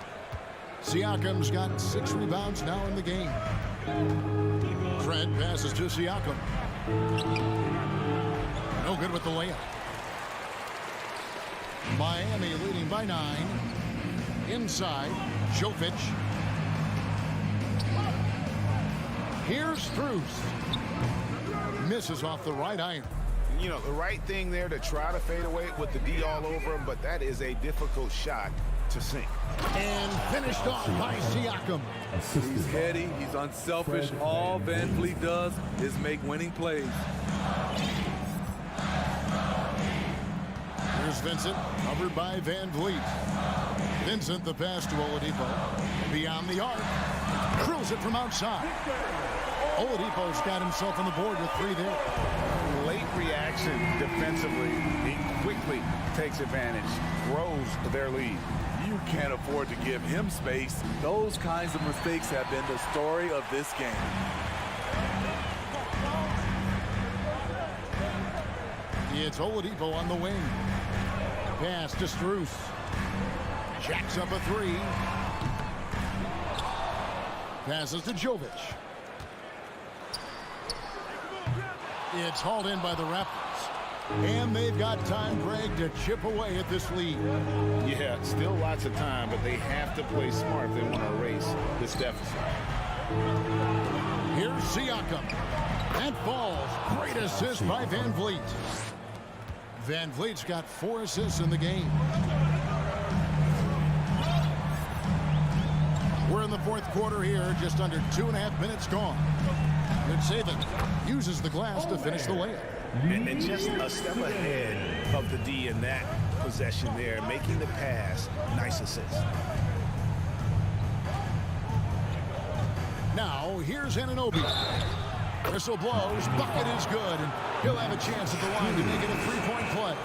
Siakam's got 6 rebounds now in the game. Trent passes to Siakam. No good with the layup. Miami leading by 9. Inside, Jovic. Here's Strus. Misses off the right iron. You know, the right thing there to try to fade away with the D all over him, but that is a difficult shot to sink. And finished off by Siakam. He's heady, he's unselfish. All Van Vliet does is make winning plays. Here's Vincent, covered by Van Vliet. Vincent, the pass to Oladipo. Beyond the arc. Drills it from outside. Oladipo's got himself on the board with 3 there. Late reaction defensively. He quickly takes advantage, grows their lead. You can't afford to give him space. Those kinds of mistakes have been the story of this game. It's Oladipo on the wing. Pass to Strus. Jacks up a 3. Passes to Jovic. It's hauled in by the Raptors. And they've got time, Greg, to chip away at this lead. Yeah, still lots of time, but they have to play smart if they want to erase this deficit. Here's Siakam. That falls. Great assist by Van Vliet. Van Vliet's got 4 assists in the game. We're in the fourth quarter here, just under 2.5 minutes gone. Yurtseven uses the glass to finish the layup. And just a step ahead of the D in that possession there, making the pass. Nice assist. Now, here's Anunoby. Whistle blows, bucket is good, and he'll have a chance at the line to make it a 3-point play.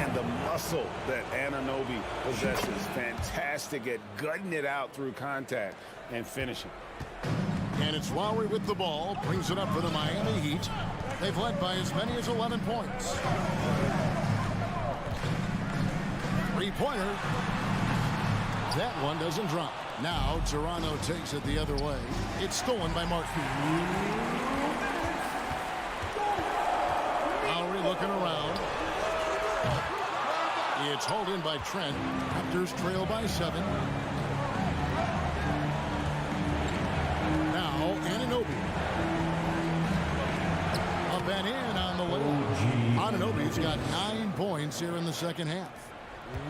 And the muscle that Anunoby possesses, fantastic at gutting it out through contact and finishing. And it's Lowry with the ball, brings it up for the Miami Heat. They've led by as many as 11 points. 3-pointer. That one doesn't drop. Now Toronto takes it the other way. It's stolen by Martin. Lowry looking around. It's hauled in by Trent. Raptors trail by 7. Now Anunoby. Up and in on the way. Anunoby's got 9 points here in the second half.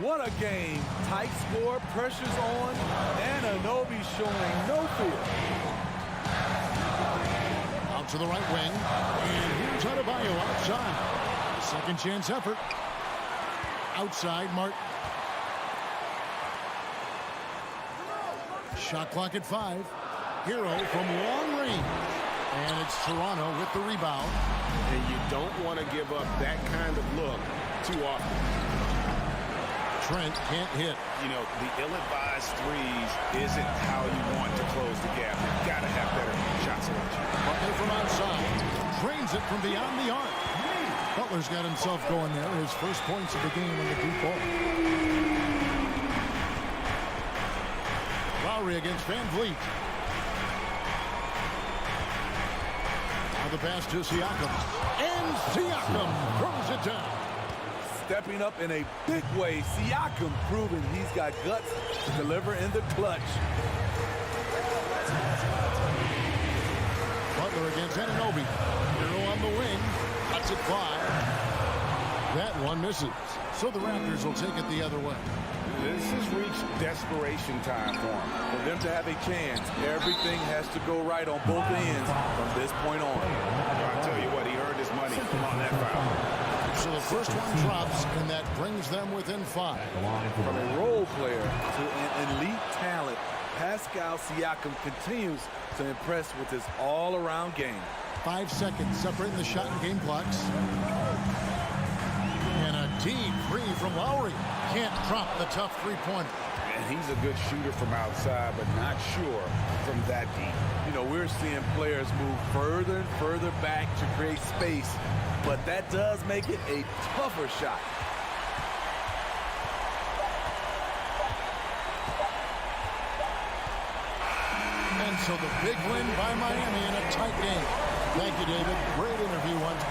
What a game. Tight score, pressure's on, and Anunoby showing no fear. Out to the right wing, and here's Adebayo outside. Second chance effort. Outside, Martin. Shot clock at 5. Hero from long range. And it's Toronto with the rebound. And you don't want to give up that kind of look too often. Trent can't hit. You know, the ill-advised threes isn't how you want to close the gap. You've got to have better shot selection. Butler from outside. Drains it from beyond the arc. Butler's got himself going there. His first points of the game on the deep ball. Lowry against Van Vliet. Now the pass to Siakam. And Siakam throws it down. Stepping up in a big way, Siakam proving he's got guts to deliver in the clutch. Butler against Anunoby. Hero on the wing. Cuts it by. That one misses. So the Raptors will take it the other way. This has reached desperation time for them. For them to have a chance, everything has to go right on both ends from this point on. I'll tell you what, he earned his money on that foul. So the first one drops, and that brings them within 5. From a role player to an elite talent, Pascal Siakam continues to impress with his all-around game. 5 seconds separating the shot and game clocks. And a deep three from Lowry. Can't drop the tough three-pointer. And he's a good shooter from outside, but not sure from that deep. You know, we're seeing players move further and further back to create space, but that does make it a tougher shot. And so the big win by Miami in a tight game. Thank you, David. Great interview once.